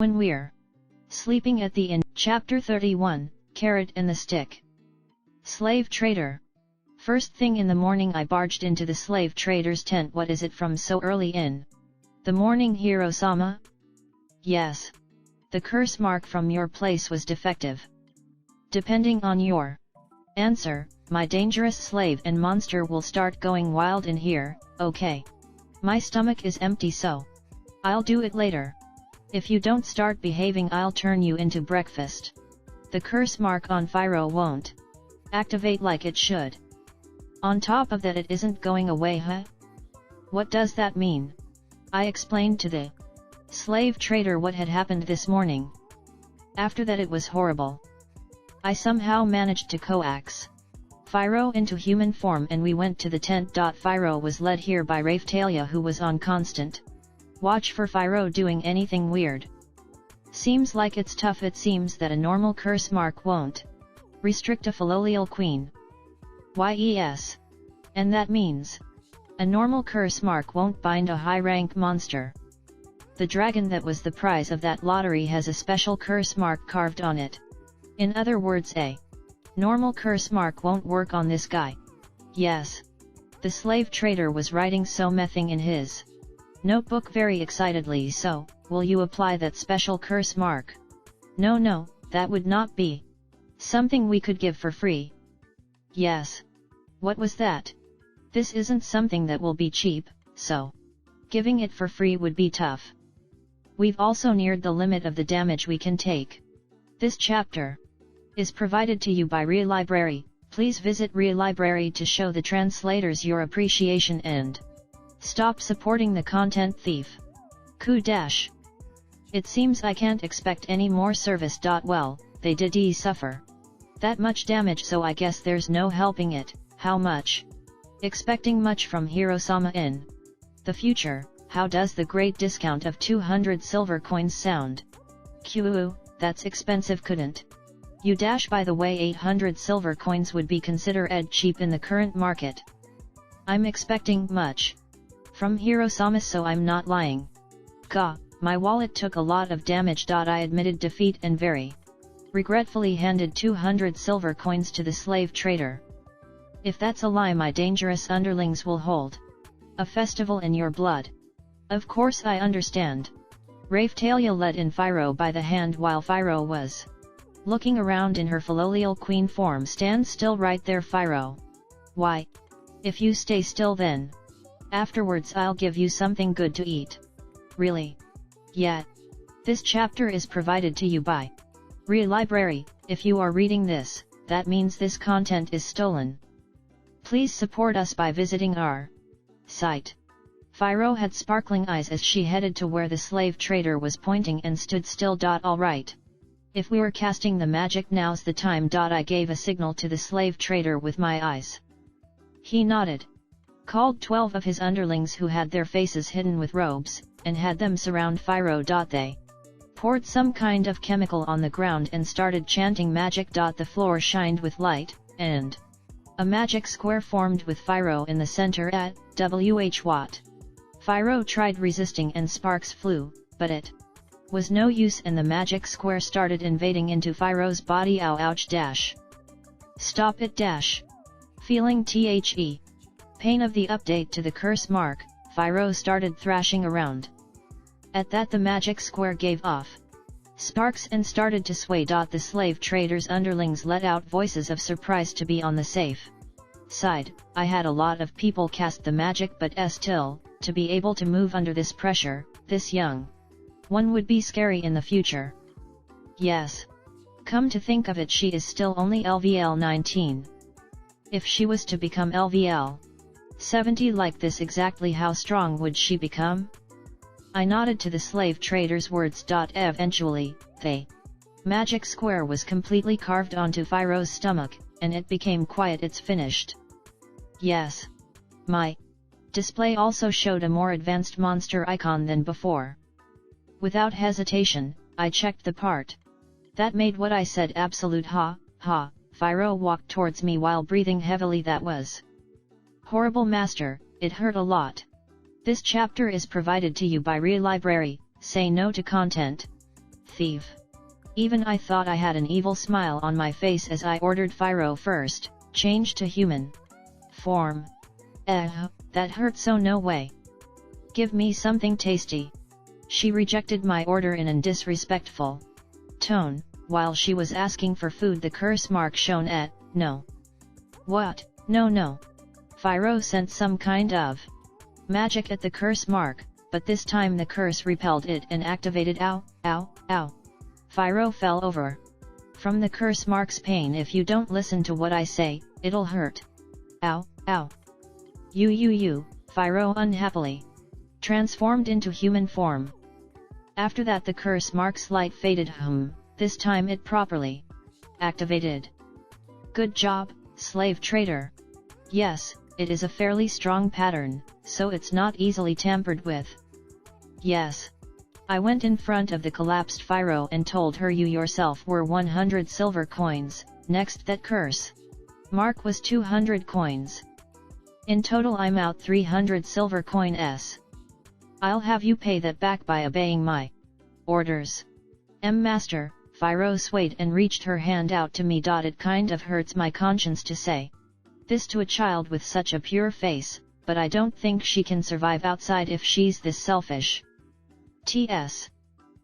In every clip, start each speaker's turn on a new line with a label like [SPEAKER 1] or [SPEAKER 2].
[SPEAKER 1] When we're sleeping at the inn. Chapter 31, Carrot and the Stick. Slave Trader. First thing in the morning I barged into the slave trader's tent. What is it from so early in the morning, Hiro-sama? Yes. The curse mark from your place was defective. Depending on your answer, my dangerous slave and monster will start going wild in here. Okay. My stomach is empty, so I'll do it later. If you don't start behaving, I'll turn you into breakfast. The curse mark on Firo won't activate like it should. On top of that, it isn't going away, huh? What does that mean? I explained to the slave trader what had happened this morning. After that, it was horrible. I somehow managed to coax Firo into human form and we went to the tent. Firo was led here by Raphtalia, who was on constant watch for Firo doing anything weird. Seems like it's tough. It seems that a normal curse mark won't restrict a filial queen. Yes. And that means a normal curse mark won't bind a high-rank monster. The dragon that was the prize of that lottery has a special curse mark carved on it. In other words, a normal curse mark won't work on this guy. Yes. The slave trader was writing something in his notebook very excitedly. So, will you apply that special curse mark? No, that would not be something we could give for free. Yes. What was that? This isn't something that will be cheap, so giving it for free would be tough. We've also neared the limit of the damage we can take. This chapter is provided to you by Relibrary. Please visit Relibrary to show the translators your appreciation and stop supporting the content thief. Dash. It seems I can't expect any more service. Well, they did suffer that much damage, so I guess there's no helping it. How much? Expecting much from Hiro-sama in the future. How does the great discount of 200 silver coins sound? That's expensive, couldn't you dash? By the way, 800 silver coins would be considered cheap in the current market. I'm expecting much from Hiro-sama, so I'm not lying. My wallet took a lot of damage. I admitted defeat and very regretfully handed 200 silver coins to the slave trader. If that's a lie, my dangerous underlings will hold a festival in your blood. Of course I understand. Raphtalia led in Firo by the hand while Firo was looking around in her filial queen form. Stand still right there, Firo. Why? If you stay still, then afterwards I'll give you something good to eat. Really? Yeah. This chapter is provided to you by Relibrary. If you are reading this, that means this content is stolen. Please support us by visiting our site. Firo had sparkling eyes as she headed to where the slave trader was pointing and stood still. Alright. If we were casting the magic, now's the time. I gave a signal to the slave trader with my eyes. He nodded. Called 12 of his underlings who had their faces hidden with robes, and had them surround Firo. They poured some kind of chemical on the ground and started chanting magic. The floor shined with light, and a magic square formed with Firo in the center at Watt. Firo tried resisting and sparks flew, but it was no use and the magic square started invading into Firo's body. Ouch. Stop it. Feeling the pain of the update to the curse mark, Firo started thrashing around. At that, the magic square gave off sparks and started to sway. The slave trader's underlings let out voices of surprise. To be on the safe side, I had a lot of people cast the magic, but still, to be able to move under this pressure, this young one would be scary in the future. Yes. Come to think of it, she is still only LVL 19. If she was to become LVL 70 like this, exactly how strong would she become? I nodded to the slave trader's words. Eventually, the magic square was completely carved onto Firo's stomach, and it became quiet. It's finished. Yes. My display also showed a more advanced monster icon than before. Without hesitation, I checked the part that made what I said absolute. Firo walked towards me while breathing heavily. That was horrible, master, it hurt a lot. This chapter is provided to you by Relibrary. Say no to content Thief. Even I thought I had an evil smile on my face as I ordered Phiro first, change to human form. That hurt so no way. Give me something tasty. She rejected my order in a disrespectful tone, while she was asking for food. The curse mark shone at, no. What? No. Phiro sent some kind of magic at the curse mark, but this time the curse repelled it and activated. Ow. Phiro fell over. From the curse mark's pain. If you don't listen to what I say, it'll hurt. Ow. You, Phiro unhappily transformed into human form. After that the curse mark's light faded. This time it properly activated. Good job, slave trader. Yes, it is a fairly strong pattern, so it's not easily tampered with. Yes. I went in front of the collapsed Phiro and told her you yourself were 100 silver coins, next that curse mark was 200 coins. In total I'm out 300 silver coins. I'll have you pay that back by obeying my orders. Master, Phiro swayed and reached her hand out to me. It kind of hurts my conscience to say this to a child with such a pure face, but I don't think she can survive outside if she's this selfish. T.S.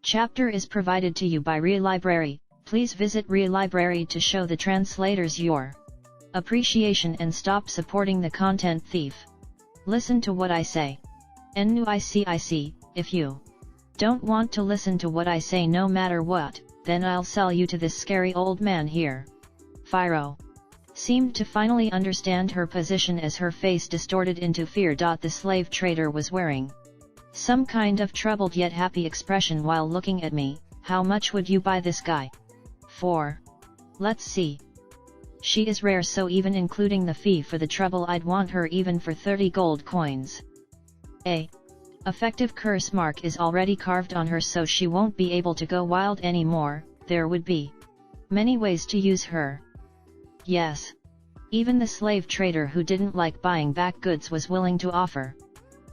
[SPEAKER 1] Chapter is provided to you by Relibrary. Please visit Relibrary to show the translators your appreciation and stop supporting the content thief. Listen to what I say. NUICIC, if you don't want to listen to what I say no matter what, then I'll sell you to this scary old man here. Phiro seemed to finally understand her position as her face distorted into fear. The slave trader was wearing some kind of troubled yet happy expression while looking at me. How much would you buy this guy for? Let's see. She is rare, so even including the fee for the trouble I'd want her even for 30 gold coins. A effective curse mark is already carved on her, so she won't be able to go wild anymore. There would be many ways to use her. Yes. Even the slave trader who didn't like buying back goods was willing to offer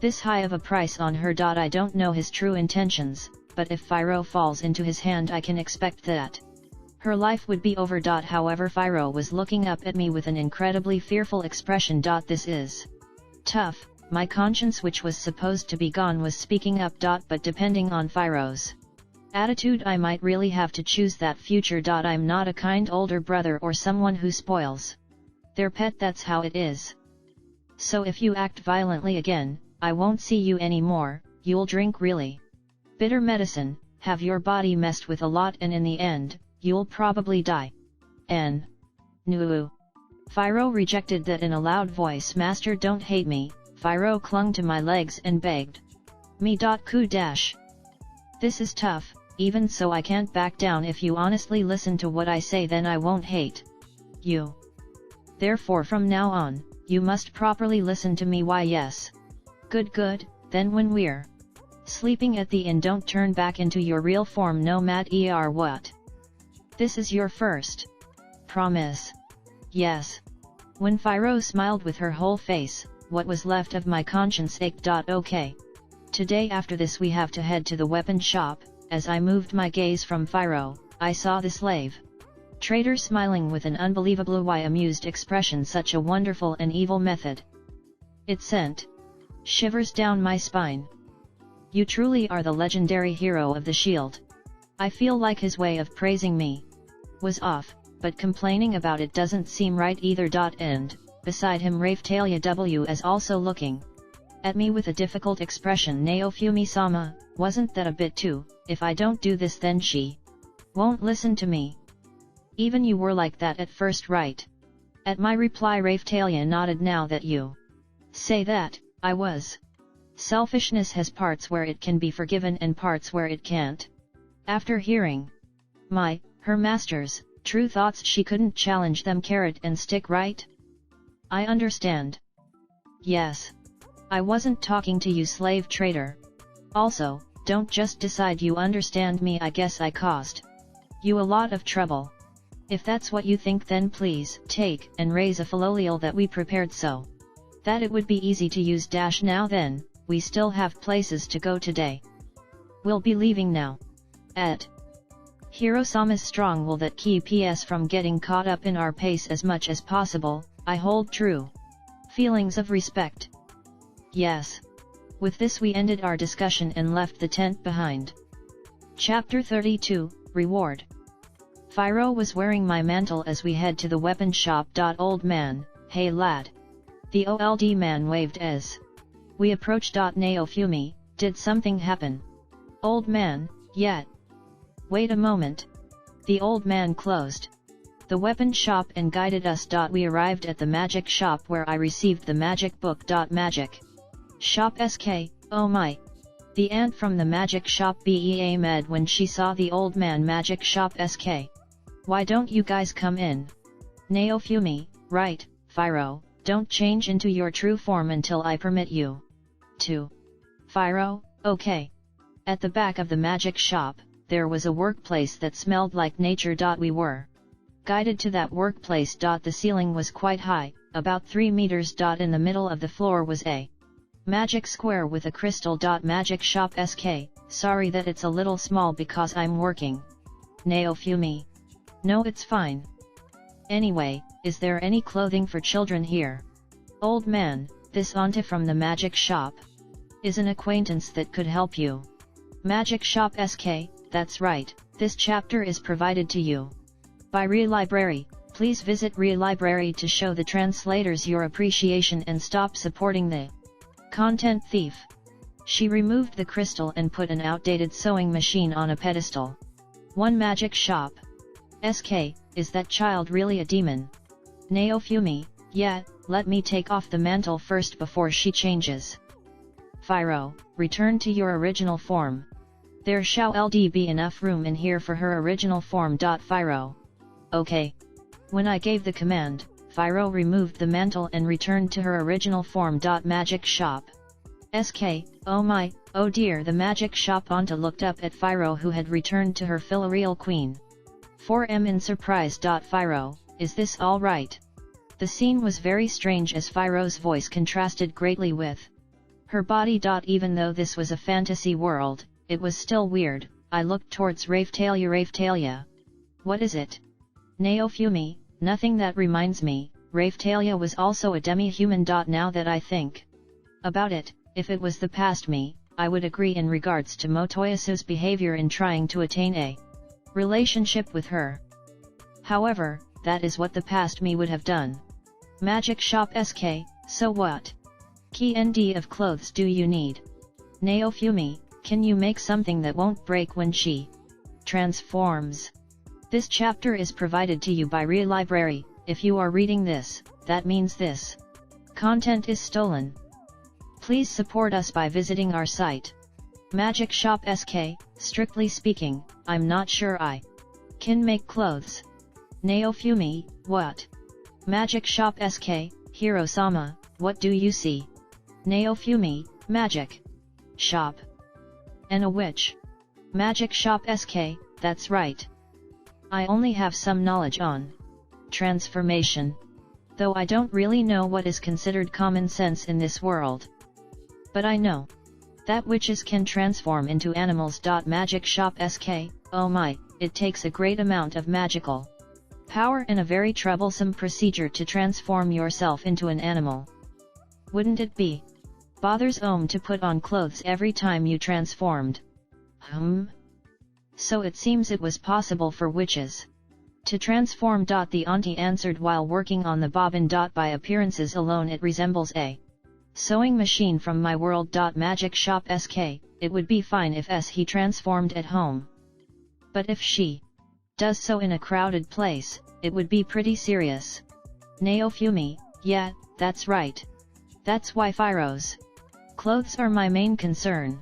[SPEAKER 1] this high of a price on her. I don't know his true intentions, but if Phiro falls into his hand I can expect that her life would be over. However, Phiro was looking up at me with an incredibly fearful expression. This is tough. My conscience, which was supposed to be gone, was speaking up. But depending on Phiro's attitude I might really have to choose that future. I'm not a kind older brother or someone who spoils their pet, that's how it is. So if you act violently again, I won't see you anymore. You'll drink really bitter medicine, have your body messed with a lot, and in the end, you'll probably die. No. Phiro rejected that in a loud voice. Master, don't hate me. Phiro clung to my legs and begged me. This is tough, even so I can't back down. If you honestly listen to what I say, then I won't hate you. Therefore from now on, you must properly listen to me. Why yes. Good, then when we're sleeping at the inn, don't turn back into your real form no matter what. This is your first promise. Yes. When Phiro smiled with her whole face, what was left of my conscience ached. Okay. Today after this we have to head to the weapon shop. As I moved my gaze from Phiro, I saw the slave trader smiling with an unbelievably amused expression. Such a wonderful and evil method. It sent shivers down my spine. You truly are the legendary hero of the shield. I feel like his way of praising me was off, but complaining about it doesn't seem right either. And beside him Raphtalia W is also looking at me with a difficult expression. Naofumi-sama, wasn't that a bit too? If I don't do this then she won't listen to me. Even you were like that at first, right? At my reply Raphtalia nodded. Now that you say that, I was. Selfishness has parts where it can be forgiven and parts where it can't. After hearing her master's true thoughts, she couldn't challenge them. Carrot and stick, right? I understand. Yes. I wasn't talking to you, slave trader. Also, don't just decide you understand me. I guess I caused you a lot of trouble. If that's what you think, then please take and raise a filial that we prepared so that it would be easy to use. Now then, we still have places to go today. We'll be leaving now at Hiro-sama's strong will that keeps us from getting caught up in our pace as much as possible, I hold true. Feelings of respect. Yes. With this we ended our discussion and left the tent behind. Chapter 32, Reward. Phiro was wearing my mantle as we head to the weapon shop. Old man, hey lad. The old man waved as we approached. Naofumi, did something happen? Old man, yet. Wait a moment. The old man closed the weapon shop and guided us. We arrived at the magic shop where I received the magic book. Magic shop sk, oh my. The aunt from the magic shop bea med when she saw the old man. Magic shop sk. Why don't you guys come in? Naofumi, right, Phiro, don't change into your true form until I permit you to. Phiro, okay. At the back of the magic shop, there was a workplace that smelled like nature. We were guided to that workplace. The ceiling was quite high, about 3 meters. In the middle of the floor was a magic square with a crystal. Magic shop sk, sorry that it's a little small because I'm working. Naofumi. No, it's fine. Anyway, is there any clothing for children here? Old man, this auntie from the magic shop is an acquaintance that could help you. Magic shop sk, that's right, this chapter is provided to you by Re Library. Please visit Re Library to show the translators your appreciation and stop supporting the content thief. She removed the crystal and put an outdated sewing machine on a pedestal. One magic shop. SK, is that child really a demon? Naofumi, yeah, let me take off the mantle first before she changes. Phiro, return to your original form. There shall be enough room in here for her original form. Phiro. Okay. When I gave the command, Phiro removed the mantle and returned to her original form. Magic shop. SK, oh my, oh dear. The magic shop auntie looked up at Phiro who had returned to her filial queen. 4M in surprise. Phiro, is this all right? The scene was very strange as Phiro's voice contrasted greatly with her body. Even though this was a fantasy world, it was still weird. I looked towards Raphtalia. Raphtalia. What is it? Naofumi, nothing. That reminds me, Raphtalia was also a demi-human. Now that I think about it, if it was the past me, I would agree in regards to Motoyasu's behavior in trying to attain a relationship with her. However, that is what the past me would have done. Magic shop sk, so what? Key nd of clothes do you need? Naofumi, can you make something that won't break when she transforms? This chapter is provided to you by Re Library. If you are reading this, that means this content is stolen. Please support us by visiting our site. Magic shop sk, strictly speaking, I'm not sure I can make clothes. Naofumi, what? Magic shop sk, Hiro-sama, what do you see? Naofumi, magic shop. And a witch. Magic shop sk, that's right. I only have some knowledge on transformation, though I don't really know what is considered common sense in this world. But I know that witches can transform into animals. Magic shop sk, oh my, it takes a great amount of magical power and a very troublesome procedure to transform yourself into an animal. Wouldn't it be bothers to put on clothes every time you transformed? So it seems it was possible for witches to transform. The auntie answered while working on the bobbin. By appearances alone it resembles a sewing machine from my world. Magic shop sk, it would be fine if he transformed at home. But if she does so in a crowded place, it would be pretty serious. Naofumi, yeah, that's right. That's why Phiro's clothes are my main concern.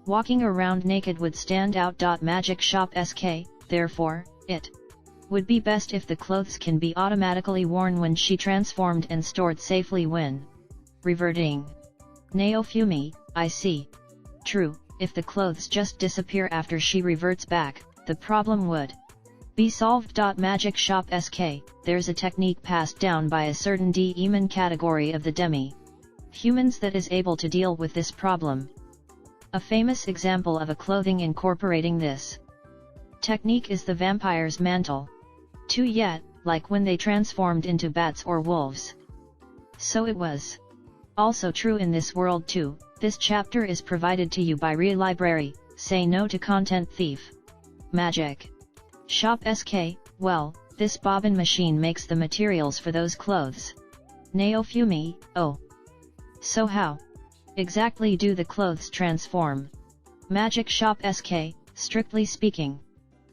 [SPEAKER 1] Walking around naked would stand out. Magic shop sk, therefore, it would be best if the clothes can be automatically worn when she transformed and stored safely when reverting. Naofumi, I see. True, if the clothes just disappear after she reverts back, the problem would be solved. Magic shop sk, there's a technique passed down by a certain demon category of the demi-humans that is able to deal with this problem. A famous example of a clothing incorporating this Technique is the vampire's mantle. 2 Yet, like when they transformed into bats or wolves. So it was also true in this world too. This chapter is provided to you by Re Library. Say no to content thief. Magic Shop SK. Well, this bobbin machine makes the materials for those clothes. Naofumi. Oh. So how exactly do the clothes transform? Magic Shop SK. Strictly speaking,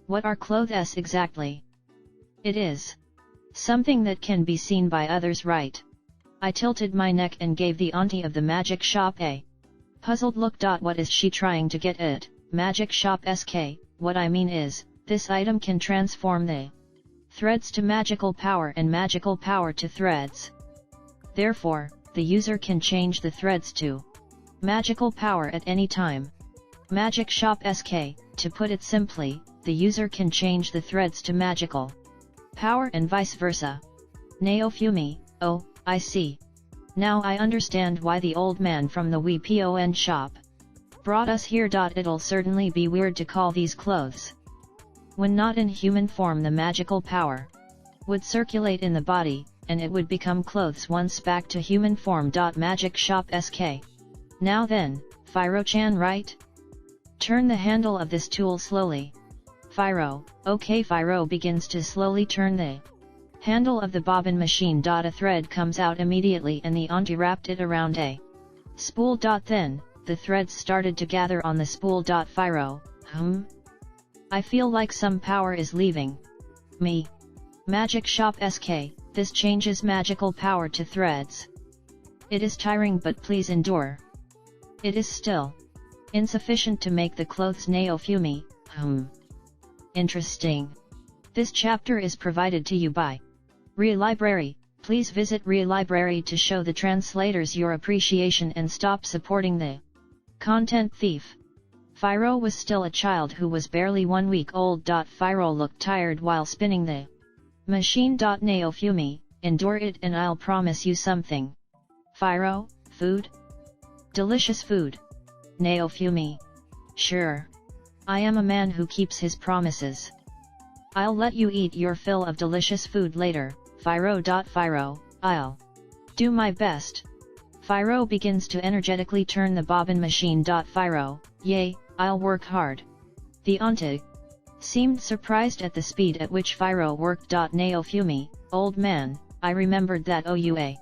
[SPEAKER 1] what are clothes exactly? It is something that can be seen by others, right? I tilted my neck and gave the auntie of the magic shop a puzzled look. What is she trying to get at? Magic Shop SK. What I mean is, this item can transform the threads to magical power and magical power to threads. Therefore, the user can change the threads to magical power at any time. Magic Shop SK. To put it simply, the user can change the threads to magical power and vice versa. Naofumi. Oh, I see. Now I understand why the old man from the Weapon shop brought us here. It'll certainly be weird to call these clothes. When not in human form, the magical power would circulate in the body, and it would become clothes once back to human form. Magic Shop SK. Now then, Fyro-chan, right? Turn the handle of this tool slowly. Fyro. Okay. Fyro begins to slowly turn the handle of the bobbin machine. A thread comes out immediately and the auntie wrapped it around a spool. Then, the threads started to gather on the spool. Fyro. I feel like some power is leaving me. Magic Shop SK. This changes magical power to threads. It is tiring, but please endure. It is still insufficient to make the clothes. Naofumi. Interesting. This chapter is provided to you by Re Library. Please visit Re Library to show the translators your appreciation and stop supporting the content thief. Fyro was still a child who was barely 1 week old. Fyro looked tired while spinning the machine. Naofumi. Endure it and I'll promise you something. Fyro. Food? Delicious food. Naofumi. Sure. I am a man who keeps his promises. I'll let you eat your fill of delicious food later, Fyro. Fyro. I'll do my best. Fyro begins to energetically turn the bobbin machine. Fyro. Yay, I'll work hard. The auntie seemed surprised at the speed at which Fyro worked. Naofumi. Old man, I remembered that owe you a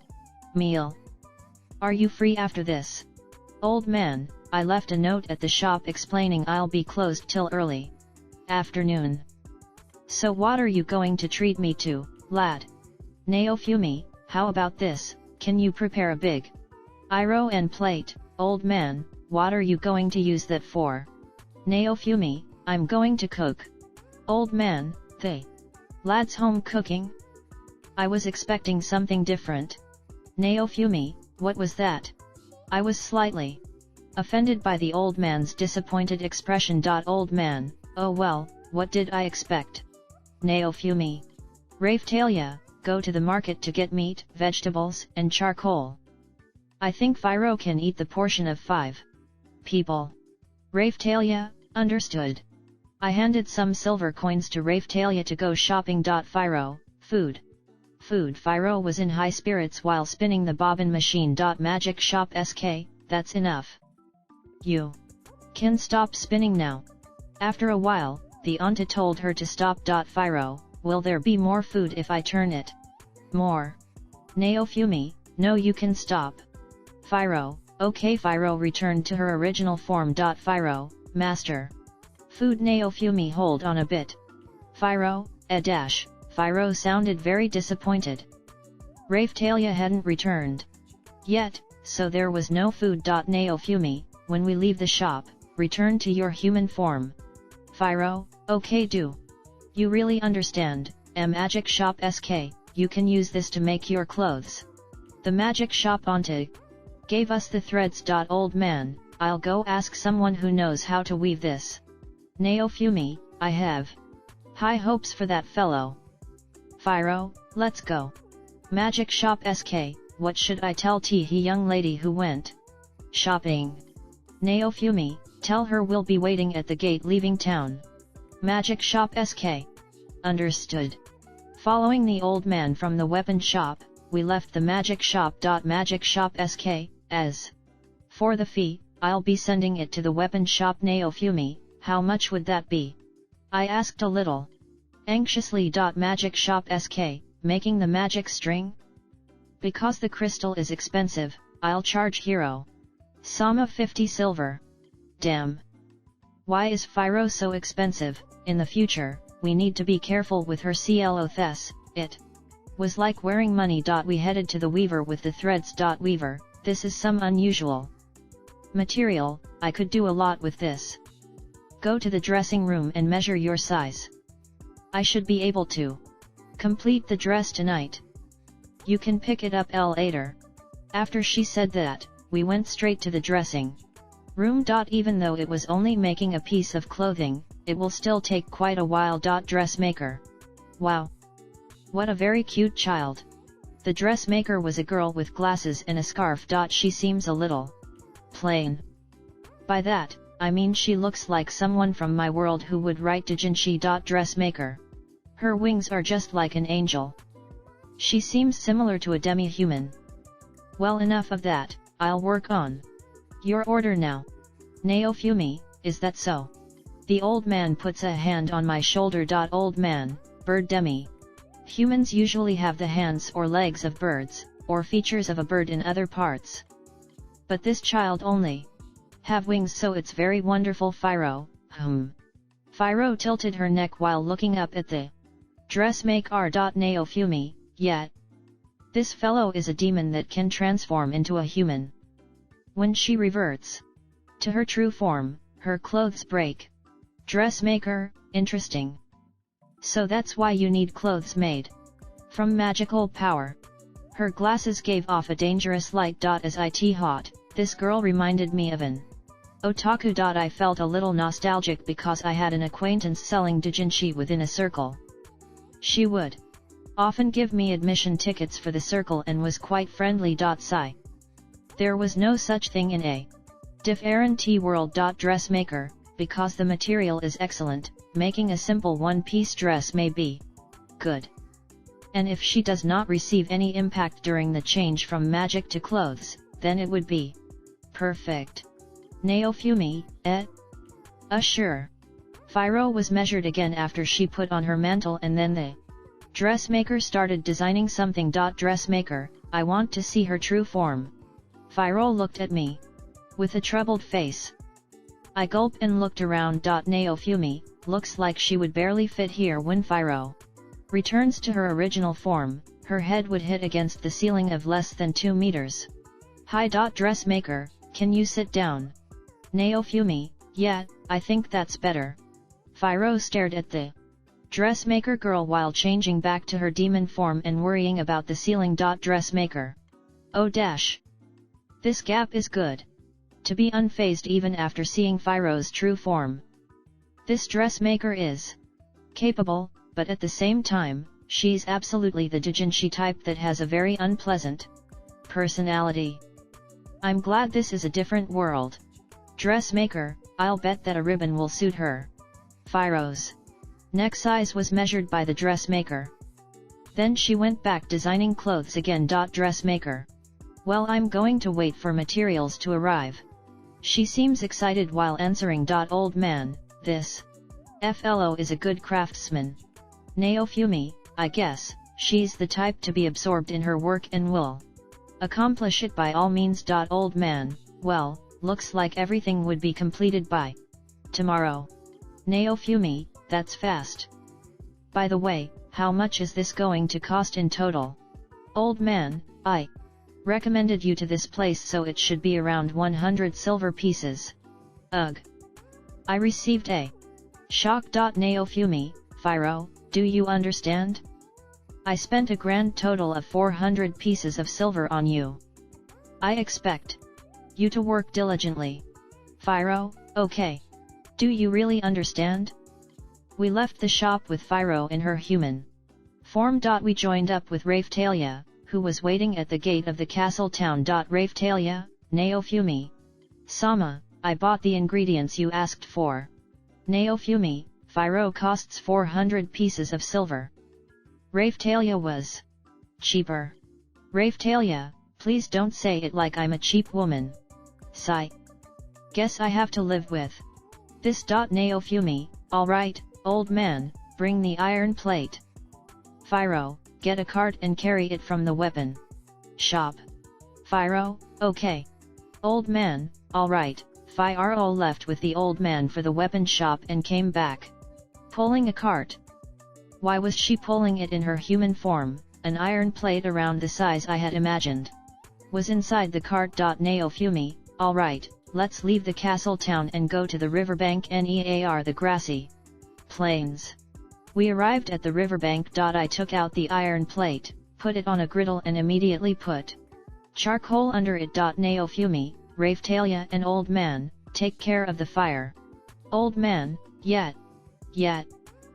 [SPEAKER 1] meal. Are you free after this? Old man, I left a note at the shop explaining I'll be closed till early afternoon. So what are you going to treat me to, lad? Naofumi. How about this, can you prepare a big iro and plate? Old man, what are you going to use that for? Naofumi. I'm going to cook. Old man, the lad's home cooking? I was expecting something different. Naofumi. What was that? I was slightly offended by the old man's disappointed expression. Old man. Oh well, what did I expect? Naofumi. Raphtalia, go to the market to get meat, vegetables, and charcoal. I think Fyro can eat the portion of 5 people. Raphtalia, understood. I handed some silver coins to Raphtalia to go shopping. Fyro, food. Food. Fyro was in high spirits while spinning the bobbin machine. Magic Shop SK. That's enough. You can stop spinning now. After a while, the auntie told her to stop. Fyro, will there be more food if I turn it? More. Naofumi. No, you can stop. Fyro. Okay. Fyro returned to her original form. Fyro, master. Food. Naofumi. Hold on a bit. Fyro, a dash. Fyro sounded very disappointed. Raphtalia hadn't returned yet, so there was no food. Naofumi, when we leave the shop, return to your human form. Fyro, okay, do. You really understand, Magic Shop SK, you can use this to make your clothes. The Magic Shop auntie gave us the threads. Old man, I'll go ask someone who knows how to weave this. Naofumi, I have high hopes for that fellow. Fyro, let's go. Magic Shop SK, what should I tell He young lady who went shopping? Naofumi, tell her we'll be waiting at the gate leaving town. Magic shop SK. Understood. Following the old man from the weapon shop, we left the magic shop. Magic shop SK, as for the fee, I'll be sending it to the weapon shop. Naofumi, how much would that be? I asked a little anxiously. Magic shop SK, making the magic string? Because the crystal is expensive, I'll charge Hiro Sama 50 silver. Damn. Why is Fyro so expensive? In the future, we need to be careful with her clothes. It was like wearing money. We headed to the weaver with the threads. Weaver, this is some unusual material, I could do a lot with this. Go to the dressing room and measure your size. I should be able to complete the dress tonight. You can pick it up later. After she said that, we went straight to the dressing room. Even though it was only making a piece of clothing, it will still take quite a while. Dressmaker. Wow. What a very cute child. The dressmaker was a girl with glasses and a scarf. She seems a little plain. By that, I mean she looks like someone from my world who would write doujinshi. Dressmaker. Her wings are just like an angel. She seems similar to a demi-human. Well, enough of that, I'll work on your order now. Naofumi, is that so? The old man puts a hand on my shoulder. Old man, bird demi. Humans usually have the hands or legs of birds, or features of a bird in other parts. But this child only have wings, so it's very wonderful. Fyro, Fyro tilted her neck while looking up at the dressmaker. Naofumi, yet this fellow is a demon that can transform into a human. When she reverts to her true form, her clothes break. Dressmaker, interesting. So that's why you need clothes made from magical power. Her glasses gave off a dangerous light. As I thought, this girl reminded me of an otaku. I felt a little nostalgic because I had an acquaintance selling doujinshi within a circle. She would often give me admission tickets for the circle and was quite friendly. Sigh. There was no such thing in a different world. Dressmaker, because the material is excellent, making a simple one-piece dress may be good. And if she does not receive any impact during the change from magic to clothes, then it would be perfect. Naofumi, sure. Fyro was measured again after she put on her mantle, and then the dressmaker started designing something. Dressmaker, I want to see her true form. Fyro looked at me with a troubled face. I gulped and looked around. Naofumi, looks like she would barely fit here. When Fyro returns to her original form, her head would hit against the ceiling of less than 2 meters high. Dressmaker, can you sit down? Naofumi, yeah, I think that's better. Fyro stared at the dressmaker girl while changing back to her demon form and worrying about the ceiling. Dressmaker. Oh dash. This gap is good. To be unfazed even after seeing Fyro's true form. This dressmaker is capable, but at the same time, she's absolutely the doujinshi type that has a very unpleasant personality. I'm glad this is a different world. Dressmaker, I'll bet that a ribbon will suit her. Fyro's neck size was measured by the dressmaker. Then she went back designing clothes again. Dressmaker. Well, I'm going to wait for materials to arrive. She seems excited while answering. Old man, this FLO is a good craftsman. Naofumi, I guess, she's the type to be absorbed in her work and will accomplish it by all means. Old man, well, looks like everything would be completed by tomorrow. Naofumi, that's fast. By the way, how much is this going to cost in total? Old man, I recommended you to this place, so it should be around 100 silver pieces. Ugh. I received a shock. Naofumi, Fyro, do you understand? I spent a grand total of 400 pieces of silver on you. I expect you to work diligently. Fyro, okay. Do you really understand? We left the shop with Fyro in her human form. We joined up with Raftalia, who was waiting at the gate of the castle town. Raftalia, Naofumi. Sama, I bought the ingredients you asked for. Naofumi, Fyro costs 400 pieces of silver. Raphtalia was cheaper. Raphtalia, please don't say it like I'm a cheap woman. Sigh. Guess I have to live with this. Naofumi, alright, old man, bring the iron plate. Fyro, get a cart and carry it from the weapon shop. Fyro, okay. Old man, alright. Fyro left with the old man for the weapon shop and came back, pulling a cart. Why was she pulling it in her human form? An iron plate around the size I had imagined was inside the cart. Naofumi, alright, let's leave the castle town and go to the riverbank near the grassy plains. We arrived at the riverbank. I took out the iron plate, put it on a griddle and immediately put charcoal under it. Naofumi, Raphtalia and old man, take care of the fire. Old man, yet.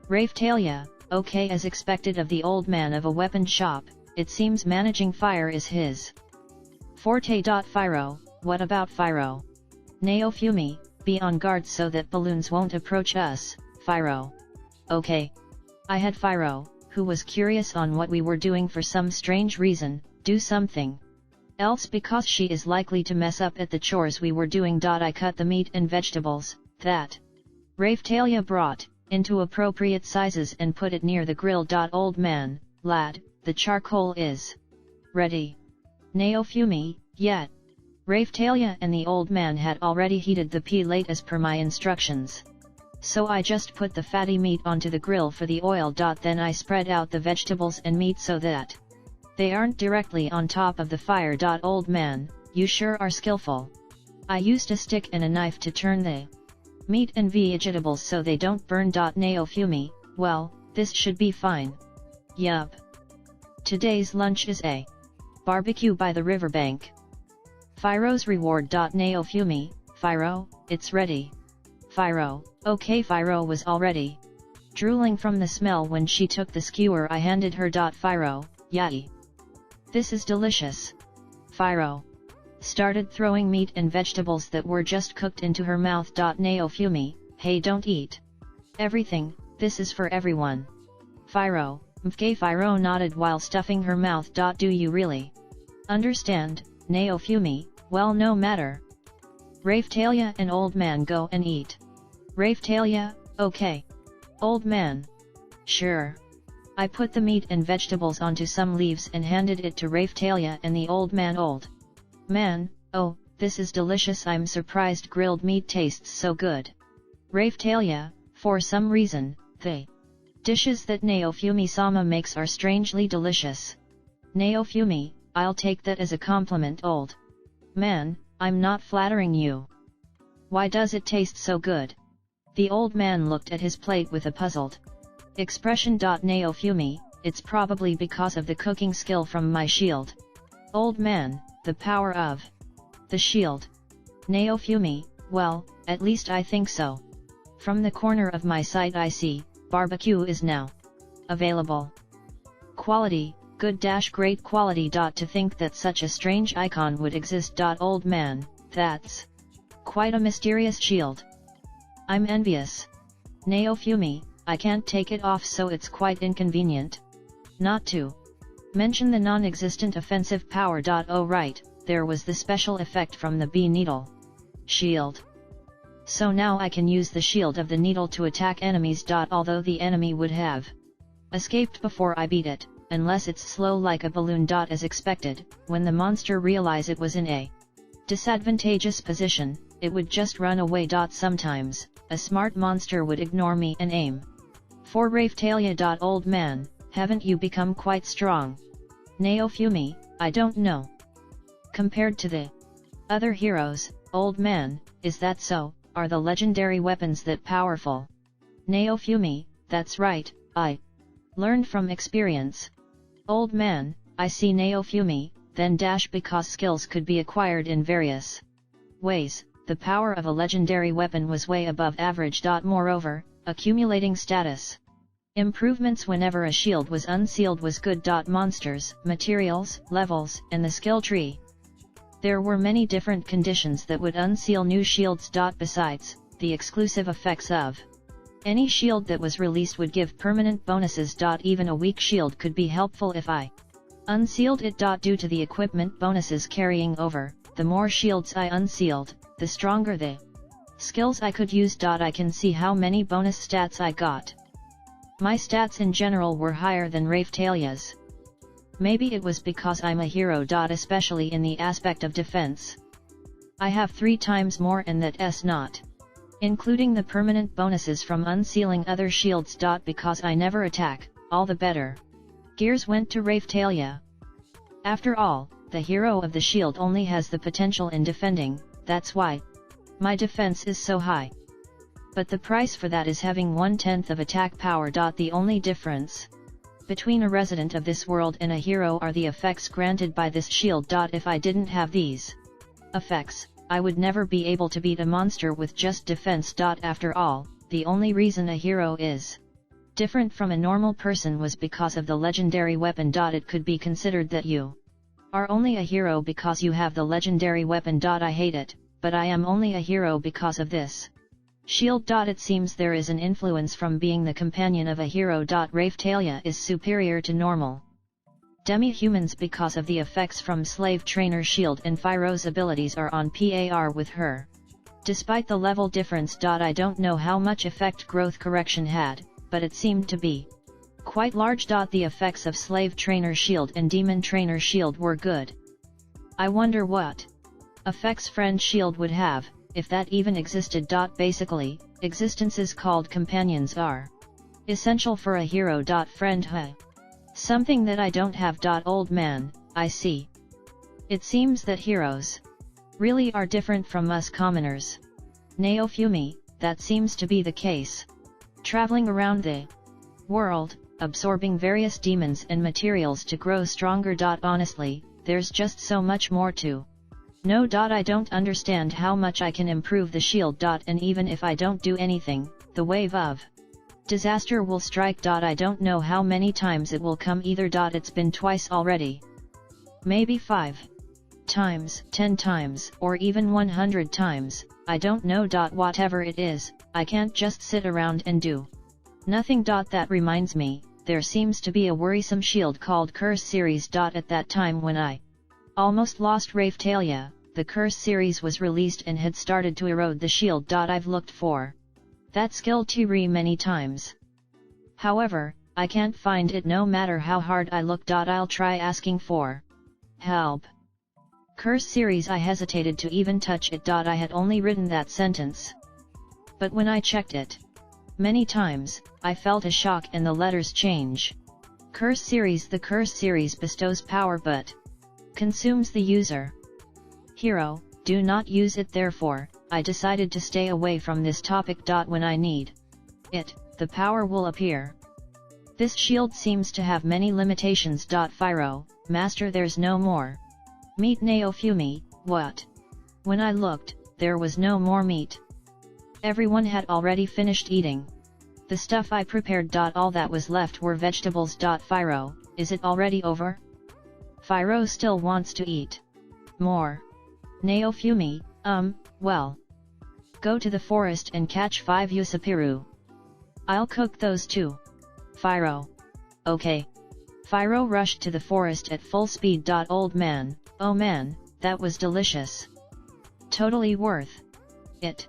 [SPEAKER 1] Raphtalia, okay. As expected of the old man of a weapon shop, it seems managing fire is his forte. Fyro, what about Fyro? Naofumi, be on guard so that balloons won't approach us. Fyro, okay. I had Fyro, who was curious on what we were doing for some strange reason, do something else because she is likely to mess up at the chores we were doing. I cut the meat and vegetables that Raphtalia brought into appropriate sizes and put it near the grill. Old man, lad, the charcoal is ready. Naofumi, yet. Raphtalia and the old man had already heated the plate as per my instructions. So I just put the fatty meat onto the grill for the oil. Then I spread out the vegetables and meat so that they aren't directly on top of the fire. Old man, you sure are skillful. I used a stick and a knife to turn the meat and vegetables so they don't burn. Naofumi, well, this should be fine. Yup. Today's lunch is a barbecue by the riverbank. Fyro's reward. Naofumi, Fyro, it's ready. Fyro, okay. Fyro was already drooling from the smell when she took the skewer I handed her. Fyro, yai. This is delicious. Fyro started throwing meat and vegetables that were just cooked into her mouth. Naofumi, hey, don't eat everything, this is for everyone. Fyro, mfk. Fyro nodded while stuffing her mouth. Do you really understand, Naofumi? Well, no matter. Raphtalia and old man go and eat. Raphtalia, okay. Old man, sure. I put the meat and vegetables onto some leaves and handed it to Raphtalia and the old man. Old man, oh, this is delicious. I'm surprised grilled meat tastes so good. Raphtalia, for some reason, the dishes that Naofumi-sama makes are strangely delicious. Naofumi, I'll take that as a compliment. Old man, I'm not flattering you. Why does it taste so good? The old man looked at his plate with a puzzled expression. Naofumi, it's probably because of the cooking skill from my shield. Old man, the power of the shield. Naofumi, well, at least I think so. From the corner of my sight I see, barbecue is now available. Quality, good - great quality. To think that such a strange icon would exist. Old man, that's quite a mysterious shield. I'm envious. Naofumi, I can't take it off so it's quite inconvenient. Not to mention the non-existent offensive power. Oh right, there was the special effect from the bee needle shield. So now I can use the shield of the needle to attack enemies. Although the enemy would have escaped before I beat it, unless it's slow like a balloon. As expected, when the monster realized it was in a disadvantageous position, it would just run away. Sometimes, a smart monster would ignore me and aim for Raphtalia. Old man, haven't you become quite strong? Naofumi, I don't know. Compared to the other heroes, old man, is that so? Are the legendary weapons that powerful? Naofumi, that's right, I learned from experience. Old man, I see. Naofumi, then because skills could be acquired in various ways, the power of a legendary weapon was way above average. Moreover, accumulating status improvements whenever a shield was unsealed was good. Monsters, materials, levels, and the skill tree. There were many different conditions that would unseal new shields. Besides, the exclusive effects of Any shield that was released would give permanent bonuses. Even a weak shield could be helpful if I unsealed it. Due to the equipment bonuses carrying over, the more shields I unsealed, the stronger the skills I could use. I can see how many bonus stats I got. My stats in general were higher than Raphtalia's. Maybe it was because I'm a hero. Especially in the aspect of defense. I have 3 times more and that's not including the permanent bonuses from unsealing other shields. Because I never attack, all the better. Gears went to Raphthalia. After all, the hero of the shield only has the potential in defending, that's why my defense is so high. But the price for that is having 1/10 of attack power. The only difference between a resident of this world and a hero are the effects granted by this shield. If I didn't have these effects, I would never be able to beat a monster with just defense. After all, the only reason a hero is different from a normal person was because of the legendary weapon. It could be considered that you are only a hero because you have the legendary weapon. I hate it, but I am only a hero because of this shield. It seems there is an influence from being the companion of a hero. Raphthalia is superior to normal demi-humans because of the effects from Slave Trainer Shield, and Pyro's abilities are on par with her. Despite the level difference. I don't know how much effect growth correction had, but it seemed to be quite large. The effects of Slave Trainer Shield and Demon Trainer Shield were good. I wonder what effects Friend Shield would have, if that even existed. Basically, existences called companions are essential for a hero. Friend, something that I don't have. Old man, I see. It seems that heroes really are different from us commoners. Naofumi, that seems to be the case. Traveling around the world, absorbing various demons and materials to grow stronger. Honestly, there's just so much more to know. I don't understand how much I can improve the shield. And even if I don't do anything, the wave of disaster will strike. I don't know how many times it will come either. It's been twice already. Maybe 5 times, 10 times, or even 100 times, I don't know. Whatever it is, I can't just sit around and do nothing. That reminds me, there seems to be a worrisome shield called Curse Series. At that time when I almost lost Raphthalia, the Curse Series was released and had started to erode the shield. I've looked for that skill tree many times. However, I can't find it no matter how hard I look. I'll try asking for help. Curse Series. I hesitated to even touch it. I had only written that sentence. But when I checked it many times, I felt a shock and the letters change. Curse Series. The Curse Series bestows power but consumes the user. Hero, do not use it. Therefore, I decided to stay away from this topic. When I need it, the power will appear. This shield seems to have many limitations. Pyro, Master, there's no more meat. Naofumi, what? When I looked, there was no more meat. Everyone had already finished eating the stuff I prepared. All that was left were vegetables. Pyro, is it already over? Pyro still wants to eat more. Naofumi, well. Go to the forest and catch 5 Yusapiru. I'll cook those too. Pyro. Okay. Pyro rushed to the forest at full speed. Old man, oh man, that was delicious. Totally worth it.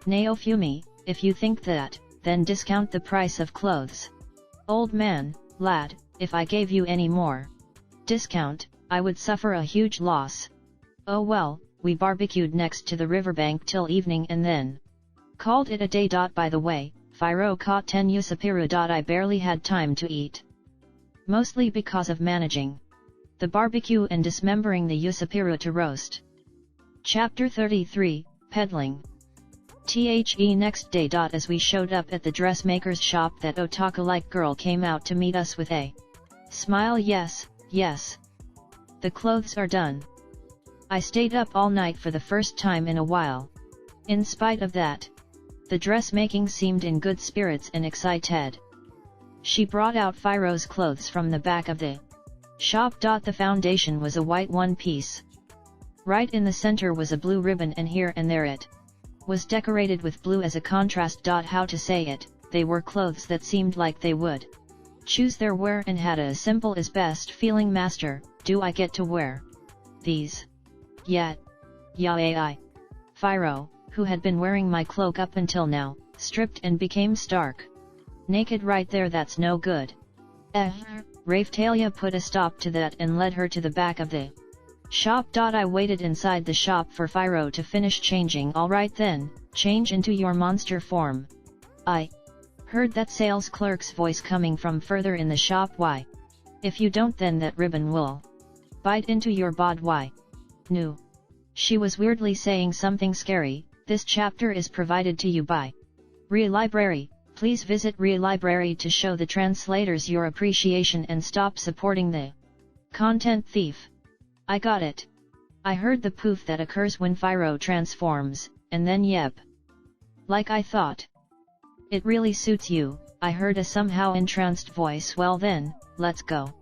[SPEAKER 1] Naofumi, if you think that, then discount the price of clothes. Old man, lad, if I gave you any more discount, I would suffer a huge loss. Oh well, we barbecued next to the riverbank till evening and then called it a day. By the way, Pyro caught 10 Yusapiru. I barely had time to eat. Mostly because of managing the barbecue and dismembering the Yusapiru to roast. Chapter 33, Peddling. The next day. As we showed up at the dressmaker's shop, that otaku-like girl came out to meet us with a smile. Yes, yes. The clothes are done. I stayed up all night for the first time in a while. In spite of that, the dressmaking seemed in good spirits and excited. She brought out Pyro's clothes from the back of the shop. The foundation was a white one-piece. Right in the center was a blue ribbon, and here and there it was decorated with blue as a contrast. How to say it, they were clothes that seemed like they would choose their wear and had a simple as best feeling. Master, do I get to wear these yet? Ya ai. Phiro, who had been wearing my cloak up until now, stripped and became stark naked right there. That's no good. Raphtalia put a stop to that and led her to the back of the shop. I waited inside the shop for Phiro to finish changing. Alright then, change into your monster form. I heard that sales clerk's voice coming from further in the shop. Why? If you don't, then that ribbon will bite into your bod. Why? No. She was weirdly saying something scary. This chapter is provided to you by Relibrary. Please visit Relibrary to show the translators your appreciation and stop supporting the content thief. I got it. I heard the poof that occurs when Phiro transforms, and then yep. Like I thought. It really suits you, I heard a somehow entranced voice. Well then, let's go.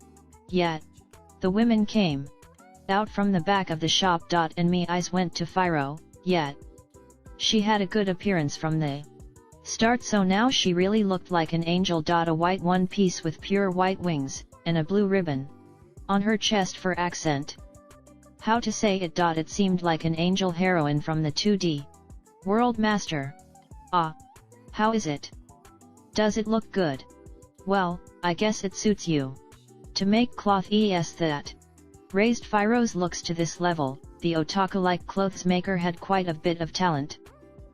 [SPEAKER 1] Yet. The women came out from the back of the shop. And me eyes went to Phiro. Yet. She had a good appearance from the start, so now she really looked like an angel. A white one piece with pure white wings, and a blue ribbon on her chest for accent. How to say it? It seemed like an angel heroine from the 2D world. Master. Ah. How is it? Does it look good? Well, I guess it suits you to make cloth. That raised Phiro's looks to this level. The otaku-like clothes maker had quite a bit of talent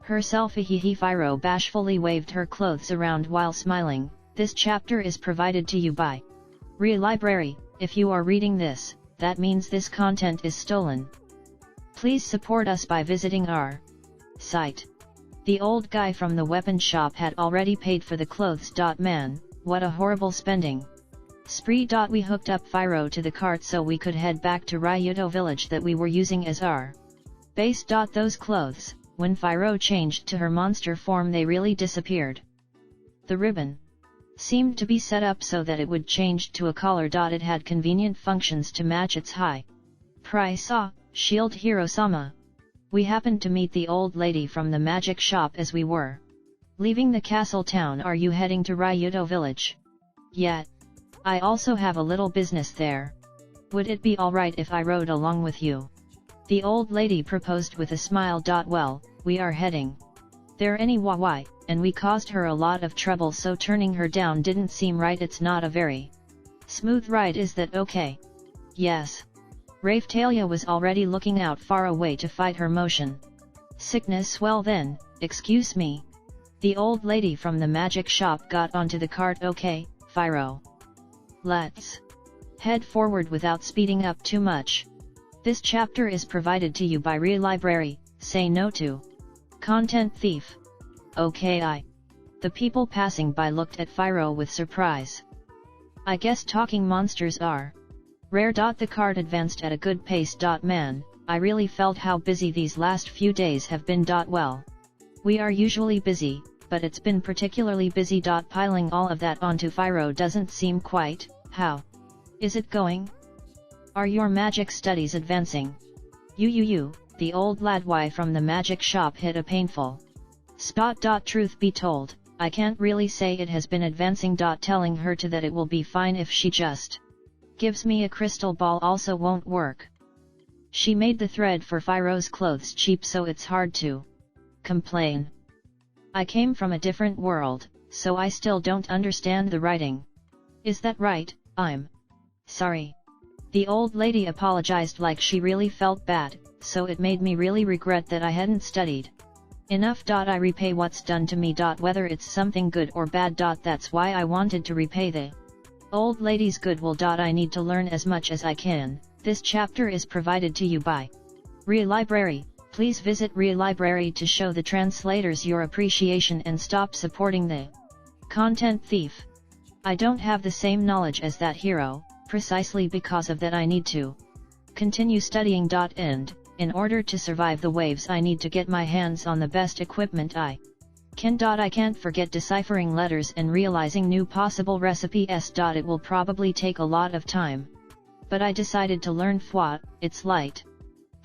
[SPEAKER 1] herself. Phiro bashfully waved her clothes around while smiling. This chapter is provided to you by Relibrary. If you are reading this, that means this content is stolen. Please support us by visiting our site. The old guy from the weapon shop had already paid for the clothes. Man, what a horrible spending spree. We hooked up Phiro to the cart so we could head back to Ryudo village that we were using as our base. Those clothes, when Phiro changed to her monster form, they really disappeared. The ribbon seemed to be set up so that it would change to a collar. It had convenient functions to match its high price. Shield Hiro-sama. We happened to meet the old lady from the magic shop as we were leaving the castle town. Are you heading to Ryudo village? Yet. I also have a little business there. Would it be alright if I rode along with you? The old lady proposed with a smile. Well, we are heading there anyway, and we caused her a lot of trouble, so turning her down didn't seem right. It's not a very smooth ride, is that okay? Yes. Raphtalia was already looking out far away to fight her motion sickness. Well then, excuse me. The old lady from the magic shop got onto the cart. Okay, Phiro. Let's head forward without speeding up too much. This chapter is provided to you by Relibrary. Say no to content thief. Okay. The people passing by looked at Phiro with surprise. I guess talking monsters are rare. The cart advanced at a good pace. Man, I really felt how busy these last few days have been. Well, we are usually busy, but it's been particularly busy. Piling all of that onto Phiro doesn't seem quite. How is it going? Are your magic studies advancing? You, the old ladwy from the magic shop hit a painful spot. Truth be told, I can't really say it has been advancing. Telling her to that it will be fine if she just gives me a crystal ball also won't work. She made the thread for Phiro's clothes cheap, so it's hard to complain. I came from a different world, so I still don't understand the writing. Is that right? I'm sorry. The old lady apologized like she really felt bad, so it made me really regret that I hadn't studied enough. I repay what's done to me. Whether it's something good or bad. That's why I wanted to repay the old lady's goodwill. I need to learn as much as I can. This chapter is provided to you by Relibrary. Please visit Relibrary to show the translators your appreciation and stop supporting the content thief. I don't have the same knowledge as that hero, precisely because of that I need to continue studying. And, in order to survive the waves, I need to get my hands on the best equipment I can. I can't forget deciphering letters and realizing new possible recipes. It will probably take a lot of time. But I decided to learn Fwa. It's light.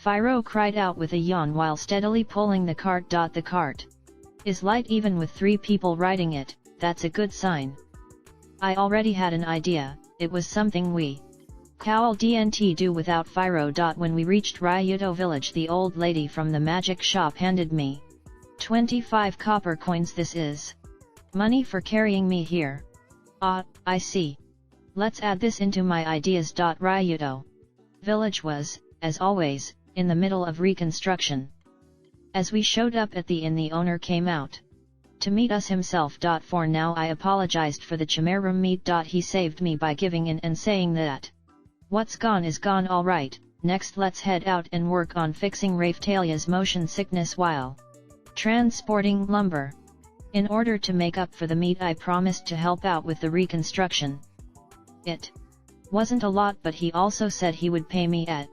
[SPEAKER 1] Phiro cried out with a yawn while steadily pulling the cart. The cart is light even with 3 people riding it. that's a good sign. I already had an idea, it was something we couldn't do without Fyro. When we reached Ryudo village, the old lady from the magic shop handed me 25 copper coins. This is money for carrying me here. Ah, I see. Let's add this into my ideas. Ryudo village was, as always, in the middle of reconstruction. As we showed up at the inn, the owner came out to meet us himself. For now I apologized for the chimera meat. He saved me by giving in and saying that what's gone is gone. Alright, next let's head out and work on fixing Raphtalia's motion sickness while transporting lumber. In order to make up for the meat, I promised to help out with the reconstruction. It wasn't a lot, but he also said he would pay me at.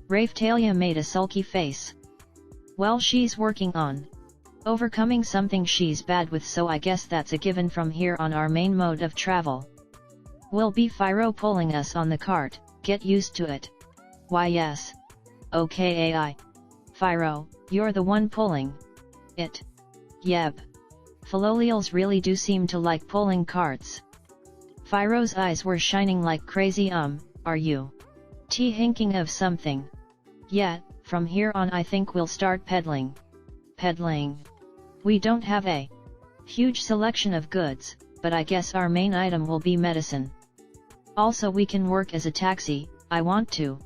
[SPEAKER 1] Raphtalia made a sulky face. Well, she's working on overcoming something she's bad with, so I guess that's a given from here on. Our main mode of travel will be Fyro pulling us on the cart. Get used to it. Why yes. Okay AI. Fyro, you're the one pulling it. Yep. Philolials really do seem to like pulling carts. Fyro's eyes were shining like crazy. Are you hinking of something? Yeah, from here on I think we'll start peddling. Peddling? We don't have a huge selection of goods, but I guess our main item will be medicine. Also we can work as a taxi. I want to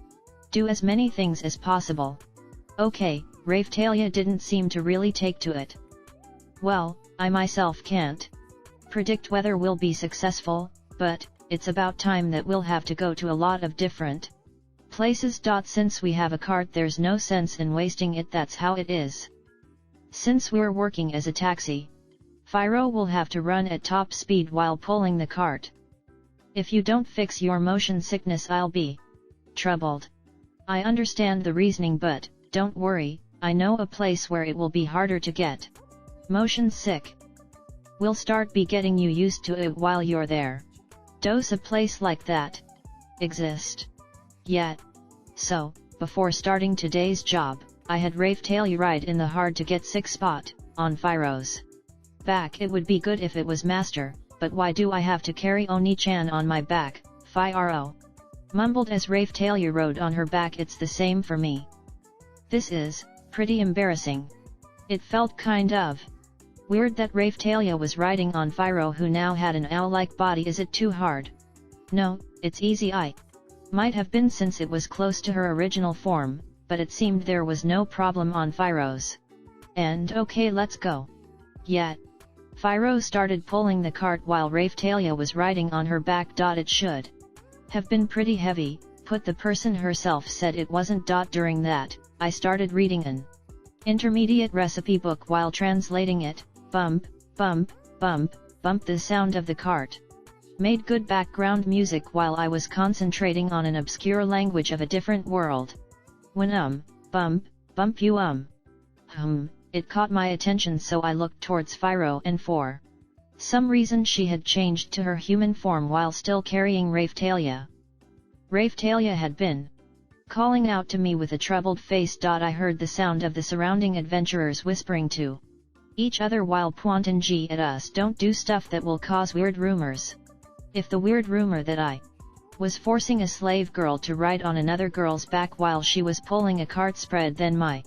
[SPEAKER 1] do as many things as possible. Okay, Raphtalia didn't seem to really take to it. Well, I myself can't predict whether we'll be successful, but it's about time that we'll have to go to a lot of different places. Since we have a cart, there's no sense in wasting it. That's how it is. Since we're working as a taxi, Fyro will have to run at top speed while pulling the cart. If you don't fix your motion sickness, I'll be troubled. I understand the reasoning, but don't worry, I know a place where it will be harder to get motion sick. We'll start by getting you used to it while you're there. Does a place like that exist yet? So, before starting today's job, I had Raphtalia ride in the hard to get sick spot on Fyro's back. It would be good if it was Master, but why do I have to carry Oni-chan on my back? Fyro mumbled as Raphtalia rode on her back. It's the same for me. This is pretty embarrassing. It felt kind of weird that Raphtalia was riding on Fyro, who now had an owl-like body. Is it too hard? No, it's easy. I might have been since it was close to her original form, but it seemed there was no problem on Fyro's. And okay, let's go. Yeah. Fyro started pulling the cart while Raphtalia was riding on her back. It should have been pretty heavy, but the person herself said it wasn't. During that, I started reading an intermediate recipe book while translating it. Bump, bump, bump, bump. The sound of the cart made good background music while I was concentrating on an obscure language of a different world. When bump, bump you it caught my attention, so I looked towards Fyro, and for some reason she had changed to her human form while still carrying Raphtalia. Raphtalia had been calling out to me with a troubled face. I heard the sound of the surrounding adventurers whispering to each other while pointing at us. Don't do stuff that will cause weird rumors. If the weird rumor that I was forcing a slave girl to ride on another girl's back while she was pulling a cart spread, then my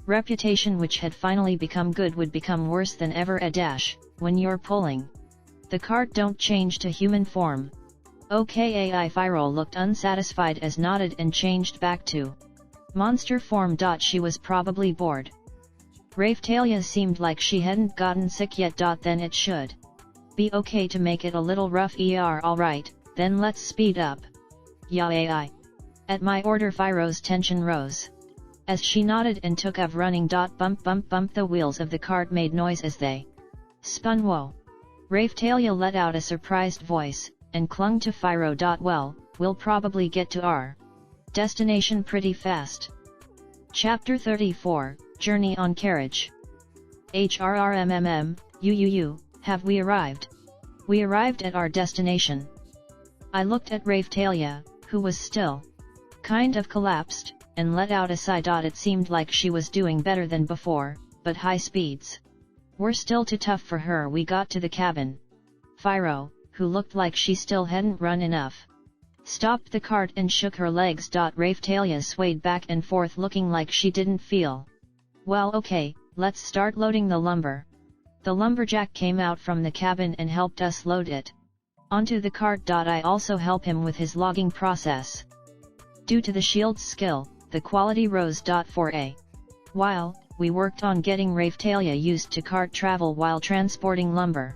[SPEAKER 1] reputation, which had finally become good, would become worse than ever. When you're pulling the cart, don't change to human form. Okay AI. Fyro looked unsatisfied as nodded and changed back to monster form. She was probably bored. Raphtalia seemed like she hadn't gotten sick yet. Then it should be okay to make it a little rough. Alright, then let's speed up. Yeah AI. At my order, Fyro's tension rose as she nodded and took off running. Bump bump bump. The wheels of the cart made noise as they spun. Whoa. Raphtalia let out a surprised voice and clung to Fyro. Well, we'll probably get to our destination pretty fast. Chapter 34, Journey on Carriage. Have we arrived? We arrived at our destination. I looked at Raphtalia, who was still kind of collapsed, and let out a sigh. It seemed like she was doing better than before, but high speeds were still too tough for her. We got to the cabin Phiro, who looked like she still hadn't run enough, stopped the cart and shook her legs. Raphtalia swayed back and forth looking like she didn't feel well. Okay, let's start loading the lumber. The lumberjack came out from the cabin and helped us load it onto the cart. I also help him with his logging process. Due to the shield's skill, the quality rose. For a while, we worked on getting Raphtalia used to cart travel while transporting lumber.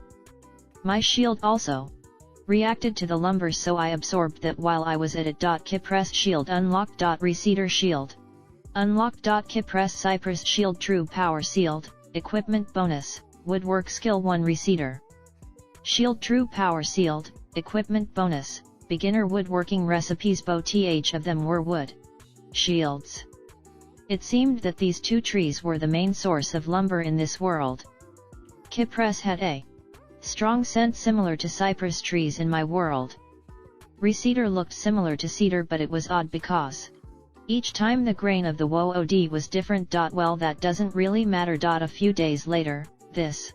[SPEAKER 1] My shield also reacted to the lumber, so I absorbed that while I was at it. Kipress shield unlocked. Receiver shield unlocked. Kipress cypress shield true power sealed, equipment bonus, woodwork skill 1 receiver shield true power sealed, equipment bonus, beginner woodworking recipes. Both of them were wood shields. It seemed that these two trees were the main source of lumber in this world. Kipress had a strong scent similar to cypress trees in my world. Receiver looked similar to cedar, but it was odd because each time the grain of the wood was different. Well, that doesn't really matter. A few days later, this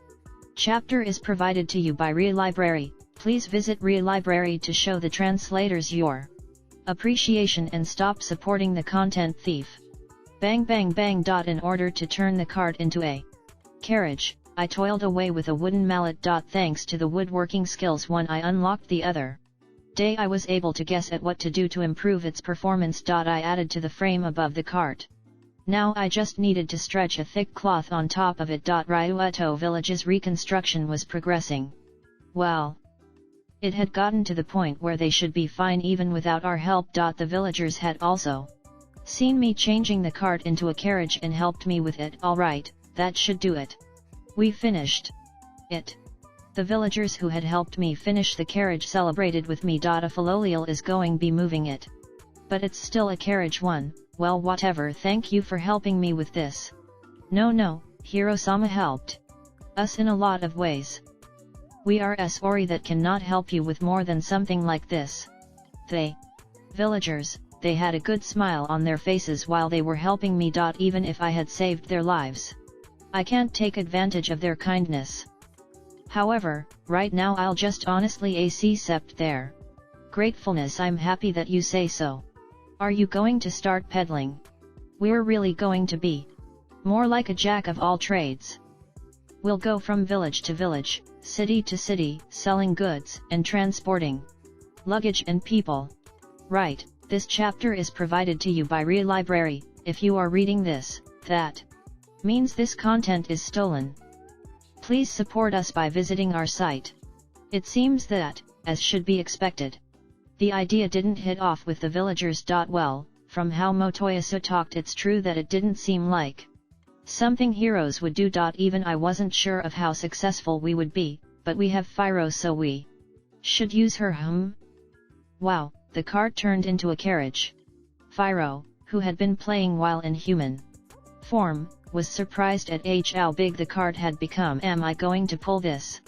[SPEAKER 1] chapter is provided to you by Relibrary. Please visit Relibrary to show the translators your appreciation and stop supporting the content thief. Bang bang bang. In order to turn the cart into a carriage, I toiled away with a wooden mallet. Thanks to the woodworking skills one I unlocked the other day, I was able to guess at what to do to improve its performance. I added to the frame above the cart. Now I just needed to stretch a thick cloth on top of it. Ryueto village's reconstruction was progressing well. It had gotten to the point where they should be fine even without our help. The villagers had also seen me changing the cart into a carriage and helped me with it. Alright, that should do it. We finished it. The villagers who had helped me finish the carriage celebrated with me. A Philolial is going be moving it. But it's still a carriage one. Well, whatever, thank you for helping me with this. No, Hiro-sama helped us in a lot of ways. We are sorry that cannot help you with more than something like this. The villagers, they had a good smile on their faces while they were helping me. Even if I had saved their lives, I can't take advantage of their kindness. However, right now I'll just honestly accept their gratefulness. I'm happy that you say so. Are you going to start peddling? We're really going to be more like a jack of all trades. We'll go from village to village, city to city, selling goods and transporting luggage and people. Right, this chapter is provided to you by Relibrary. If you are reading this, that means this content is stolen. Please support us by visiting our site. It seems that, as should be expected, the idea didn't hit off with the villagers. Well, from how Motoyasu talked, it's true that it didn't seem like something heroes would do. Even I wasn't sure of how successful we would be, but we have Phiro, so we should use her. Wow, the cart turned into a carriage. Phiro, who had been playing while in human form, was surprised at how big the cart had become. Am I going to pull this?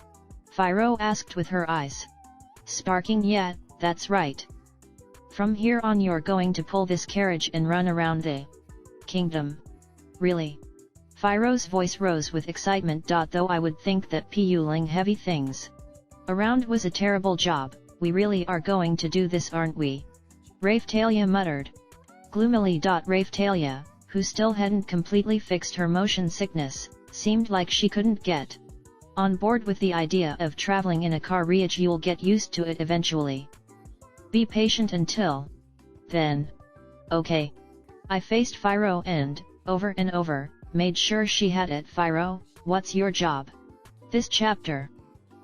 [SPEAKER 1] Phiro asked with her eyes sparking. Yeah, that's right. From here on you're going to pull this carriage and run around the kingdom. Really? Phiro's voice rose with excitement. Though I would think that pulling heavy things around was a terrible job, we really are going to do this, aren't we? Raphtalia muttered gloomily. Raphtalia, who still hadn't completely fixed her motion sickness, seemed like she couldn't get on board with the idea of traveling in a carriage. You'll get used to it eventually. Be patient until then. Okay. I faced Phiro and, over and over, made sure she had it. Phiro, what's your job? This chapter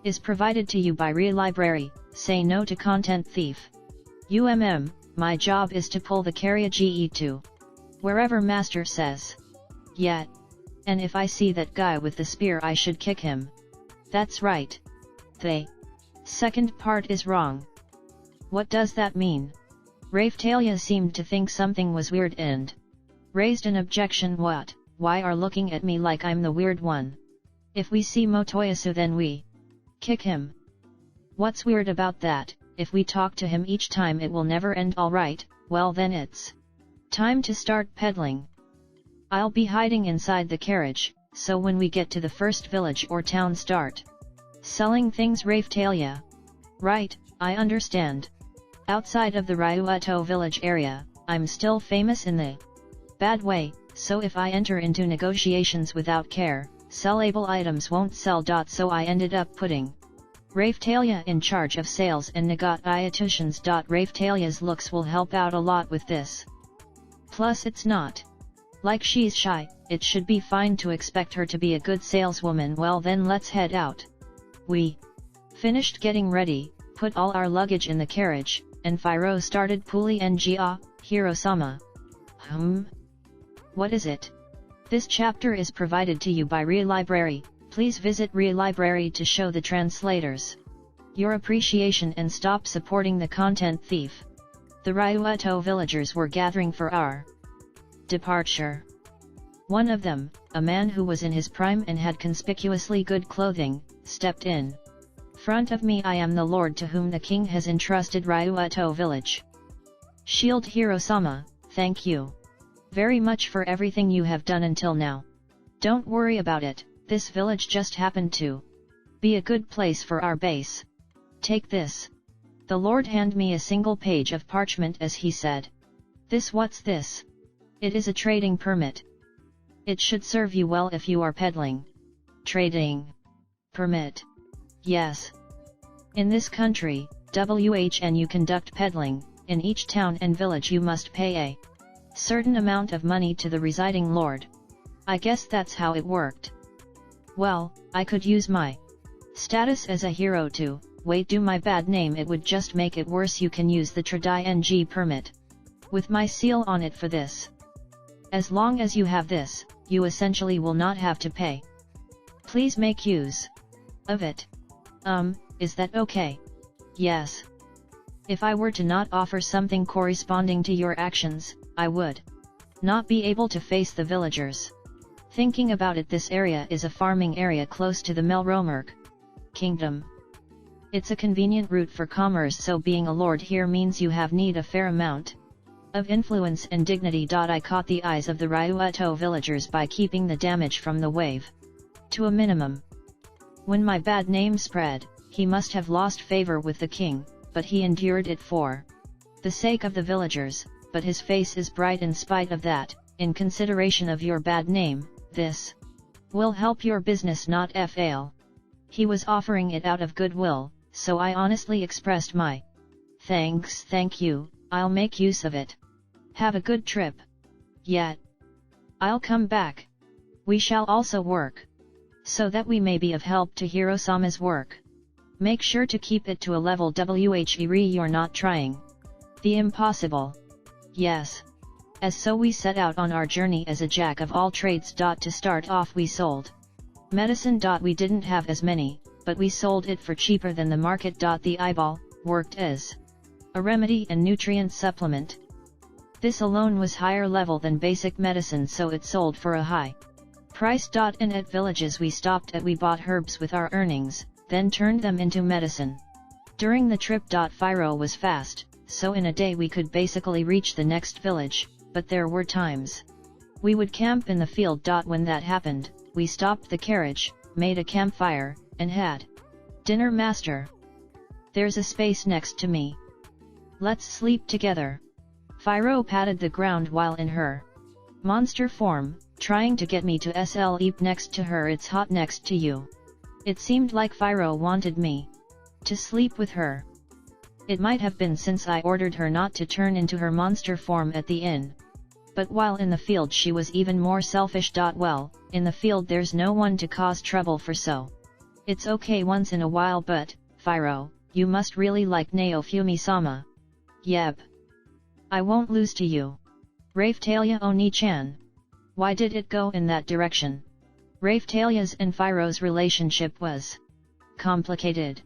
[SPEAKER 1] is provided to you by Relibrary. Say no to content thief. My job is to pull the carriage to wherever master says. Yeah. And if I see that guy with the spear, I should kick him. That's right. The second part is wrong. What does that mean? Raphtalia seemed to think something was weird and raised an objection. What? Why are looking at me like I'm the weird one? If we see Motoyasu, then we kick him. What's weird about that? If we talk to him each time, it will never end. Alright, well then it's time to start peddling. I'll be hiding inside the carriage, so when we get to the first village or town, start Selling things Raphtalia. Right, I understand. Outside of the Ryueto village area, I'm still famous in the bad way, so if I enter into negotiations without care, sellable items won't sell. So I ended up putting Raphtalia in charge of sales and negotiations. Raphtalia's looks will help out a lot with this. Plus it's not like she's shy, it should be fine to expect her to be a good saleswoman. Well then let's head out. We finished getting ready, put all our luggage in the carriage, and Firo started Puli Nga, Hiro-sama. What is it? This chapter is provided to you by Ria Library. Please visit Ria Library to show the translators your appreciation and stop supporting the content thief. The Ryueto villagers were gathering for our departure. One of them, a man who was in his prime and had conspicuously good clothing, stepped in front of me. I am the lord to whom the king has entrusted Ryueto village. Shield Hiro-sama, thank you very much for everything you have done until now. Don't worry about it, this village just happened to be a good place for our base. Take this. The lord handed me a single page of parchment as he said. What's this? It is a trading permit. It should serve you well if you are peddling. Trading permit. Yes. In this country, when you conduct peddling, in each town and village you must pay a certain amount of money to the residing lord. I guess that's how it worked. Well, I could use my status as a hero to do my bad name. It would just make it worse. You can use the Trading permit with my seal on it for this. As long as you have this, you essentially will not have to pay. Please make use of it. Is that okay? Yes. If I were to not offer something corresponding to your actions, I would not be able to face the villagers. Thinking about it, this area is a farming area close to the Melromerk kingdom. It's a convenient route for commerce, so being a lord here means you have need a fair amount of influence and dignity. I caught the eyes of the Ryueto villagers by keeping the damage from the wave to a minimum. When my bad name spread, he must have lost favor with the king, but he endured it for the sake of the villagers, but his face is bright in spite of that. In consideration of your bad name, this will help your business not fail. He was offering it out of goodwill, so I honestly expressed my thanks. Thank you, I'll make use of it. Have a good trip. Yet I'll come back. We shall also work, so that we may be of help to Hiro-sama's work. Make sure to keep it to a level you're not trying the impossible. Yes. As so we set out on our journey as a jack of all trades. To start off we sold medicine. We didn't have as many, but we sold it for cheaper than the market. The eyeball worked as a remedy and nutrient supplement. This alone was higher level than basic medicine, so it sold for a high price. And at villages we stopped at, we bought herbs with our earnings, then turned them into medicine. During the trip, Firo was fast, so in a day we could basically reach the next village, but there were times we would camp in the field. When that happened, we stopped the carriage, made a campfire, and had dinner. Master, there's a space next to me. Let's sleep together. Firo patted the ground while in her monster form, trying to get me to sleep next to her. It's hot next to you. It seemed like Firo wanted me to sleep with her. It might have been since I ordered her not to turn into her monster form at the inn. But while in the field she was even more selfish. Well, in the field there's no one to cause trouble for, so it's okay once in a while. But, Firo, you must really like Naofumi-sama. Yep. I won't lose to you. Raphtalia Oni-chan. Why did it go in that direction? Raphtalia's and Firo's relationship was complicated.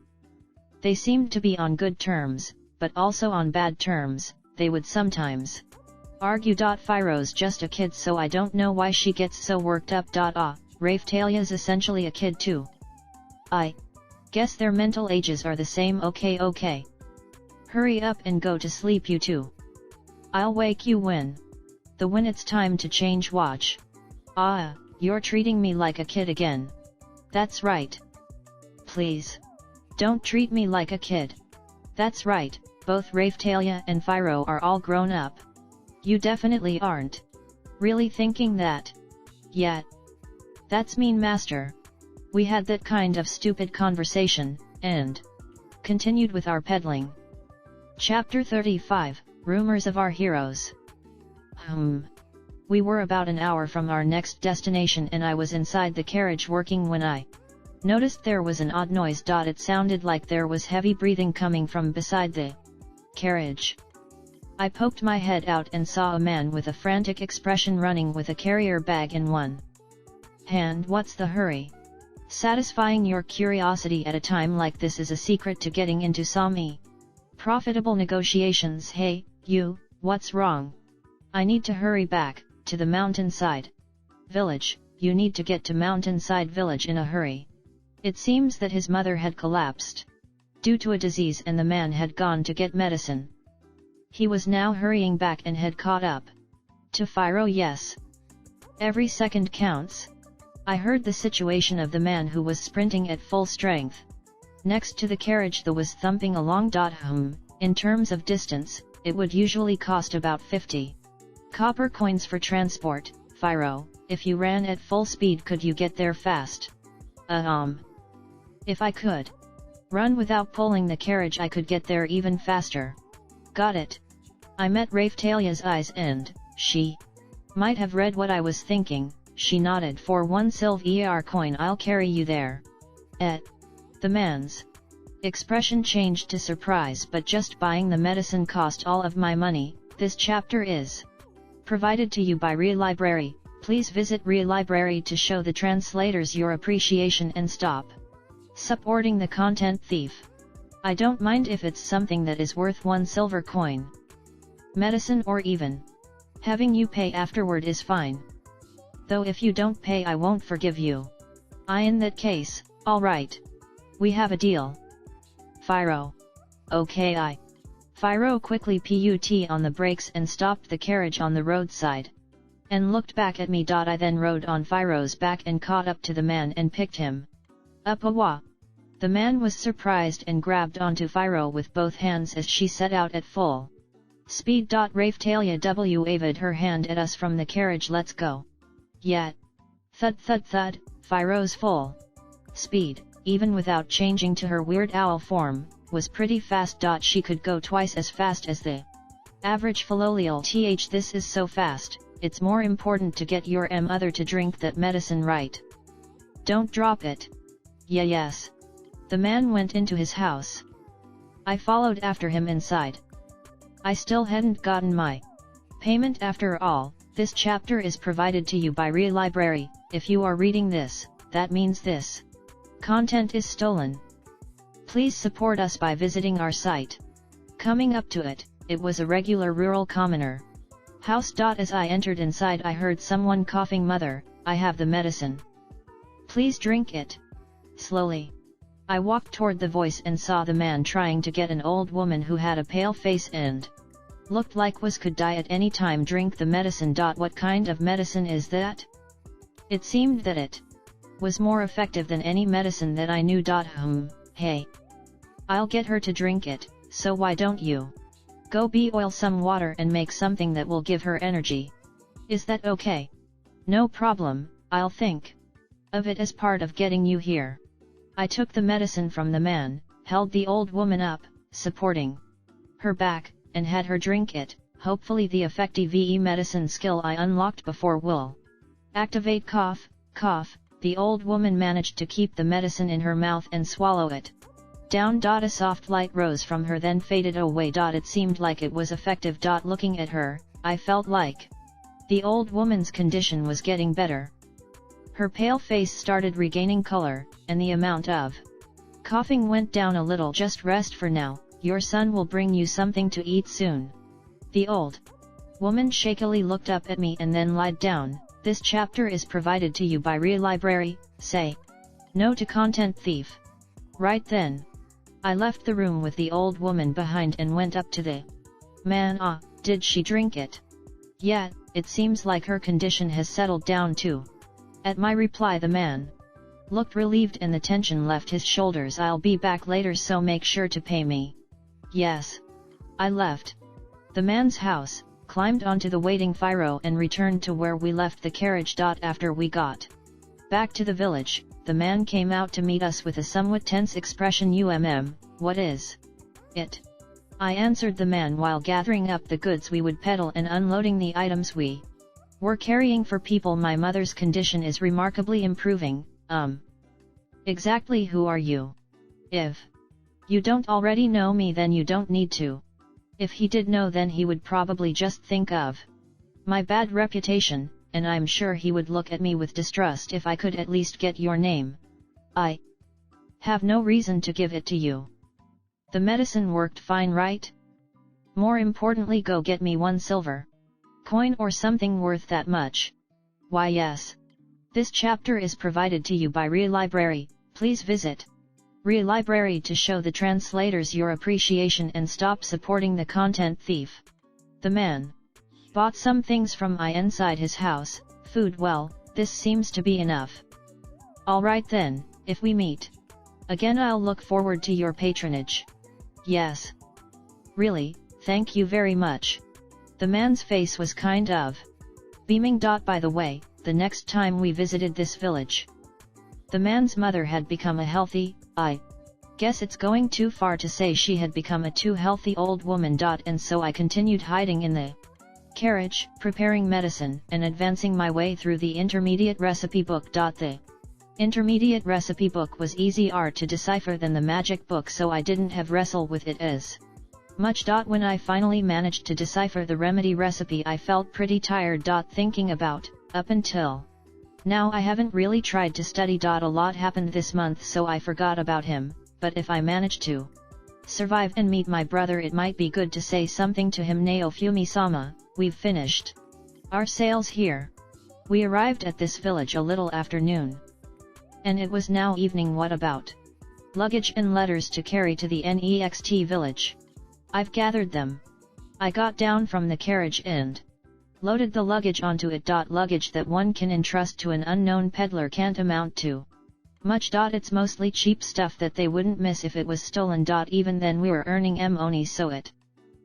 [SPEAKER 1] They seemed to be on good terms, but also on bad terms. They would sometimes argue. Firo's just a kid, so I don't know why she gets so worked up. Raphtalia's essentially a kid too. I guess their mental ages are the same. Okay. Hurry up and go to sleep, you two. I'll wake you when it's time to change watch. You're treating me like a kid again. That's right. please. Don't treat me like a kid. That's right, both Raphtalia and Phiro are all grown up. You definitely aren't really thinking that yet. That's mean, master. We had that kind of stupid conversation, and continued with our peddling. Chapter 35, Rumors of Our Heroes. We were about an hour from our next destination and I was inside the carriage working when I noticed there was an odd noise. It sounded like there was heavy breathing coming from beside the carriage. I poked my head out and saw a man with a frantic expression running with a carrier bag in one hand. What's the hurry? Satisfying your curiosity at a time like this is a secret to getting into some profitable negotiations. Hey, you, what's wrong? I need to hurry back to the mountainside village. You need to get to mountainside village in a hurry. It seems that his mother had collapsed due to a disease and the man had gone to get medicine. He was now hurrying back and had caught up to Phiro. Yes. Every second counts. I heard the situation of the man who was sprinting at full strength next to the carriage that was thumping along. In terms of distance, it would usually cost about 50 copper coins for transport. Phiro, if you ran at full speed, could you get there fast? If I could run without pulling the carriage, I could get there even faster. Got it. I met Raphtalia's eyes and she might have read what I was thinking. She nodded. For 1 silver coin I'll carry you there. The man's expression changed to surprise. But just buying the medicine cost all of my money. This chapter is provided to you by Relibrary. Please visit Relibrary to show the translators your appreciation and stop supporting the content thief. I don't mind if it's something that is worth 1 silver coin. Medicine or even having you pay afterward is fine. Though if you don't pay I won't forgive you. In that case, alright. We have a deal. Phiro. Okay. Phiro quickly put on the brakes and stopped the carriage on the roadside. And looked back at me. I then rode on Phiro's back and caught up to the man and picked him up. The man was surprised and grabbed onto Phiro with both hands as she set out at full speed. Raphtalia waved her hand at us from the carriage. Let's go. Yet. Thud thud thud, Phiro's full speed, even without changing to her weird owl form, was pretty fast. She could go twice as fast as the average Philolial. This is so fast, it's more important to get your mother to drink that medicine, right? Don't drop it. Yes. The man went into his house. I followed after him inside. I still hadn't gotten my payment after all. This chapter is provided to you by Relibrary. If you are reading this, that means this content is stolen. Please support us by visiting our site. Coming up to it, it was a regular rural commoner house. As I entered inside I heard someone coughing. Mother, I have the medicine. Please drink it. Slowly. I walked toward the voice and saw the man trying to get an old woman who had a pale face and looked like could die at any time. Drink the medicine. What kind of medicine is that? It seemed that it was more effective than any medicine that I knew. Hey. I'll get her to drink it, so why don't you go boil some water and make something that will give her energy? Is that okay? No problem, I'll think of it as part of getting you here. I took the medicine from the man, held the old woman up, supporting her back, and had her drink it. Hopefully the effective medicine skill I unlocked before will activate. Cough, cough. The old woman managed to keep the medicine in her mouth and swallow it down. A soft light rose from her then faded away. It seemed like it was effective. Looking at her, I felt like the old woman's condition was getting better. Her pale face started regaining color, and the amount of coughing went down a little. Just rest for now, your son will bring you something to eat soon. The old woman shakily looked up at me and then lied down. This chapter is provided to you by Relibrary. Say no to content thief. Right then. I left the room with the old woman behind and went up to the man. Did she drink it? Yeah, it seems like her condition has settled down too. At my reply the man looked relieved and the tension left his shoulders. "I'll be back later, so make sure to pay me." "Yes." I left the man's house, climbed onto the waiting Firo and returned to where we left the carriage. After we got back to the village, the man came out to meet us with a somewhat tense expression. "What is it?" I answered the man while gathering up the goods we would peddle and unloading the items we were carrying for people. "My mother's condition is remarkably improving." "Exactly. Who are you? If you don't already know me, then you don't need to." If he did know, then he would probably just think of my bad reputation, and I'm sure he would look at me with distrust if I could at least get your name. "I have no reason to give it to you. The medicine worked fine, right? More importantly, go get me 1 silver coin or something worth that much." "Why, yes." This chapter is provided to you by Ria Library. Please visit Ria Library to show the translators your appreciation and stop supporting the content thief. The man bought some things from inside his house, food. "Well, this seems to be enough. Alright then, if we meet again, I'll look forward to your patronage." "Yes. Really, thank you very much." The man's face was kind of beaming. By the way, the next time we visited this village, the man's mother had become a healthy, I guess it's going too far to say she had become a too healthy old woman. And so I continued hiding in the carriage, preparing medicine, and advancing my way through the intermediate recipe book. The intermediate recipe book was easier to decipher than the magic book, so I didn't have wrestle with it as much. When I finally managed to decipher the remedy recipe, I felt pretty tired. Thinking about, up until now I haven't really tried to study. A lot happened this month, so I forgot about him, but if I manage to survive and meet my brother, it might be good to say something to him. "Naofumi-sama, we've finished our sales here." We arrived at this village a little after noon, and it was now evening. "What about luggage and letters to carry to the next village?" "I've gathered them." I got down from the carriage and loaded the luggage onto it. Luggage that one can entrust to an unknown peddler can't amount to much. It's mostly cheap stuff that they wouldn't miss if it was stolen. Even then we were earning money, so it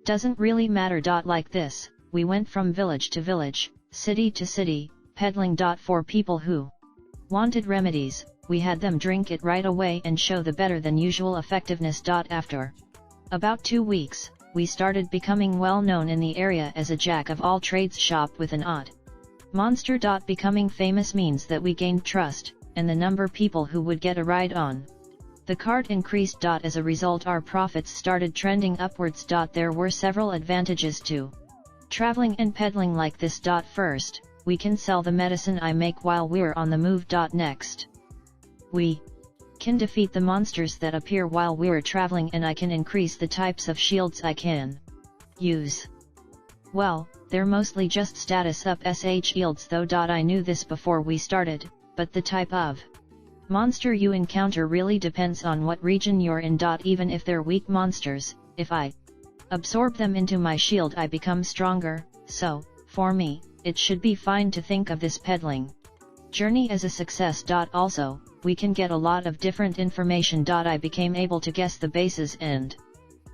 [SPEAKER 1] doesn't really matter. Like this, we went from village to village, city to city, peddling. For people who wanted remedies, we had them drink it right away and show the better than usual effectiveness. After about 2 weeks, we started becoming well known in the area as a jack of all trades shop with an odd monster. Becoming famous means that we gained trust, and the number people who would get a ride on the cart increased. As a result, our profits started trending upwards. There were several advantages to traveling and peddling like this. First, we can sell the medicine I make while we're on the move. Next, we can defeat the monsters that appear while we're traveling, and I can increase the types of shields I can use. Well, they're mostly just status up shields though. I knew this before we started, but the type of monster you encounter really depends on what region you're in. Even if they're weak monsters, if I absorb them into my shield, I become stronger, so, for me, it should be fine to think of this peddling journey as a success. Also, we can get a lot of different information. I became able to guess the bases and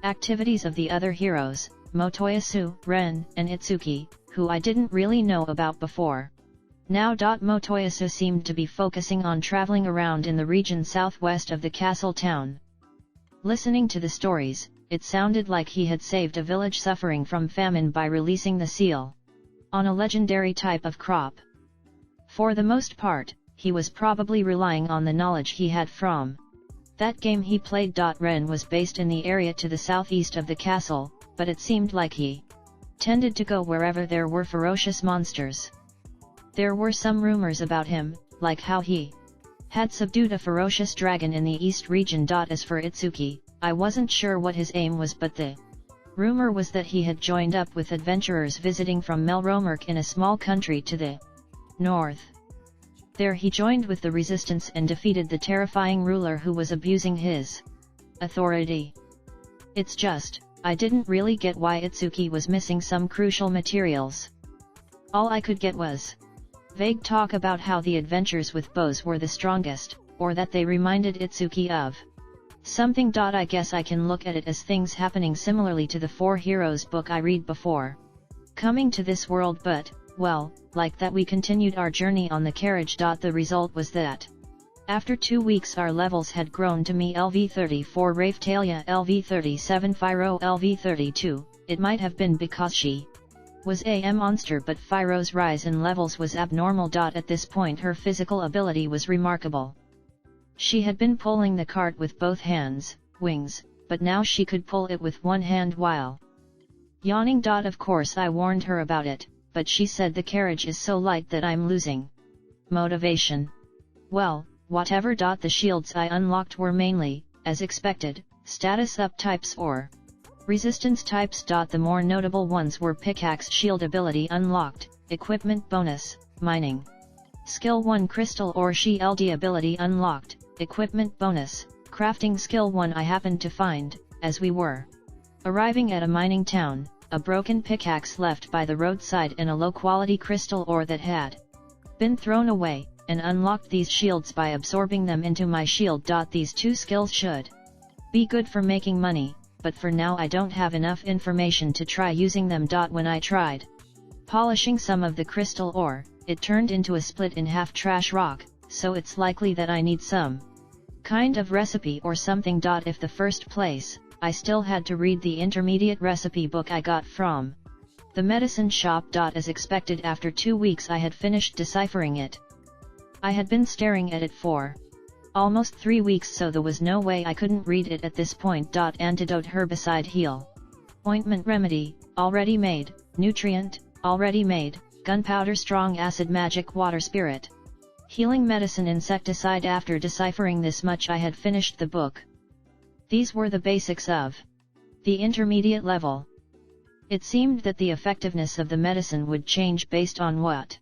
[SPEAKER 1] activities of the other heroes, Motoyasu, Ren, and Itsuki, who I didn't really know about before. Now Motoyasu seemed to be focusing on traveling around in the region southwest of the castle town. Listening to the stories, it sounded like he had saved a village suffering from famine by releasing the seal on a legendary type of crop. For the most part, he was probably relying on the knowledge he had from that game he played. Ren was based in the area to the southeast of the castle, but it seemed like he tended to go wherever there were ferocious monsters. There were some rumors about him, like how he had subdued a ferocious dragon in the east region. As for Itsuki, I wasn't sure what his aim was, but the rumor was that he had joined up with adventurers visiting from Melromark in a small country to the north. There he joined with the resistance and defeated the terrifying ruler who was abusing his authority. It's just, I didn't really get why Itsuki was missing some crucial materials. All I could get was vague talk about how the adventures with bows were the strongest, or that they reminded Itsuki of something. I guess I can look at it as things happening similarly to the Four Heroes book I read before coming to this world, but, well, like that we continued our journey on the carriage. The result was that after 2 weeks our levels had grown to me LV34 Raftalia, LV37 Fyro, LV32, it might have been because she was a monster, but Fyro's rise in levels was abnormal. At this point her physical ability was remarkable. She had been pulling the cart with both hands, wings, but now she could pull it with one hand while yawning. Of course I warned her about it, but she said the carriage is so light that I'm losing motivation. Well, whatever. The shields I unlocked were mainly, as expected, status up types or resistance types. The more notable ones were pickaxe shield ability unlocked, equipment bonus, mining skill 1 crystal or shield ability unlocked, equipment bonus, crafting skill 1. I happened to find, as we were arriving at a mining town, a broken pickaxe left by the roadside and a low-quality crystal ore that had been thrown away, and unlocked these shields by absorbing them into my shield. These two skills should be good for making money, but for now I don't have enough information to try using them. When I tried polishing some of the crystal ore, it turned into a split in half trash rock, so it's likely that I need some kind of recipe or something. If the first place, I still had to read the intermediate recipe book I got from the medicine shop. As expected, after 2 weeks I had finished deciphering it. I had been staring at it for almost 3 weeks, so there was no way I couldn't read it at this point. Antidote, herbicide, heal, ointment, remedy, already made, nutrient, already made, gunpowder, strong acid, magic, water, spirit, healing, medicine, insecticide. After deciphering this much I had finished the book. These were the basics of the intermediate level. It seemed that the effectiveness of the medicine would change based on what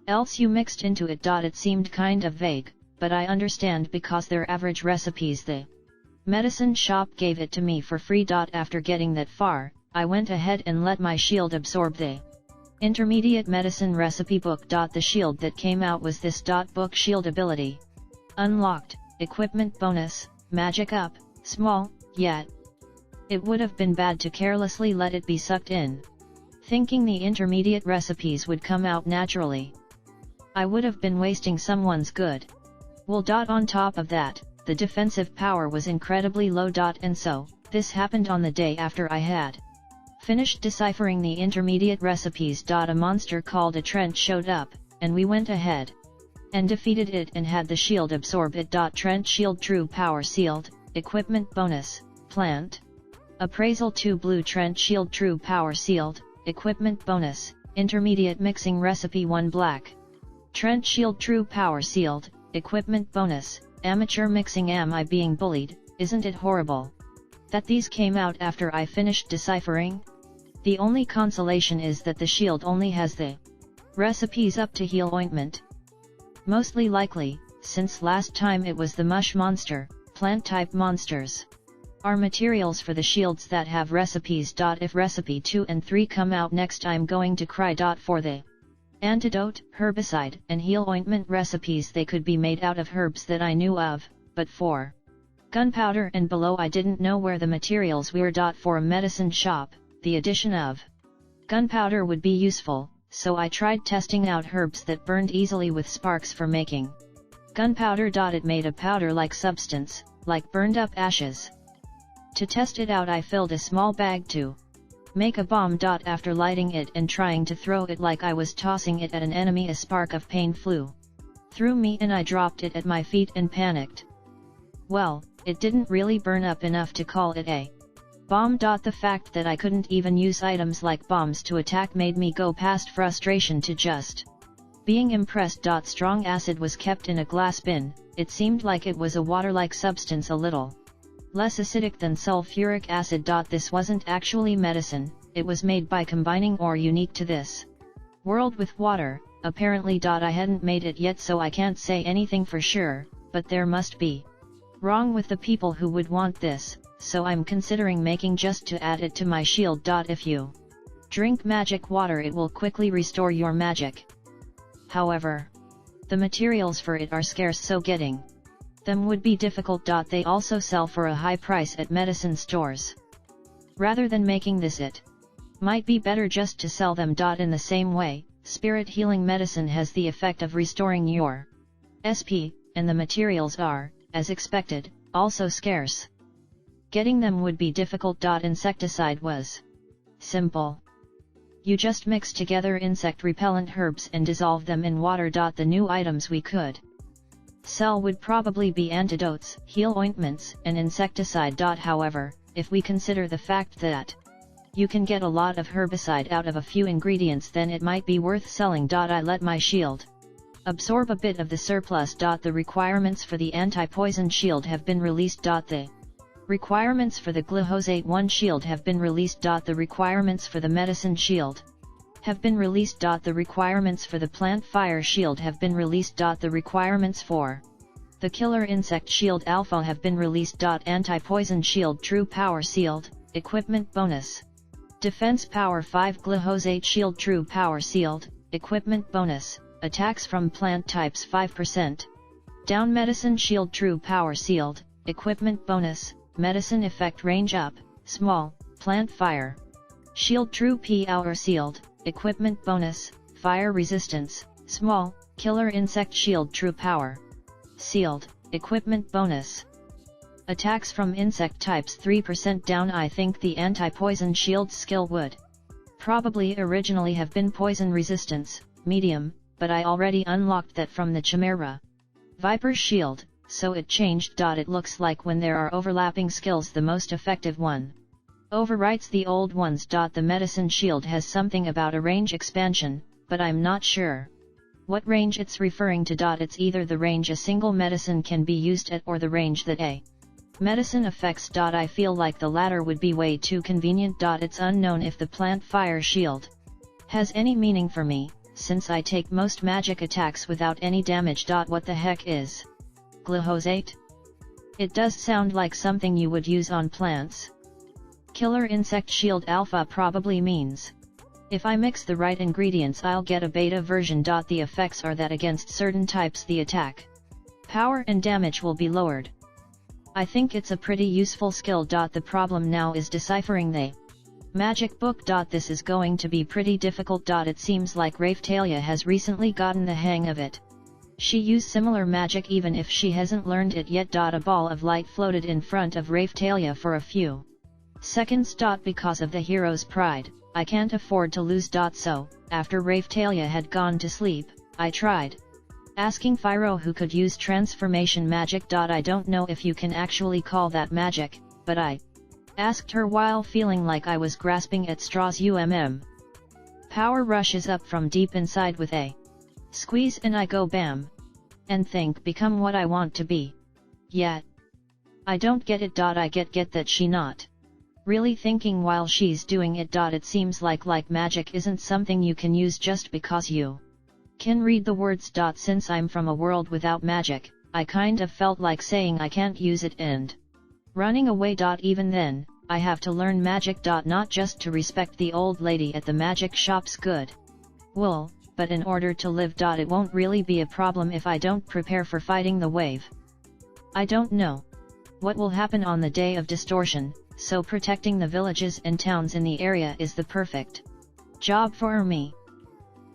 [SPEAKER 1] else you mixed into it. It seemed kind of vague, but I understand because they're average recipes. The medicine shop gave it to me for free. After getting that far, I went ahead and let my shield absorb the intermediate medicine recipe book. The shield that came out was this. Book shield ability unlocked, equipment bonus, magic up, small, yet it would have been bad to carelessly let it be sucked in, thinking the intermediate recipes would come out naturally. I would have been wasting someone's good wool. On top of that, the defensive power was incredibly low. And so, this happened on the day after I had finished deciphering the intermediate recipes. A monster called a Trent showed up, and we went ahead and defeated it and had the shield absorb it. Trent shield, true power, sealed, equipment bonus, plant appraisal 2 blue. Trent shield, true power, sealed, equipment bonus, intermediate mixing recipe 1 black. Trent shield, true power, sealed, equipment bonus, amateur mixing. Am I being bullied? Isn't it horrible that these came out after I finished deciphering? The only consolation is that the shield only has the recipes up to heal ointment. Mostly likely, since last time it was the mush monster, plant type monsters are materials for the shields that have recipes. If recipe 2 and 3 come out next, I'm going to cry. For the antidote, herbicide, and heal ointment recipes, they could be made out of herbs that I knew of, but for gunpowder and below I didn't know where the materials were. For a medicine shop, the addition of gunpowder would be useful, so I tried testing out herbs that burned easily with sparks for making gunpowder. It made a powder-like substance, like burned up ashes. To test it out I filled a small bag to make a bomb. After lighting it and trying to throw it like I was tossing it at an enemy, a spark of pain flew through me and I dropped it at my feet and panicked. Well, it didn't really burn up enough to call it a bomb. The fact that I couldn't even use items like bombs to attack made me go past frustration to just being impressed. Strong acid was kept in a glass bin. It seemed like it was a water-like substance, a little less acidic than sulfuric acid. This wasn't actually medicine, it was made by combining ore unique to this world with water, apparently. I hadn't made it yet, so I can't say anything for sure, but there must be wrong with the people who would want this, so I'm considering making just to add it to my shield. If you drink magic water it will quickly restore your magic. However, the materials for it are scarce, so getting them would be difficult. They also sell for a high price at medicine stores. Rather than making this it might be better just to sell them. In the same way, spirit healing medicine has the effect of restoring your SP, and the materials are, as expected, also scarce. Getting them would be difficult. Insecticide was simple. You just mix together insect repellent herbs and dissolve them in water. The new items we could sell would probably be antidotes, heel ointments, and insecticide. However, if we consider the fact that you can get a lot of herbicide out of a few ingredients, then it might be worth selling. I let my shield absorb a bit of the surplus. The requirements for the anti-poison shield have been released. The requirements for the glyphosate 1 shield have been released. The requirements for the medicine shield have been released. The requirements for the plant fire shield have been released. The requirements for the killer insect shield alpha have been released. Anti-poison shield true power sealed, equipment bonus. Defense power 5 glyphosate shield true power sealed, equipment bonus, attacks from plant types 5%. Down medicine shield true power sealed, equipment bonus, medicine effect range up, small, plant fire shield true power sealed, equipment bonus, fire resistance, small, killer insect shield true power sealed, equipment bonus. Attacks from insect types 3% down. I think the anti-poison shield skill would probably originally have been poison resistance, medium, but I already unlocked that from the Chimera Viper's shield, so it changed. It looks like when there are overlapping skills the most effective one overwrites the old ones. The medicine shield has something about a range expansion, but I'm not sure what range it's referring to. It's either the range a single medicine can be used at or the range that a medicine affects. I feel like the latter would be way too convenient. It's unknown if the plant fire shield has any meaning for me, since I take most magic attacks without any damage. What the heck is glyphosate? It does sound like something you would use on plants. Killer insect shield alpha probably means if I mix the right ingredients I'll get a beta version. The effects are that against certain types the attack power and damage will be lowered. I think it's a pretty useful skill. The problem now is deciphering the magic book. This is going to be pretty difficult. It seems like Raphtalia has recently gotten the hang of it. She used similar magic even if she hasn't learned it yet. A ball of light floated in front of Raphtalia for a few seconds. Because of the hero's pride, I can't afford to lose. So, after Raphtalia had gone to sleep, I tried asking Fyro who could use transformation magic. I don't know if you can actually call that magic, but I asked her while feeling like I was grasping at straws. Power rushes up from deep inside with a squeeze and I go bam! And think become what I want to be. Yet I don't get it. I get that she not really thinking while she's doing it. It seems like magic isn't something you can use just because you can read the words. Since I'm from a world without magic, I kind of felt like saying I can't use it and running away. Even then, I have to learn magic. Not just to respect the old lady at the magic shop's good wool, but in order to live. It won't really be a problem if I don't prepare for fighting the wave. I don't know what will happen on the day of distortion, so protecting the villages and towns in the area is the perfect job for me.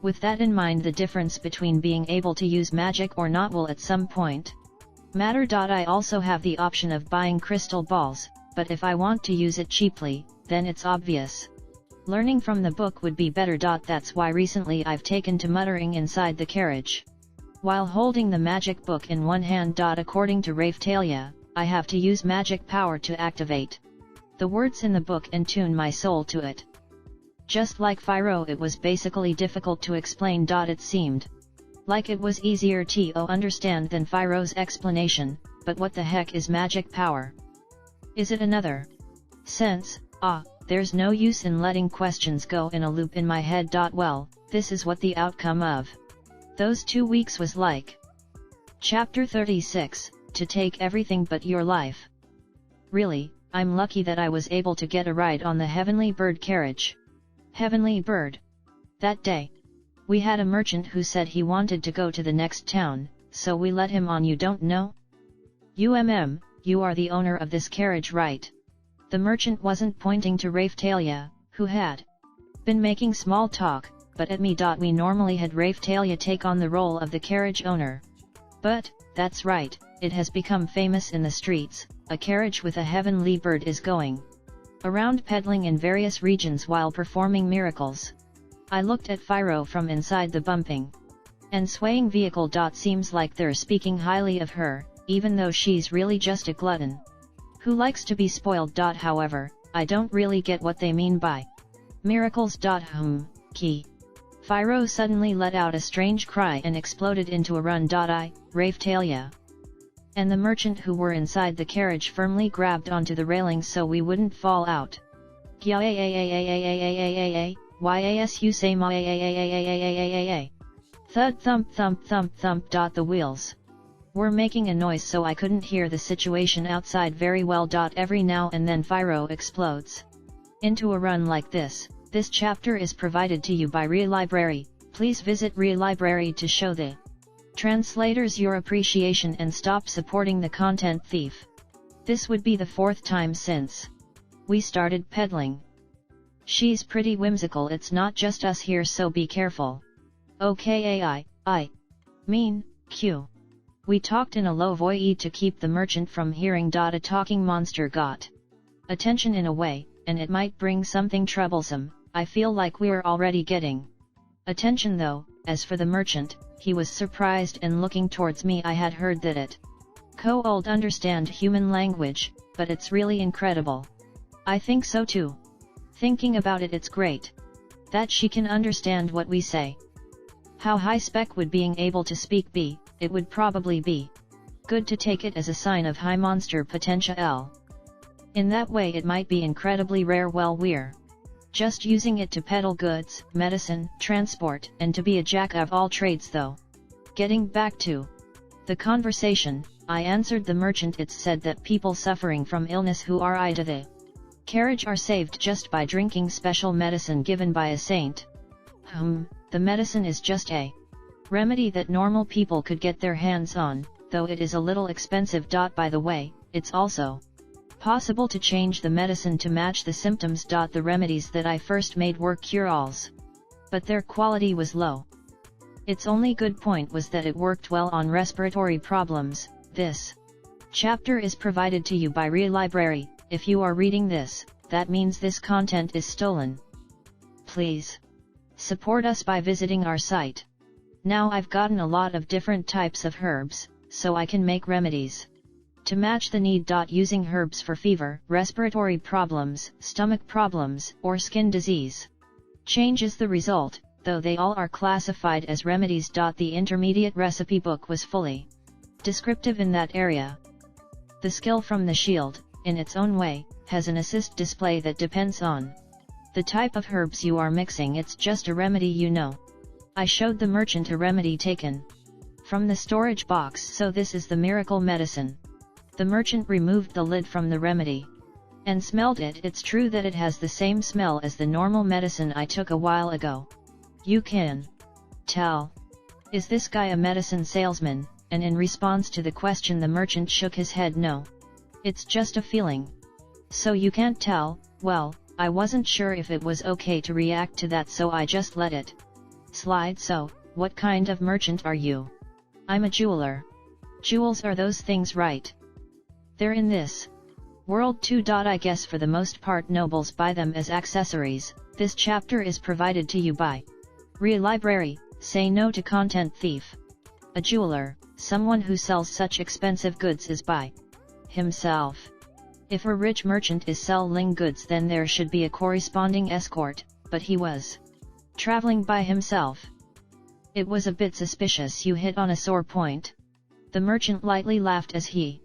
[SPEAKER 1] With that in mind, the difference between being able to use magic or not will at some point matter. I also have the option of buying crystal balls, but if I want to use it cheaply, then it's obvious learning from the book would be better. That's why recently I've taken to muttering inside the carriage while holding the magic book in one hand. According to Raphtalia, I have to use magic power to activate the words in the book and tune my soul to it. Just like Fyro, it was basically difficult to explain. It seemed like it was easier to understand than Fyro's explanation, but what the heck is magic power? Is it another sense? There's no use in letting questions go in a loop in my head. Well, this is what the outcome of those 2 weeks was like. Chapter 36, To Take Everything But Your Life. Really, I'm lucky that I was able to get a ride on the Heavenly Bird carriage. Heavenly Bird. That day, we had a merchant who said he wanted to go to the next town, so we let him on. You don't know?
[SPEAKER 2] You are the owner of this carriage, right? The merchant wasn't pointing to Raphtalia, who had been making small talk, but at me. We normally had Raphtalia take on the role of the carriage owner. But, that's right, it has become famous in the streets. A carriage with a heavenly bird is going around peddling in various regions while performing miracles. I looked at Phiro from inside the bumping and swaying vehicle. Seems like they're speaking highly of her, even though she's really just a glutton who likes to be spoiled. However, I don't really get what they mean by miracles. Key. Phiro suddenly let out a strange cry and exploded into a run. Raphtalia and the merchant who were inside the carriage firmly grabbed onto the railing so we wouldn't fall out. Yasu say ma. Thud thump thump thump thump. The wheels were making a noise so I couldn't hear the situation outside very well. Every now and then Phiro explodes into a run like this. This chapter is provided to you by Relibrary. Please visit Relibrary to show the translators your appreciation and stop supporting the content thief. This would be the 4th time since we started peddling. She's pretty whimsical. It's not just us here, so be careful. Okay, I mean, Q. We talked in a low voice to keep the merchant from hearing. A talking monster got attention in a way, and it might bring something troublesome. I feel like we're already getting attention though. As for the merchant, he was surprised and looking towards me. I had heard that it could understand human language, but it's really incredible. I think so too. Thinking about it, it's great that she can understand what we say. How high spec would being able to speak be? It would probably be good to take it as a sign of high monster potential. In that way it might be incredibly rare. Well, we're just using it to peddle goods, medicine, transport, and to be a jack of all trades though. Getting back to the conversation, I answered the merchant. It's said that people suffering from illness who are to the carriage are saved just by drinking special medicine given by a saint. The medicine is just a remedy that normal people could get their hands on, though it is a little expensive. By the way, it's also possible to change the medicine to match the symptoms. The remedies that I first made were cure-alls, but their quality was low. Its only good point was that it worked well on respiratory problems. This chapter is provided to you by Relibrary. If you are reading this, that means this content is stolen. Please support us by visiting our site. Now I've gotten a lot of different types of herbs, so I can make remedies to match the need. Using herbs for fever, respiratory problems, stomach problems, or skin disease changes the result, though they all are classified as remedies. The intermediate recipe book was fully descriptive in that area. The skill from the shield, in its own way, has an assist display that depends on the type of herbs you are mixing. It's just a remedy, you know. I showed the merchant a remedy taken from the storage box. So this is the miracle medicine. The merchant removed the lid from the remedy and smelled it. It's true that it has the same smell as the normal medicine I took a while ago. You can tell. Is this guy a medicine salesman? And in response to the question, the merchant shook his head. No. It's just a feeling. So you can't tell? Well, I wasn't sure if it was okay to react to that, so I just let it slide. So, what kind of merchant are you? I'm a jeweler. Jewels are those things, right? They're in this world too. I guess for the most part nobles buy them as accessories. This chapter is provided to you by Relibrary. Say no to content thief. A jeweler, someone who sells such expensive goods, is by himself. If a rich merchant is selling goods, then there should be a corresponding escort, but he was traveling by himself. It was a bit suspicious. You hit on a sore point. The merchant lightly laughed as he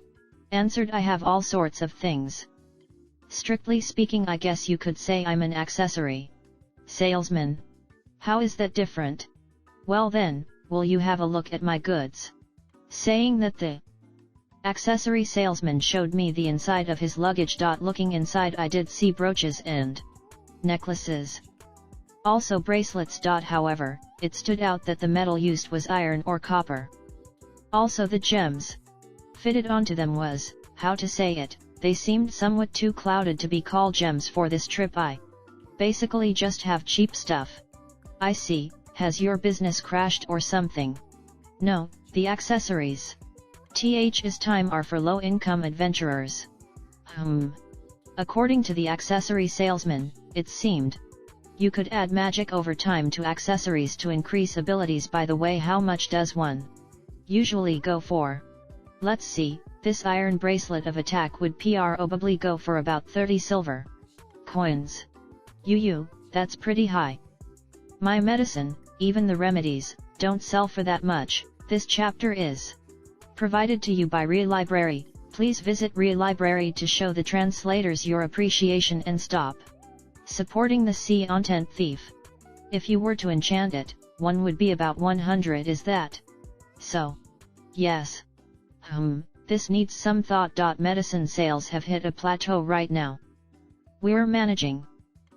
[SPEAKER 2] answered, I have all sorts of things. Strictly speaking, I guess you could say I'm an accessory salesman. How is that different? Well then, will you have a look at my goods? Saying that, the accessory salesman showed me the inside of his luggage. Looking inside, I did see brooches and necklaces. Also bracelets. However, it stood out that the metal used was iron or copper. Also the gems
[SPEAKER 1] fitted onto them was, how to say it, they seemed somewhat too clouded to be called gems for this trip. I basically just have cheap stuff. I see, has your business crashed or something? No, the accessories. Is time are for low-income adventurers. According to the accessory salesman, it seemed you could add magic over time to accessories to increase abilities. By the way, how much does one usually go for? Let's see, this iron bracelet of attack would probably go for about 30 silver coins. That's pretty high. My medicine, even the remedies, don't sell for that much. This chapter is provided to you by Relibrary. Please visit Relibrary to show the translators your appreciation and stop supporting the content thief. If you were to enchant it, one would be about 100. Is that so? Yes. This needs some thought. Medicine sales have hit a plateau right now. We're managing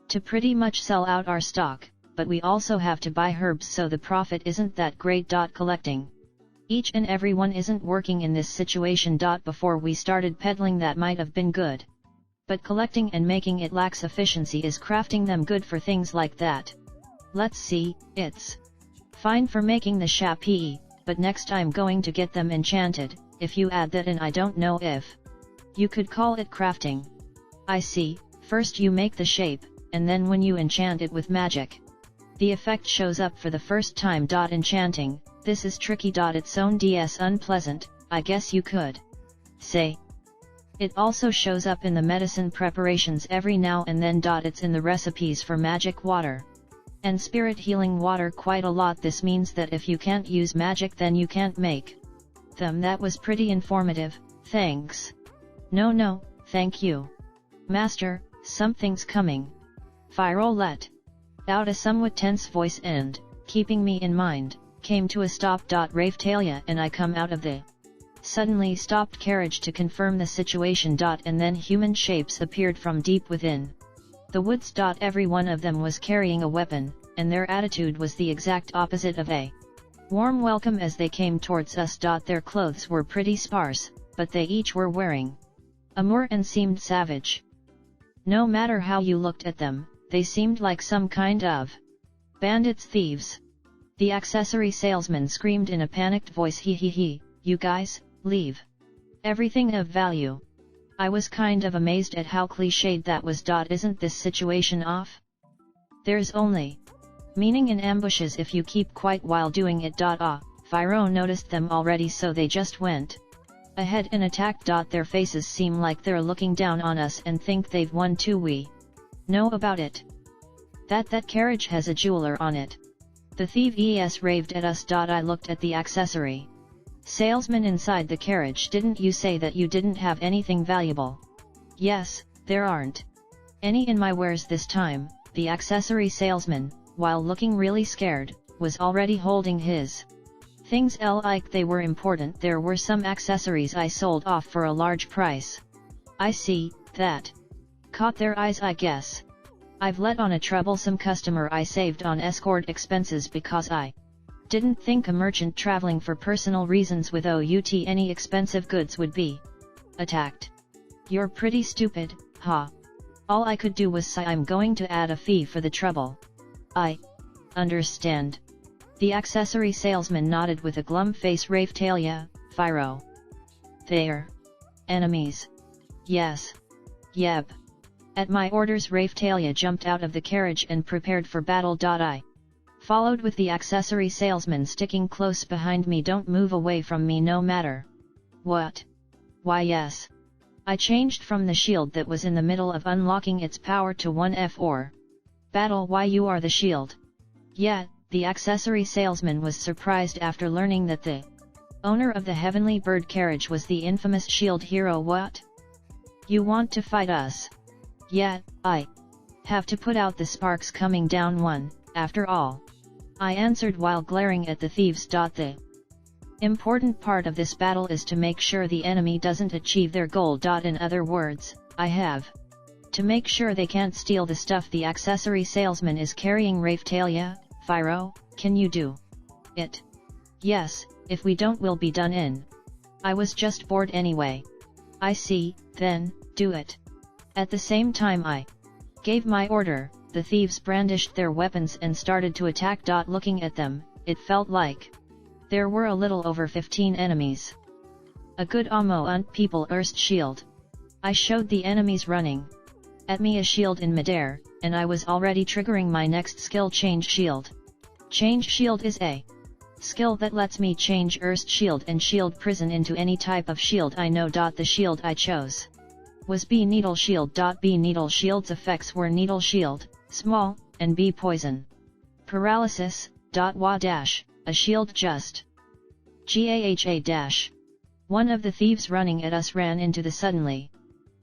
[SPEAKER 1] to pretty much sell out our stock, but we also have to buy herbs, so the profit isn't that great. Collecting each and every one isn't working in this situation. Before we started peddling that might have been good, but collecting and making it lacks efficiency. Is crafting them good for things like that? Let's see, it's fine for making the shape, but next I'm going to get them enchanted. If you add that in, I don't know if you could call it crafting. I see, first you make the shape, and then when you enchant it with magic, the effect shows up for the first time. Enchanting, this is tricky. Its own unpleasant, I guess you could say. It also shows up in the medicine preparations every now and then. It's in the recipes for magic water and spirit healing water quite a lot. This means that if you can't use magic, then you can't make them. That was pretty informative, thanks. No, thank you, Master, something's coming. Fyro let out a somewhat tense voice and, keeping me in mind, came to a stop. Raphtalia and I come out of the suddenly stopped carriage to confirm the situation. And then human shapes appeared from deep within the woods. Every one of them was carrying a weapon, and their attitude was the exact opposite of a warm welcome as they came towards us. Their clothes were pretty sparse, but they each were wearing armor and seemed savage. No matter how you looked at them, they seemed like some kind of bandits, thieves. The accessory salesman screamed in a panicked voice, he, you guys, leave everything of value. I was kind of amazed at how cliched that was. Isn't this situation off? There's only meaning in ambushes if you keep quiet while doing it. Fyro noticed them already, so they just went ahead and attacked. Their faces seem like they're looking down on us and think they've won too. We know about it. That carriage has a jeweler on it. The thieves raved at us. I looked at the accessory salesman inside the carriage. Didn't you say that you didn't have anything valuable? Yes, there aren't any in my wares this time. The accessory salesman, while looking really scared, was already holding his things like they were important. There were some accessories I sold off for a large price. I see, that caught their eyes, I guess. I've let on a troublesome customer I saved on escort expenses because I didn't think a merchant traveling for personal reasons without any expensive goods would be attacked. You're pretty stupid, huh? All I could do was say I'm going to add a fee for the trouble. I understand. The accessory salesman nodded with a glum face. Raphtalia, Fyro. They're enemies. Yes. Yep. At my orders, Raphtalia jumped out of the carriage and prepared for battle. I followed with the accessory salesman sticking close behind me. Don't move away from me no matter what. Why yes. I changed from the shield that was in the middle of unlocking its power to 1F or battle. Why, you are the shield? Yeah, the accessory salesman was surprised after learning that the owner of the Heavenly Bird carriage was the infamous shield hero. What? You want to fight us? Yeah, I have to put out the sparks coming down one, after all, I answered while glaring at the thieves. The important part of this battle is to make sure the enemy doesn't achieve their goal. In other words, I have to make sure they can't steal the stuff the accessory salesman is carrying. Raphtalia, Fyro, can you do it? Yes, if we don't we'll be done in. I was just bored anyway. I see, then, do it. At the same time I gave my order, the thieves brandished their weapons and started to attack. Looking at them, it felt like there were a little over 15 enemies. A good amount people erst shield. I showed the enemies running at me a shield in midair, and I was already triggering my next skill, Change Shield. Change Shield is a skill that lets me change erst shield and shield prison into any type of shield I know. The shield I chose was B Needle Shield. B Needle Shield's effects were Needle Shield, Small, and B Poison. Paralysis, Wa dash, a shield just. GAHA dash. One of the thieves running at us ran into the suddenly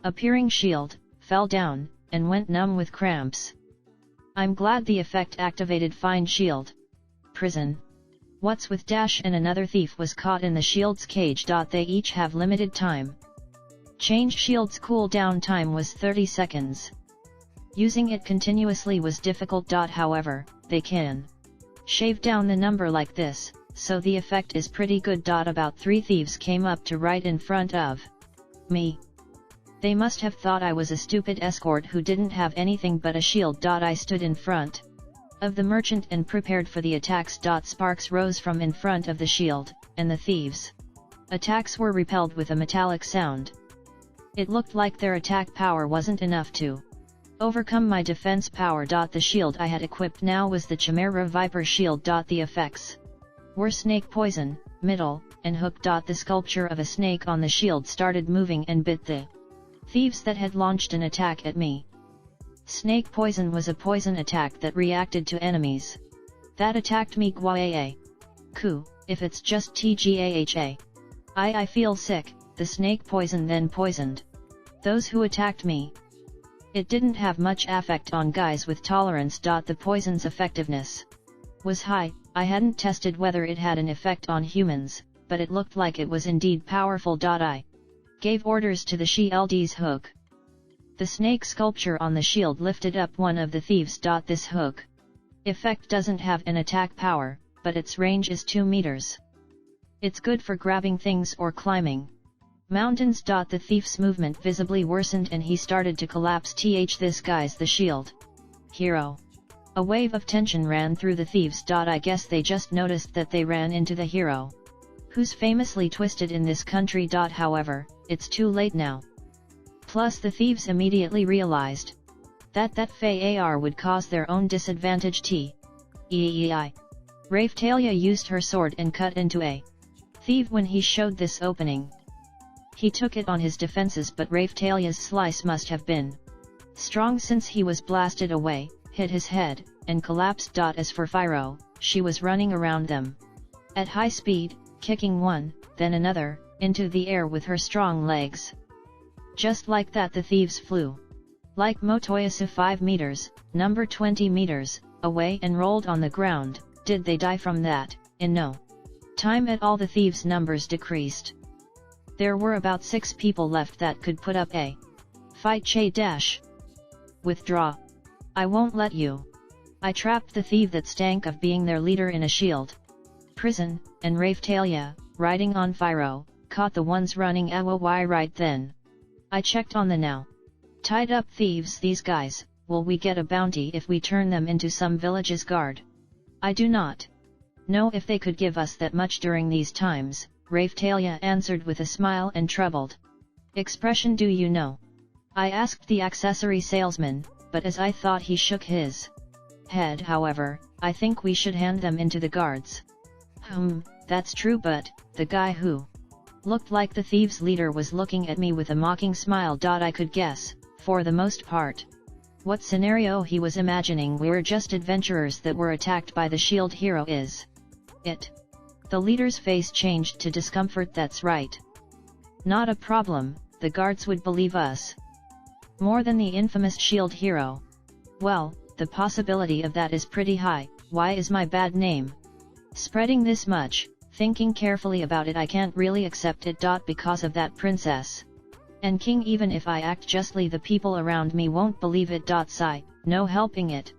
[SPEAKER 1] appearing shield, fell down, and went numb with cramps. I'm glad the effect activated Find Shield. Prison. What's with dash and another thief was caught in the shield's cage. They each have limited time. Change Shield's cooldown time was 30 seconds. Using it continuously was difficult. However, they can shave down the number like this, so the effect is pretty good. About 3 thieves came up to right in front of me. They must have thought I was a stupid escort who didn't have anything but a shield. I stood in front of the merchant and prepared for the attacks. Sparks rose from in front of the shield, and the thieves' attacks were repelled with a metallic sound. It looked like their attack power wasn't enough to overcome my defense power. The shield I had equipped now was the Chimera Viper shield. The effects were Snake Poison, Middle, and Hook. The sculpture of a snake on the shield started moving and bit the thieves that had launched an attack at me. Snake Poison was a poison attack that reacted to enemies that attacked me. Ku, if it's just TGAHA. I feel sick. The snake poison then poisoned those who attacked me. It didn't have much effect on guys with tolerance. The poison's effectiveness was high. I hadn't tested whether it had an effect on humans, but it looked like it was indeed powerful. I gave orders to the shield's hook. The snake sculpture on the shield lifted up one of the thieves. This hook effect doesn't have an attack power, but its range is 2 meters. It's good for grabbing things or climbing mountains. The thief's movement visibly worsened and he started to collapse. This guy's the shield hero. A wave of tension ran through the thieves. I guess they just noticed that they ran into the hero, who's famously twisted in this country. However, it's too late now. Plus the thieves immediately realized that Fey AR would cause their own disadvantage. Raphtalia used her sword and cut into a thief when he showed this opening. He took it on his defenses, but Raphtalia's slice must have been strong since he was blasted away, hit his head, and collapsed. As for Fyro, she was running around them at high speed, kicking one, then another, into the air with her strong legs. Just like that the thieves flew like Motoyasu 5 meters, number 20 meters, away and rolled on the ground. Did they die from that? In no time at all the thieves' numbers decreased. There were about 6 people left that could put up a fight. Dash. Withdraw. I won't let you. I trapped the thief that stank of being their leader in a shield prison, and Raphtalia, riding on Fyro, caught the ones running away right then. I checked on the now tied up thieves. These guys, will we get a bounty if we turn them into some village's guard? I do not know if they could give us that much during these times, Raphtalia answered with a smile and troubled expression. Do you know? I asked the accessory salesman, but as I thought he shook his head. However, I think we should hand them into the guards. That's true, but the guy who looked like the thieves' leader was looking at me with a mocking smile. I could guess, for the most part, what scenario he was imagining. We're just adventurers that were attacked by the shield hero. Is it? The leader's face changed to discomfort. That's right. Not a problem, the guards would believe us more than the infamous shield hero. Well, the possibility of that is pretty high. Why is my bad name spreading this much? Thinking carefully about it, I can't really accept it. Because of that princess and king, even if I act justly, the people around me won't believe it. Sigh, no helping it.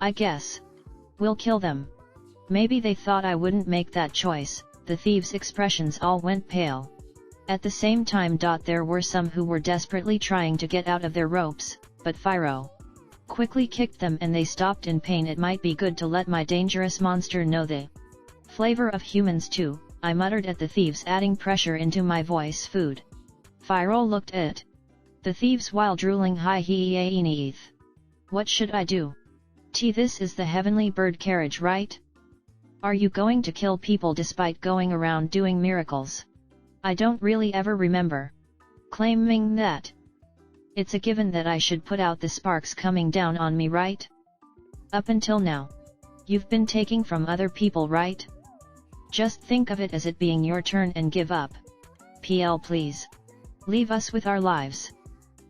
[SPEAKER 1] I guess we'll kill them. Maybe they thought I wouldn't make that choice, the thieves' expressions all went pale. At the same time, there were some who were desperately trying to get out of their ropes, but Phiro quickly kicked them and they stopped in pain. It might be good to let my dangerous monster know the flavor of humans too, I muttered at the thieves, adding pressure into my voice. Food. Phiro looked at the thieves while drooling. Hi. What should I do? This is the heavenly bird carriage, right? Are you going to kill people despite going around doing miracles? I don't really ever remember claiming that. It's a given that I should put out the sparks coming down on me, right? Up until now, you've been taking from other people, right? Just think of it as it being your turn and give up. Please. Leave us with our lives.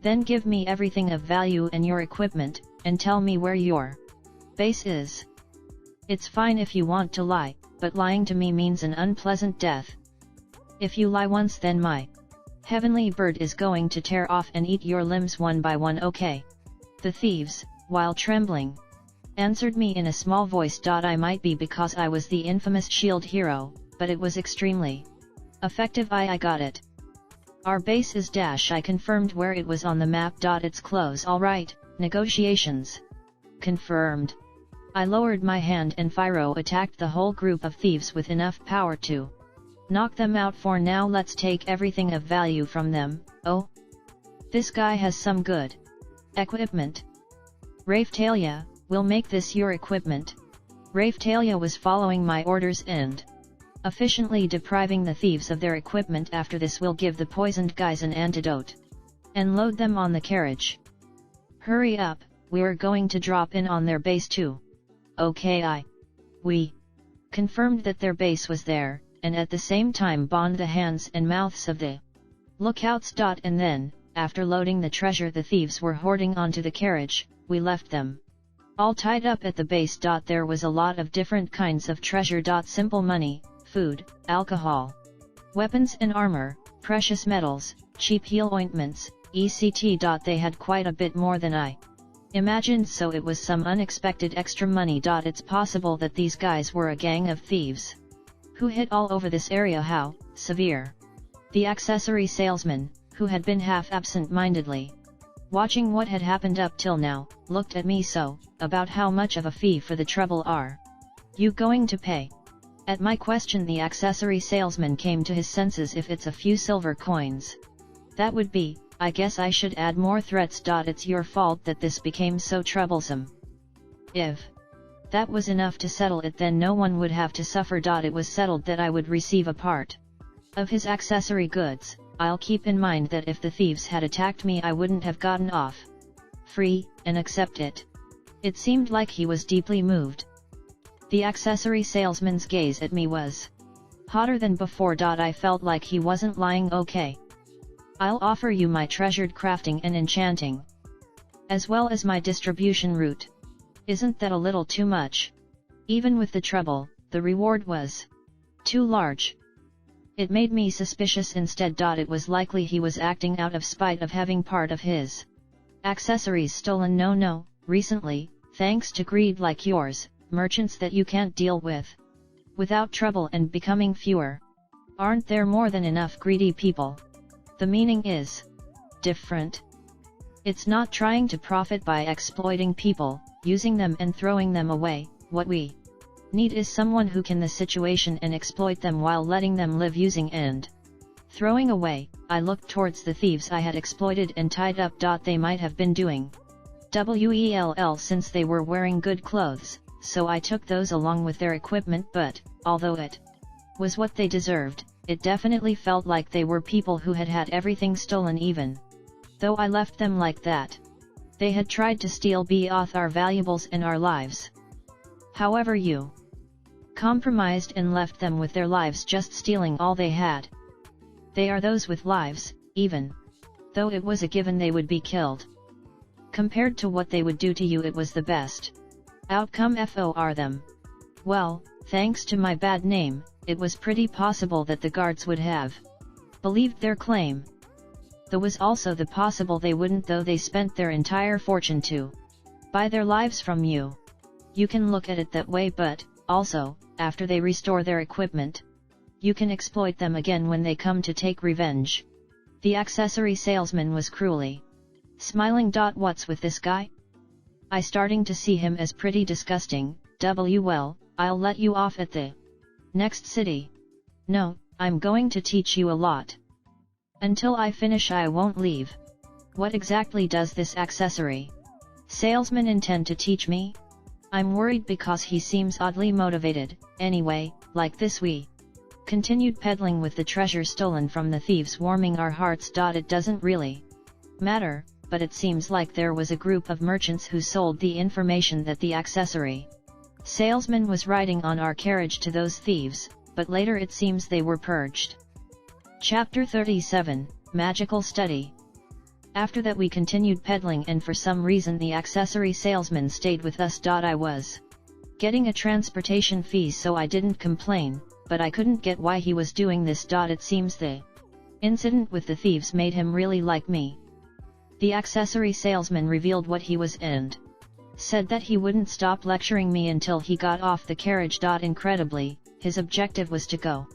[SPEAKER 1] Then give me everything of value and your equipment, and tell me where your base is. It's fine if you want to lie, but lying to me means an unpleasant death. If you lie once, then my heavenly bird is going to tear off and eat your limbs one by one, okay? The thieves, while trembling, answered me in a small voice. I might be because I was the infamous shield hero, but it was extremely effective. I got it. Our base is I confirmed where it was on the map. It's close. Alright, negotiations confirmed. I lowered my hand and Phiro attacked the whole group of thieves with enough power to knock them out. For now, let's take everything of value from them. Oh, this guy has some good equipment. Raphtalia, we'll make this your equipment. Raphtalia was following my orders and efficiently depriving the thieves of their equipment. After this, we'll give the poisoned guys an antidote and load them on the carriage. Hurry up, we're going to drop in on their base too. Okay, we confirmed that their base was there, and at the same time bound the hands and mouths of the lookouts. And then, after loading the treasure the thieves were hoarding onto the carriage, we left them all tied up at the base. There was a lot of different kinds of treasure. Simple money, food, alcohol, weapons and armor, precious metals, cheap heal ointments, etc. They had quite a bit more than I imagined, so it was some unexpected extra money. It's possible that these guys were a gang of thieves who hid all over this area. How severe? The accessory salesman, who had been half absent-mindedly watching what had happened up till now, looked at me. So, about how much of a fee for the trouble are you going to pay? At my question, the accessory salesman came to his senses. If it's a few silver coins, that would be, I guess I should add more threats. It's your fault that this became so troublesome. If that was enough to settle it, then no one would have to suffer. It was settled that I would receive a part of his accessory goods. I'll keep in mind that if the thieves had attacked me, I wouldn't have gotten off free, and accept it. It seemed like he was deeply moved. The accessory salesman's gaze at me was hotter than before. I felt like he wasn't lying. Okay. I'll offer you my treasured crafting and enchanting, as well as my distribution route. Isn't that a little too much? Even with the trouble, the reward was too large. It made me suspicious instead. It was likely he was acting out of spite of having part of his accessories stolen. No, recently, thanks to greed like yours, merchants that you can't deal with without trouble and becoming fewer. Aren't there more than enough greedy people? The meaning is different. It's not trying to profit by exploiting people, using them and throwing them away. What we need is someone who can the situation and exploit them while letting them live using and throwing away. I looked towards the thieves I had exploited and tied up. They might have been doing well since they were wearing good clothes, so I took those along with their equipment. But, although it was what they deserved, it definitely felt like they were people who had had everything stolen. Even though I left them like that, they had tried to steal both our valuables and our lives. However, you compromised and left them with their lives, just stealing all they had. They are those with lives, even though it was a given they would be killed. Compared to what they would do to you, it was the best outcome for them. Well, thanks to my bad name, it was pretty possible that the guards would have believed their claim. There was also the possible they wouldn't, though they spent their entire fortune to buy their lives from you. You can look at it that way, but, also, after they restore their equipment, You can exploit them again when they come to take revenge. The accessory salesman was cruelly smiling. What's with this guy? I starting to see him as pretty disgusting. Well, I'll let you off at the next city. No, I'm going to teach you a lot. Until I finish I won't leave. What exactly does this accessory salesman intend to teach me? I'm worried because he seems oddly motivated. Anyway, like this we continued peddling with the treasure stolen from the thieves, warming our hearts. It doesn't really matter, but it seems like there was a group of merchants who sold the information that the accessory salesman was riding on our carriage to those thieves, but later it seems they were purged. Chapter 37, Magical Study. After that we continued peddling, and for some reason the accessory salesman stayed with us. I was getting a transportation fee, so I didn't complain, but I couldn't get why he was doing this. It seems the incident with the thieves made him really like me. The accessory salesman revealed what he was and said that he wouldn't stop lecturing me until he got off the carriage. Incredibly, his objective was to go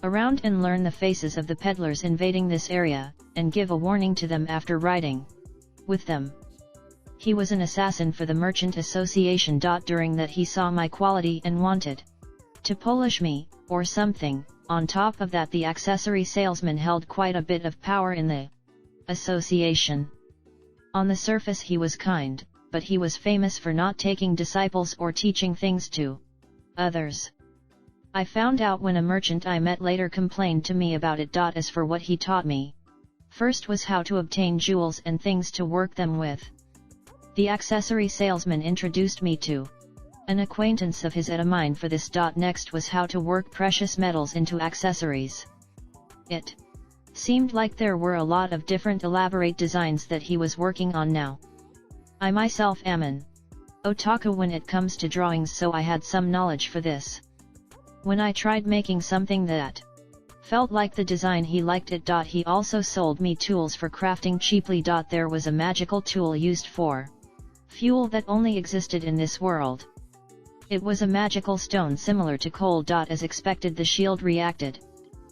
[SPEAKER 1] around and learn the faces of the peddlers invading this area, and give a warning to them after riding with them. He was an assassin for the Merchant Association. During that he saw my quality and wanted to polish me, or something. On top of that, the accessory salesman held quite a bit of power in the association. On the surface he was kind, but he was famous for not taking disciples or teaching things to others. I found out when a merchant I met later complained to me about it. As for what he taught me, first was how to obtain jewels and things to work them with. The accessory salesman introduced me to an acquaintance of his at a mine for this. Next was how to work precious metals into accessories. It seemed like there were a lot of different elaborate designs that he was working on now. I myself am an otaku when it comes to drawings, so I had some knowledge for this. When I tried making something that felt like the design, he liked it. He also sold me tools for crafting cheaply. There was a magical tool used for fuel that only existed in this world. It was a magical stone similar to coal. As expected, the shield reacted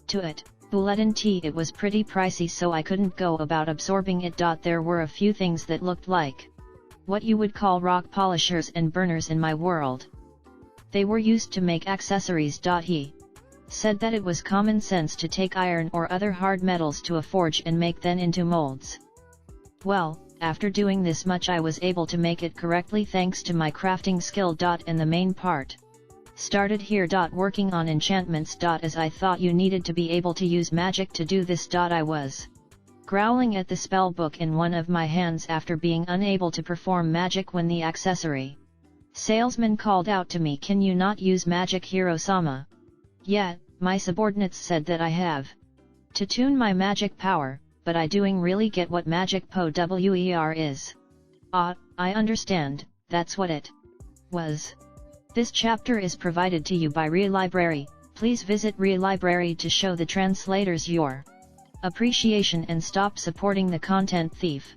[SPEAKER 1] to it. It was pretty pricey, so I couldn't go about absorbing it. There were a few things that looked like what you would call rock polishers and burners in my world. They were used to make accessories. He said that it was common sense to take iron or other hard metals to a forge and make them into molds. Well, after doing this much I was able to make it correctly thanks to my crafting skill. And the main part started here. Working on enchantments. As I thought you needed to be able to use magic to do this. I was growling at the spell book in one of my hands after being unable to perform magic when the accessory salesman called out to me, "Can you not use magic, Hiro-sama?" Yeah, my subordinates said that I have to tune my magic power, but I doing really get what magic power is. I understand, that's what it was. This chapter is provided to you by Relibrary. Please visit Relibrary to show the translators your appreciation and stop supporting the content thief.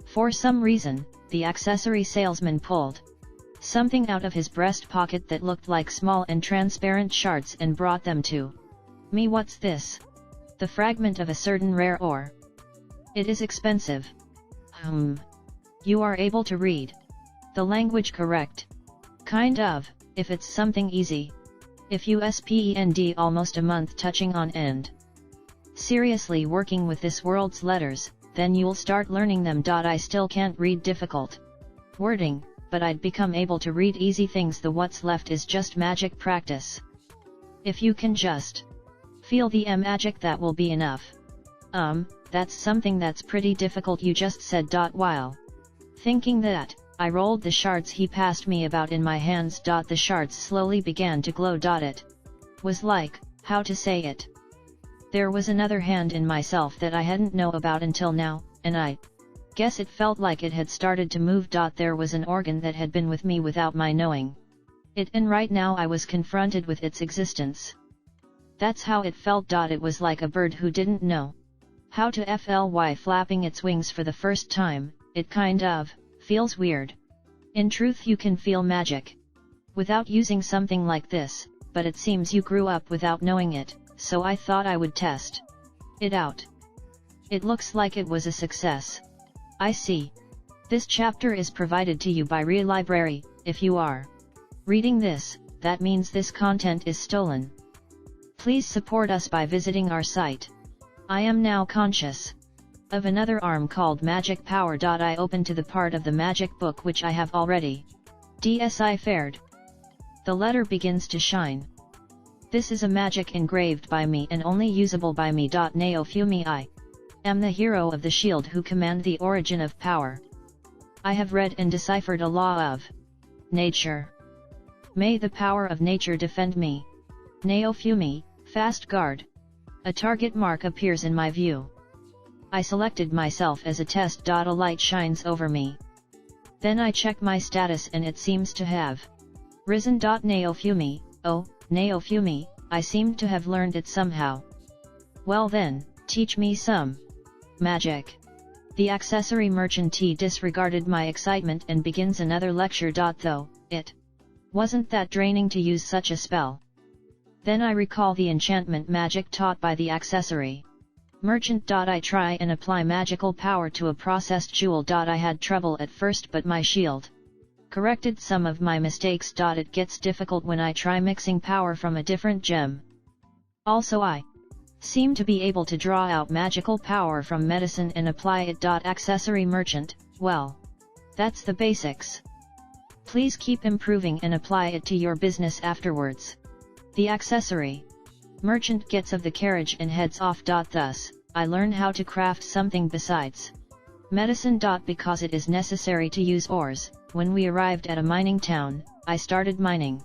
[SPEAKER 1] For some reason, the accessory salesman pulled something out of his breast pocket that looked like small and transparent shards and brought them to me. What's this? The fragment of a certain rare ore. It is expensive. You are able to read the language correct? Kind of, if it's something easy. If you spend almost a month touching on and seriously working with this world's letters, then you'll start learning them. I still can't read difficult wording, but I'd become able to read easy things. The what's left is just magic practice. If you can just feel the magic, that will be enough. That's something that's pretty difficult you just said. While thinking that, I rolled the shards he passed me about in my hands. The shards slowly began to glow. It was like, how to say it? There was another hand in myself that I hadn't know about until now, and I guess it felt like it had started to move. There was an organ that had been with me without my knowing it, and right now I was confronted with its existence. That's how it felt. It was like a bird who didn't know how to fly flapping its wings for the first time. It kind of feels weird. In truth, you can feel magic without using something like this, but it seems you grew up without knowing it. so I thought I would test it out. It looks like it was a success. I see. This chapter is provided to you by Real Library. If you are reading this, that means this content is stolen. Please support us by visiting our site. I am now conscious of another arm called Magic Power. I open to the part of the magic book which I have already deciphered. The letter begins to shine. This is a magic engraved by me and only usable by me. Neofumi, I am the hero of the shield who command the origin of power. I have read and deciphered a law of nature. May the power of nature defend me. Neofumi, fast guard. A target mark appears in my view. I selected myself as a test. A light shines over me. Then I check my status and it seems to have risen. Neofumi, oh, Neofumi, I seem to have learned it somehow. Well then, teach me some magic. The accessory merchant disregarded my excitement and begins another lecture. Though it wasn't that draining to use such a spell. Then I recall the enchantment magic taught by the accessory merchant. I try and apply magical power to a processed jewel. I had trouble at first, but my shield corrected some of my mistakes. It gets difficult when I try mixing power from a different gem. Also I seem to be able to draw out magical power from medicine and apply it. Accessory merchant, well, that's the basics. Please keep improving and apply it to your business afterwards. The accessory merchant gets of the carriage and heads off. Thus, I learn how to craft something besides medicine. Because it is necessary to use ores, when we arrived at a mining town, I started mining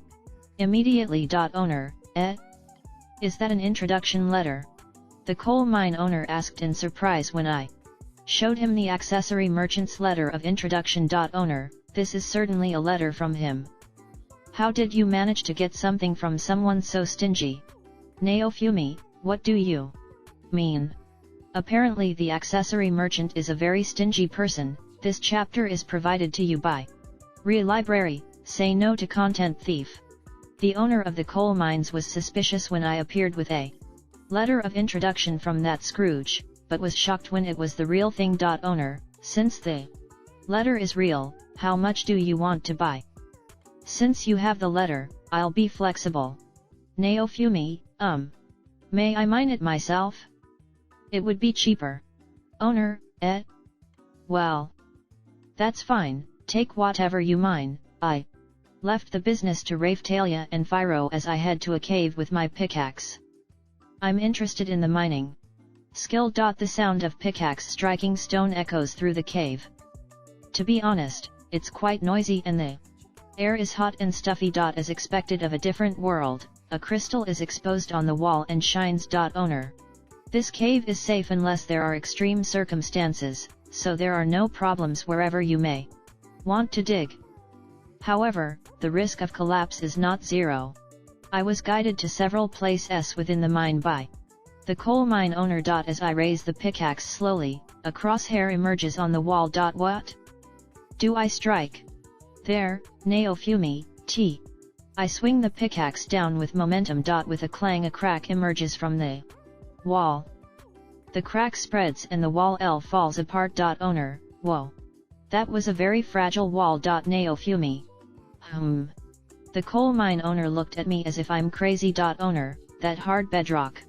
[SPEAKER 1] immediately. Owner, is that an introduction letter? The coal mine owner asked in surprise when I showed him the accessory merchant's letter of introduction. Owner, this is certainly a letter from him. How did you manage to get something from someone so stingy? Neofumi, what do you mean? Apparently the accessory merchant is a very stingy person. This chapter is provided to you by Real Library. Say no to content thief. The owner of the coal mines was suspicious when I appeared with a letter of introduction from that Scrooge, but was shocked when it was the real thing. Owner, since the letter is real, how much do you want to buy? Since you have the letter, I'll be flexible. Neofumi, may I mine it myself? It would be cheaper. Owner, well, that's fine, take whatever you mine. I left the business to Raphtalia and Phiro as I head to a cave with my pickaxe. I'm interested in the mining skill. The sound of pickaxe striking stone echoes through the cave. To be honest, it's quite noisy and the air is hot and stuffy. As expected of a different world, a crystal is exposed on the wall and shines. Owner, this cave is safe unless there are extreme circumstances, so there are no problems wherever you may want to dig. However, the risk of collapse is not zero. I was guided to several places within the mine by the coal mine owner. As I raise the pickaxe slowly, a crosshair emerges on the wall. What do I strike? There, Neofumi, I swing the pickaxe down with momentum. With a clang, a crack emerges from the wall. The crack spreads and the wall falls apart. Owner, whoa. That was a very fragile wall. Neofumi. The coal mine owner looked at me as if I'm crazy. Owner, that hard bedrock.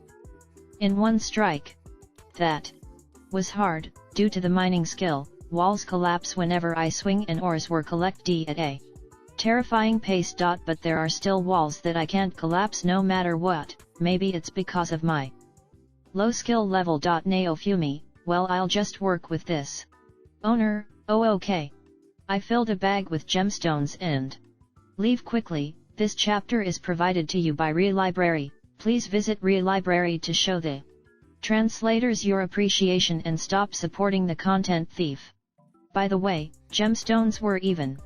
[SPEAKER 1] In one strike. That was hard. Due to the mining skill, walls collapse whenever I swing and ores were collected at a terrifying pace. But there are still walls that I can't collapse no matter what. Maybe it's because of my low skill level. Neofumi, well, I'll just work with this. Owner, oh okay. I filled a bag with gemstones and leave quickly. This chapter is provided to you by Real Library. Please visit Real Library to show the translators your appreciation and stop supporting the content thief. By the way, gemstones were even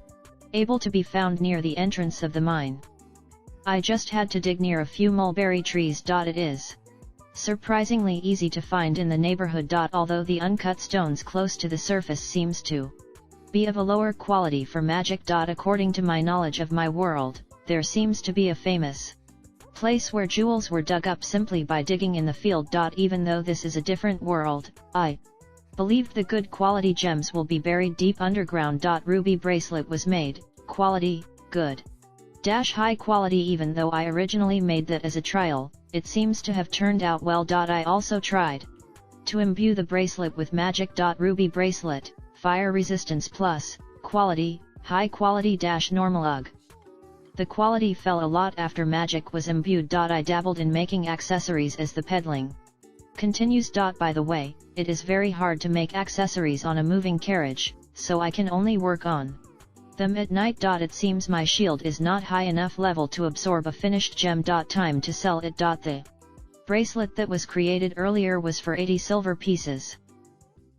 [SPEAKER 1] able to be found near the entrance of the mine. I just had to dig near a few mulberry trees. It is surprisingly easy to find in the neighborhood. Although the uncut stones close to the surface seems to be of a lower quality for magic. According to my knowledge of my world, there seems to be a famous place where jewels were dug up simply by digging in the field. Even though this is a different world, I believed the good quality gems will be buried deep underground. Ruby bracelet was made, quality, good. High quality. Even though I originally made that as a trial, it seems to have turned out well. I also tried to imbue the bracelet with magic. Ruby bracelet, fire resistance plus, quality, high quality. Normal UG. The quality fell a lot after magic was imbued. I dabbled in making accessories as the peddling continues. By the way, it is very hard to make accessories on a moving carriage, so I can only work on them at night. It seems my shield is not high enough level to absorb a finished gem. Time to sell it. The bracelet that was created earlier was for 80 silver pieces.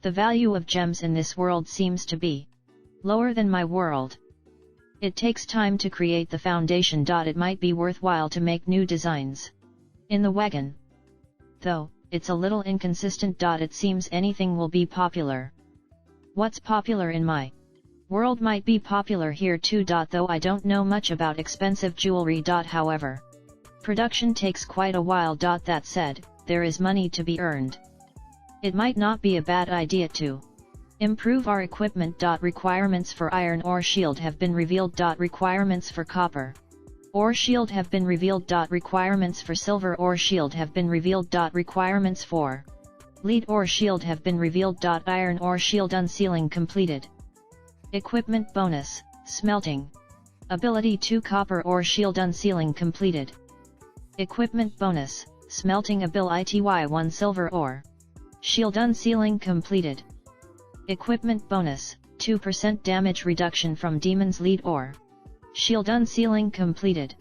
[SPEAKER 1] The value of gems in this world seems to be lower than my world. It takes time to create the foundation. It might be worthwhile to make new designs in the wagon, though it's a little inconsistent. It seems anything will be popular. What's popular in my world might be popular here too. Though I don't know much about expensive jewelry. However, production takes quite a while. That said, there is money to be earned. It might not be a bad idea to improve our equipment. Requirements for iron ore shield have been revealed. Requirements for copper ore shield have been revealed. Requirements for silver ore shield have been revealed. Requirements for lead ore shield have been revealed. Iron ore shield unsealing completed. Equipment bonus, smelting ability 2 copper ore shield unsealing completed. Equipment bonus, smelting ability 1 silver ore shield unsealing completed. Equipment bonus, 2% damage reduction from demons lead ore shield unsealing completed.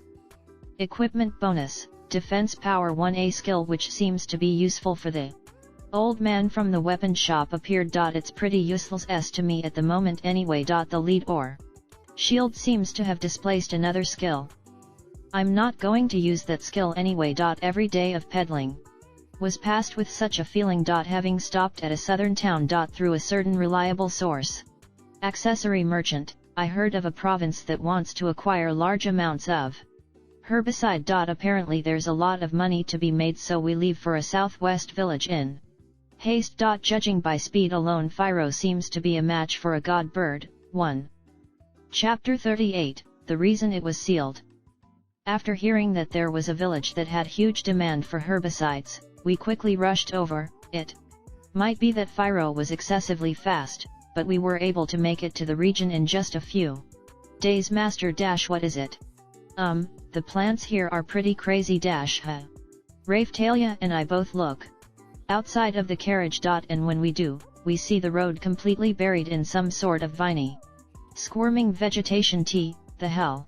[SPEAKER 1] Equipment bonus, defense power 1A skill which seems to be useful for the old man from the weapon shop appeared. It's pretty useless to me at the moment anyway. The lead ore shield seems to have displaced another skill. I'm not going to use that skill anyway. Every day of peddling was passed with such a feeling. Having stopped at a southern town. Through a certain reliable source, accessory merchant, I heard of a province that wants to acquire large amounts of herbicide. Apparently there's a lot of money to be made, so we leave for a southwest village in haste. Judging by speed alone, Phiro seems to be a match for a god bird. 1. Chapter 38, The Reason It Was Sealed. After hearing that there was a village that had huge demand for herbicides, we quickly rushed over. It might be that Phiro was excessively fast, but we were able to make it to the region in just a few days. Master what is it? The plants here are pretty crazy huh? Raftalia and I both look outside of the carriage. And when we do, we see the road completely buried in some sort of viney, squirming vegetation. The hell?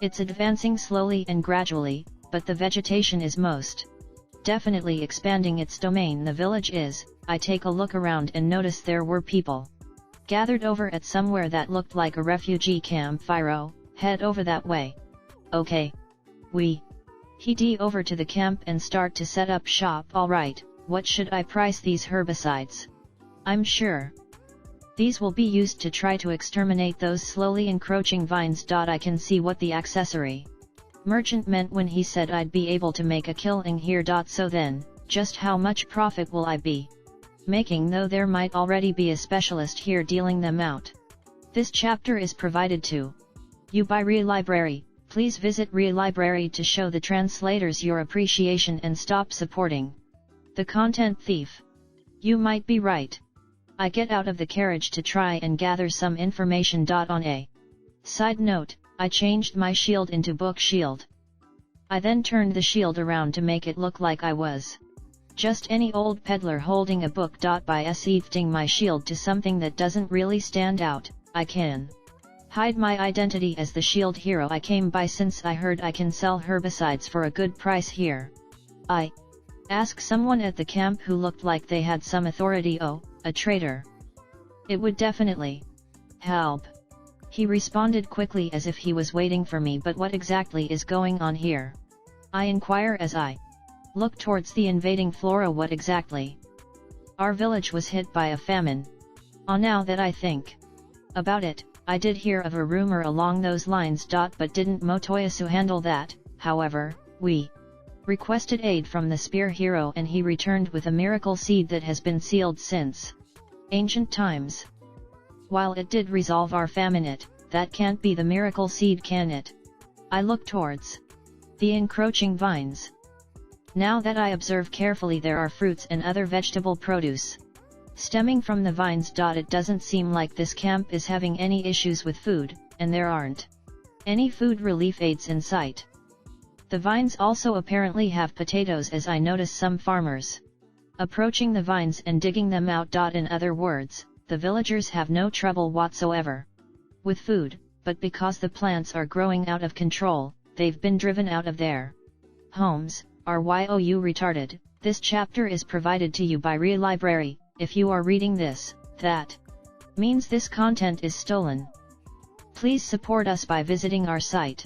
[SPEAKER 1] It's advancing slowly and gradually, but the vegetation is most definitely expanding its domain. The village is. I take a look around and notice there were people gathered over at somewhere that looked like a refugee camp. Phiro, head over that way. Okay. We head over to the camp and start to set up shop. Alright, what should I price these herbicides? I'm sure these will be used to try to exterminate those slowly encroaching vines. I can see what the accessory merchant meant when he said I'd be able to make a killing here. So then, just how much profit will I be making, though there might already be a specialist here dealing them out? This chapter is provided to you by Re Library. Please visit Re Library to show the translators your appreciation and stop supporting the content thief. You might be right. I get out of the carriage to try and gather some information. On a side note, I changed my shield into book shield. I then turned the shield around to make it look like I was just any old peddler holding a book. By shifting my shield to something that doesn't really stand out, I can hide my identity as the shield hero I came by, since I heard I can sell herbicides for a good price here. I asked someone at the camp who looked like they had some authority. Oh, a trader. It would definitely help. He responded quickly as if he was waiting for me. But what exactly is going on here? I inquire as I look towards the invading flora. What exactly? Our village was hit by a famine. Now that I think about it, I did hear of a rumor along those lines. But didn't Motoyasu handle that? However, we requested aid from the spear hero, and he returned with a miracle seed that has been sealed since ancient times. While it did resolve our famine, that can't be the miracle seed, can it? I look towards the encroaching vines. Now that I observe carefully, there are fruits and other vegetable produce stemming from the vines. It doesn't seem like this camp is having any issues with food, and there aren't any food relief aids in sight. The vines also apparently have potatoes, as I notice some farmers approaching the vines and digging them out. In other words, the villagers have no trouble whatsoever with food, but because the plants are growing out of control, they've been driven out of their homes. RYOU retarded. This chapter is provided to you by Real Library. If you are reading this, that means this content is stolen. Please support us by visiting our site.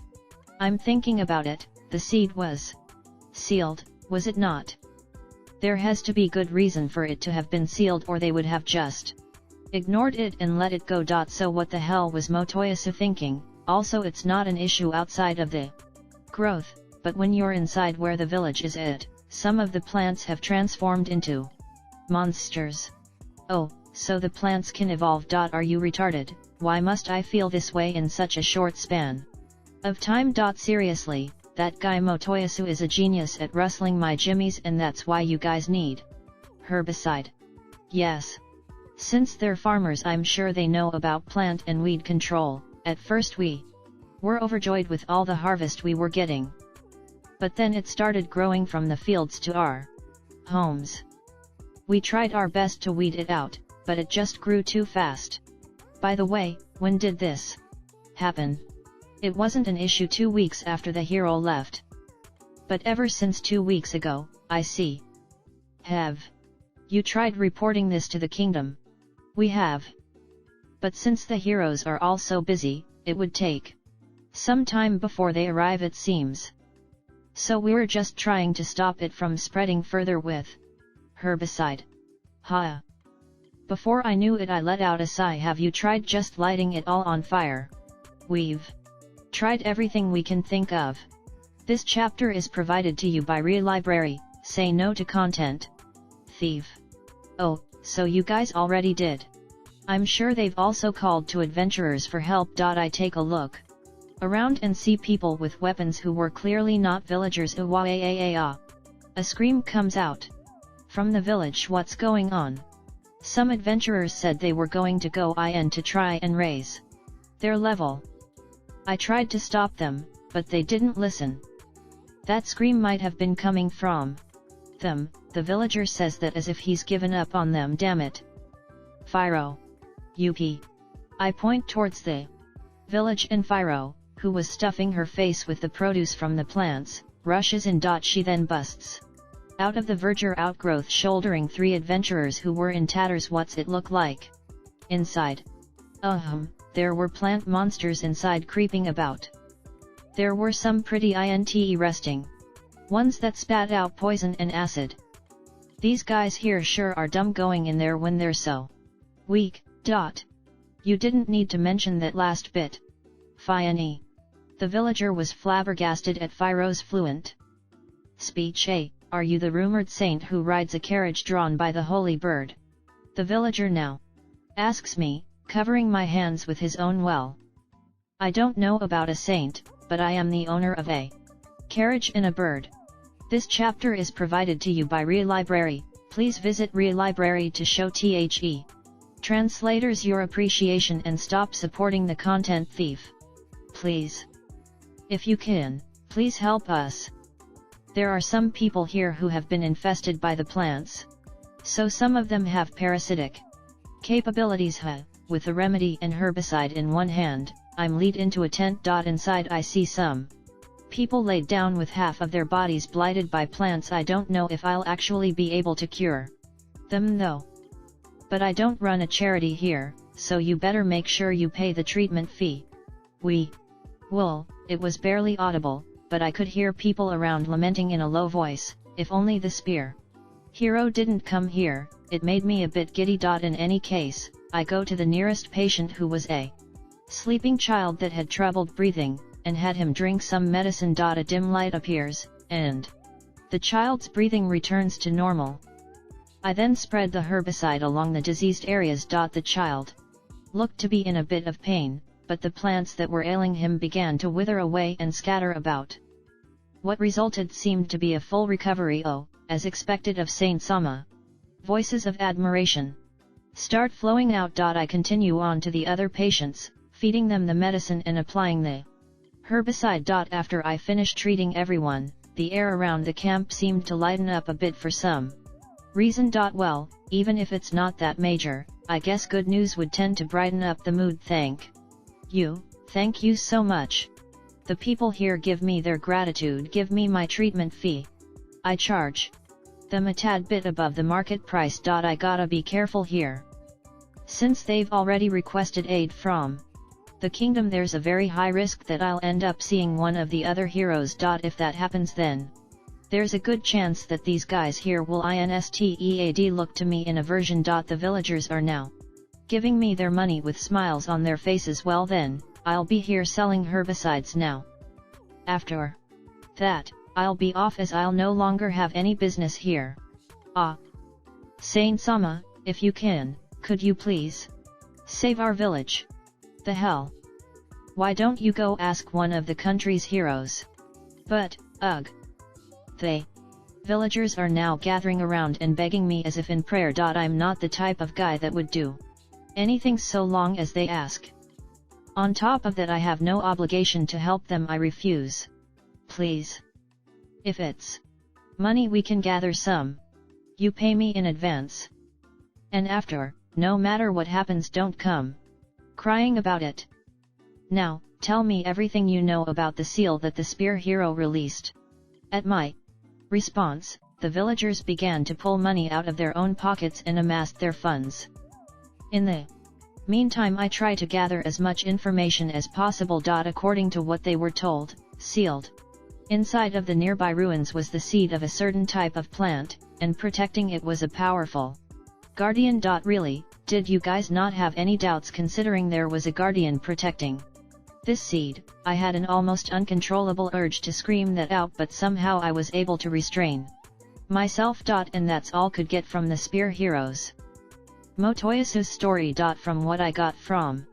[SPEAKER 1] I'm thinking about it. The seed was sealed, was it not? There has to be good reason for it to have been sealed, or they would have just ignored it and let it go. So what the hell was Motoyasu thinking? Also, it's not an issue outside of the growth, but when you're inside where the village is at, some of the plants have transformed into monsters. Oh, so the plants can evolve. Are you retarded? Why must I feel this way in such a short span of time? Seriously, that guy Motoyasu is a genius at rustling my jimmies, and that's why you guys need herbicide. Yes. Since they're farmers, I'm sure they know about plant and weed control. At first we were overjoyed with all the harvest we were getting. But then it started growing from the fields to our homes. We tried our best to weed it out, but it just grew too fast. By the way, when did this happen? It wasn't an issue 2 weeks after the hero left. But ever since 2 weeks ago, I see. Have you tried reporting this to the kingdom? We have. But since the heroes are all so busy, it would take some time before they arrive, it seems. So we're just trying to stop it from spreading further with herbicide. Ha! Before I knew it, I let out a sigh. Have you tried just lighting it all on fire? We've tried everything we can think of. This chapter is provided to you by Real Library. Say no to content thief. Oh, so you guys already did. I'm sure they've also called to adventurers for help. I take a look around and see people with weapons who were clearly not villagers. A scream comes out from the village. What's going on? Some adventurers said they were going to go in to try and raise their level. I tried to stop them, but they didn't listen. That scream might have been coming from them. The villager says that as if he's given up on them. Damn it. Phiro. UP. I point towards the village, and Phiro, who was stuffing her face with the produce from the plants, rushes in. She then busts out of the verdure outgrowth, shouldering 3 adventurers who were in tatters. What's it look like inside? There were plant monsters inside creeping about. There were some pretty interesting ones that spat out poison and acid. These guys here sure are dumb going in there when they're so weak. You didn't need to mention that last bit. Fianny. The villager was flabbergasted at Phiro's fluent speech. Are you the rumored saint who rides a carriage drawn by the holy bird? The villager now asks me, covering my hands with his own. Well, I don't know about a saint, but I am the owner of a carriage and a bird. This chapter is provided to you by Real Library. Please visit Real Library to show the translators your appreciation and stop supporting the content thief. Please. If you can, please help us. There are some people here who have been infested by the plants. So some of them have parasitic capabilities. With a remedy and herbicide in one hand, I'm lead into a tent. Inside I see some people laid down with half of their bodies blighted by plants. I don't know if I'll actually be able to cure them though. But I don't run a charity here, so you better make sure you pay the treatment fee. It was barely audible, but I could hear people around lamenting in a low voice, if only the spear hero didn't come here. It made me a bit giddy. In any case, I go to the nearest patient, who was a sleeping child that had troubled breathing, and had him drink some medicine. A dim light appears, and The child's breathing returns to normal. I then spread the herbicide along the diseased areas. The child looked to be in a bit of pain, but the plants that were ailing him began to wither away and scatter about. What resulted seemed to be a full recovery. Oh, as expected of Saint Sama. Voices of admiration start flowing out. I continue on to the other patients, feeding them the medicine and applying the herbicide. After I finished treating everyone, the air around the camp seemed to lighten up a bit for some reason. Well, even if it's not that major, I guess good news would tend to brighten up the mood. Thank you so much. The people here give me their gratitude, give me my treatment fee. I charge them a tad bit above the market price. I gotta be careful here. Since they've already requested aid from the kingdom, there's a very high risk that I'll end up seeing one of the other heroes. If that happens, then there's a good chance that these guys here will instead look to me in aversion. The villagers are now giving me their money with smiles on their faces. Well then, I'll be here selling herbicides now. After that, I'll be off, as I'll no longer have any business here. Ah! Saint Sama, if you can, could you please save our village? The hell? Why don't you go ask one of the country's heroes? But, ugh! The villagers are now gathering around and begging me as if in prayer. I'm not the type of guy that would do anything so long as they ask. On top of that, I have no obligation to help them. I refuse. Please. If it's money, we can gather some. You pay me in advance. And after, no matter what happens, don't come crying about it. Now, tell me everything you know about the seal that the spear hero released. At my response, the villagers began to pull money out of their own pockets and amassed their funds. In the meantime, I try to gather as much information as possible. According to what they were told, sealed inside of the nearby ruins was the seed of a certain type of plant, and protecting it was a powerful guardian. Really, did you guys not have any doubts considering there was a guardian protecting this seed? I had an almost uncontrollable urge to scream that out, but somehow I was able to restrain myself. And that's all could get from the spear heroes. Motoyasu's story. From what I got from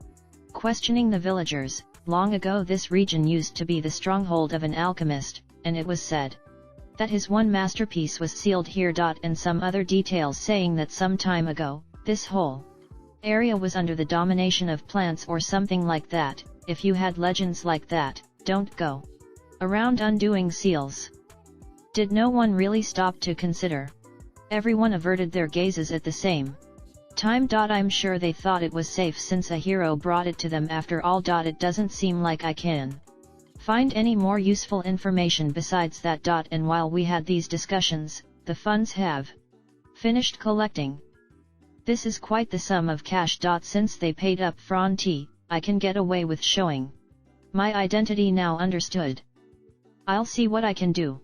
[SPEAKER 1] questioning the villagers, long ago this region used to be the stronghold of an alchemist, and it was said that his one masterpiece was sealed here. And some other details saying that some time ago, this whole area was under the domination of plants or something like that. If you had legends like that, don't go around undoing seals. Did no one really stop to consider? Everyone averted their gazes at the same time. I'm sure they thought it was safe since a hero brought it to them after all. It doesn't seem like I can find any more useful information besides that. And while we had these discussions, the funds have finished collecting. This is quite the sum of cash. Since they paid up front, I can get away with showing my identity now. Understood. I'll see what I can do.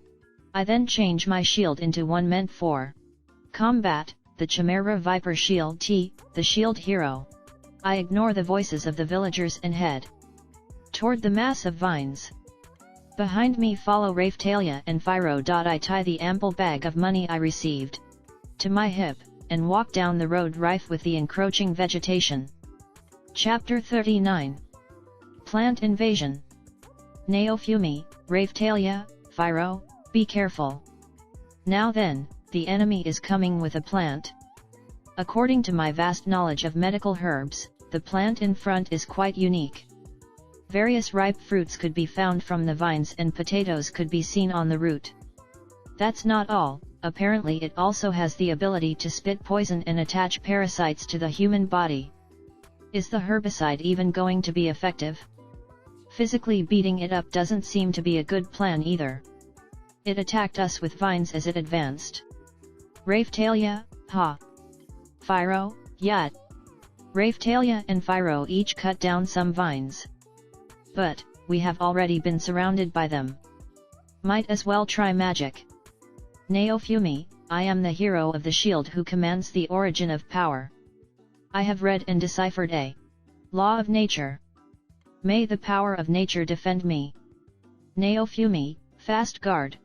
[SPEAKER 1] I then change my shield into one meant for combat, the Chimera Viper Shield T, the shield hero. I ignore the voices of the villagers and head toward the mass of vines. Behind me follow Raphtalia and Phiro. I tie the ample bag of money I received to my hip, and walk down the road rife with the encroaching vegetation. Chapter 39. Plant Invasion. Neofumi, Raphtalia, Phiro, be careful. Now then, the enemy is coming with a plant. According to my vast knowledge of medical herbs, the plant in front is quite unique. Various ripe fruits could be found from the vines and potatoes could be seen on the root. That's not all, apparently it also has the ability to spit poison and attach parasites to the human body. Is the herbicide even going to be effective? Physically beating it up doesn't seem to be a good plan either. It attacked us with vines as it advanced. Raphtalia, ha! Phiro, yat! Raphtalia and Phiro each cut down some vines. But, we have already been surrounded by them. Might as well try magic. Neofumi, I am the hero of the shield who commands the origin of power. I have read and deciphered a law of nature. May the power of nature defend me. Neofumi, fast guard.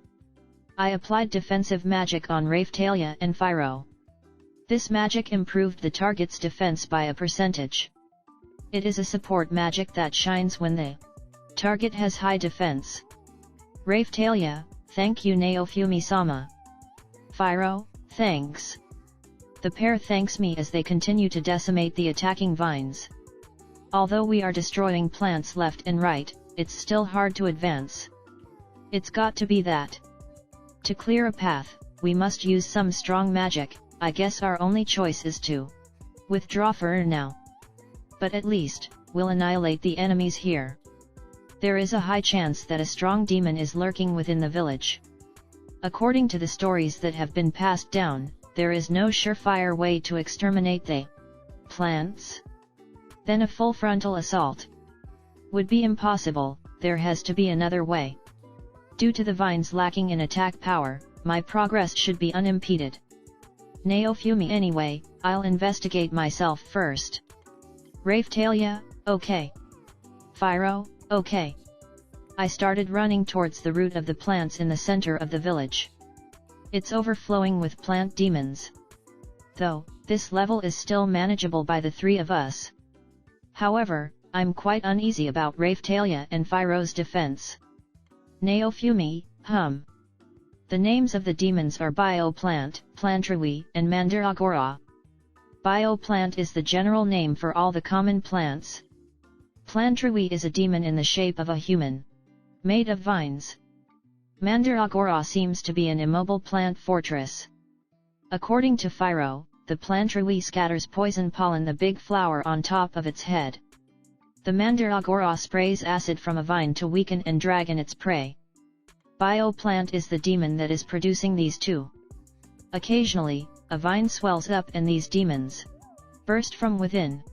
[SPEAKER 1] I applied defensive magic on Raphtalia and Pyro. This magic improved the target's defense by a percentage. It is a support magic that shines when the target has high defense. Raphtalia, thank you Naofumi-sama. Pyro, thanks. The pair thanks me as they continue to decimate the attacking vines. Although we are destroying plants left and right, it's still hard to advance. It's got to be that. To clear a path, we must use some strong magic. I guess our only choice is to withdraw for now. But at least, we'll annihilate the enemies here. There is a high chance that a strong demon is lurking within the village. According to the stories that have been passed down, there is no surefire way to exterminate the plants. Then a full frontal assault would be impossible. There has to be another way. Due to the vines lacking in attack power, my progress should be unimpeded. Naofumi anyway, I'll investigate myself first. Raphtalia, okay. Pyro, okay. I started running towards the root of the plants in the center of the village. It's overflowing with plant demons. Though, this level is still manageable by the three of us. However, I'm quite uneasy about Raphtalia and Pyro's defense. Naofumi, The names of the demons are Bioplant, Plantrawi, and Mandaragora. Bioplant is the general name for all the common plants. Plantrawi is a demon in the shape of a human, made of vines. Mandaragora seems to be an immobile plant fortress. According to Pyro, the Plantrawi scatters poison pollen the big flower on top of its head. The Mandaragora sprays acid from a vine to weaken and drag in its prey. Bioplant is the demon that is producing these two. Occasionally, a vine swells up and these demons burst from within.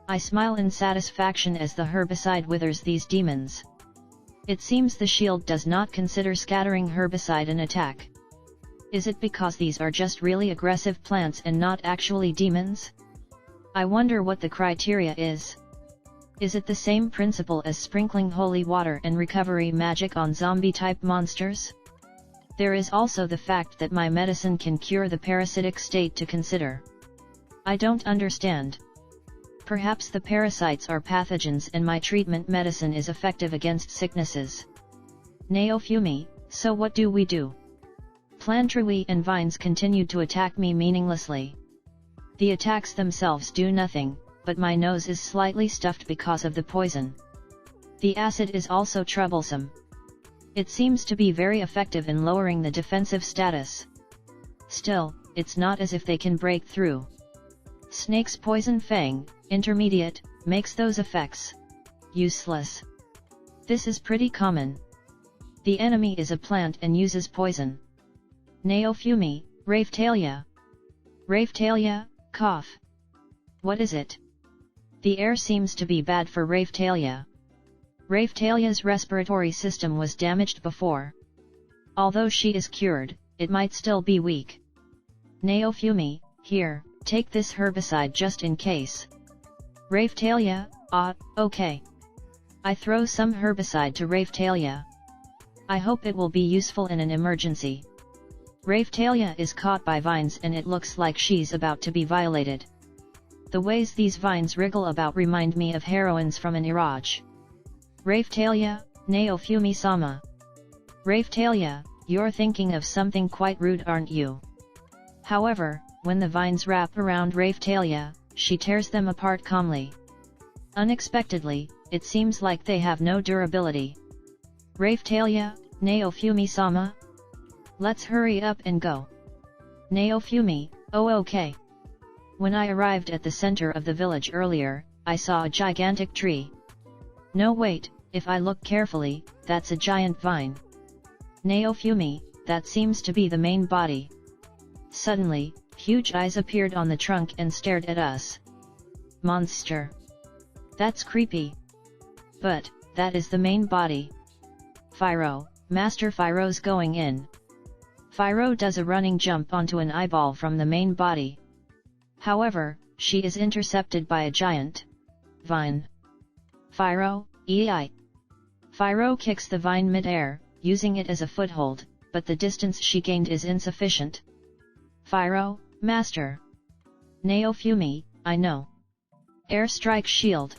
[SPEAKER 1] I smile in satisfaction as the herbicide withers these demons. It seems the shield does not consider scattering herbicide an attack. Is it because these are just really aggressive plants and not actually demons? I wonder what the criteria is. Is it the same principle as sprinkling holy water and recovery magic on zombie-type monsters? There is also the fact that my medicine can cure the parasitic state to consider. I don't understand. Perhaps the parasites are pathogens and my treatment medicine is effective against sicknesses. Naofumi, so what do we do? Plantrawi and vines continued to attack me meaninglessly. The attacks themselves do nothing, but my nose is slightly stuffed because of the poison. The acid is also troublesome. It seems to be very effective in lowering the defensive status. Still, it's not as if they can break through. Snake's poison fang, intermediate, makes those effects useless. This is pretty common. The enemy is a plant and uses poison. Naofumi, Raphtalia. Raphtalia, cough. What is it? The air seems to be bad for Raphtalia. Raphtalia's respiratory system was damaged before. Although she is cured, it might still be weak. Naofumi, here, take this herbicide just in case. Raphtalia, okay. I throw some herbicide to Raphtalia. I hope it will be useful in an emergency. Raphtalia is caught by vines and it looks like she's about to be violated. The ways these vines wriggle about remind me of heroines from an Iraj. Raphtalia, Naofumi-sama. Raphtalia, you're thinking of something quite rude, aren't you? However, when the vines wrap around Raphtalia, she tears them apart calmly. Unexpectedly, it seems like they have no durability. Raphtalia, Naofumi-sama? Let's hurry up and go. Naofumi, oh okay. When I arrived at the center of the village earlier, I saw a gigantic tree. No wait, if I look carefully, that's a giant vine. Naofumi, that seems to be the main body. Suddenly, huge eyes appeared on the trunk and stared at us. Monster. That's creepy. But, that is the main body. Pyro, Master Pyro's going in. Pyro does a running jump onto an eyeball from the main body. However, she is intercepted by a giant vine. Pyro, ei. Pyro kicks the vine mid-air, using it as a foothold, but the distance she gained is insufficient. Fyro, Master. Naofumi, I know. Air Strike Shield.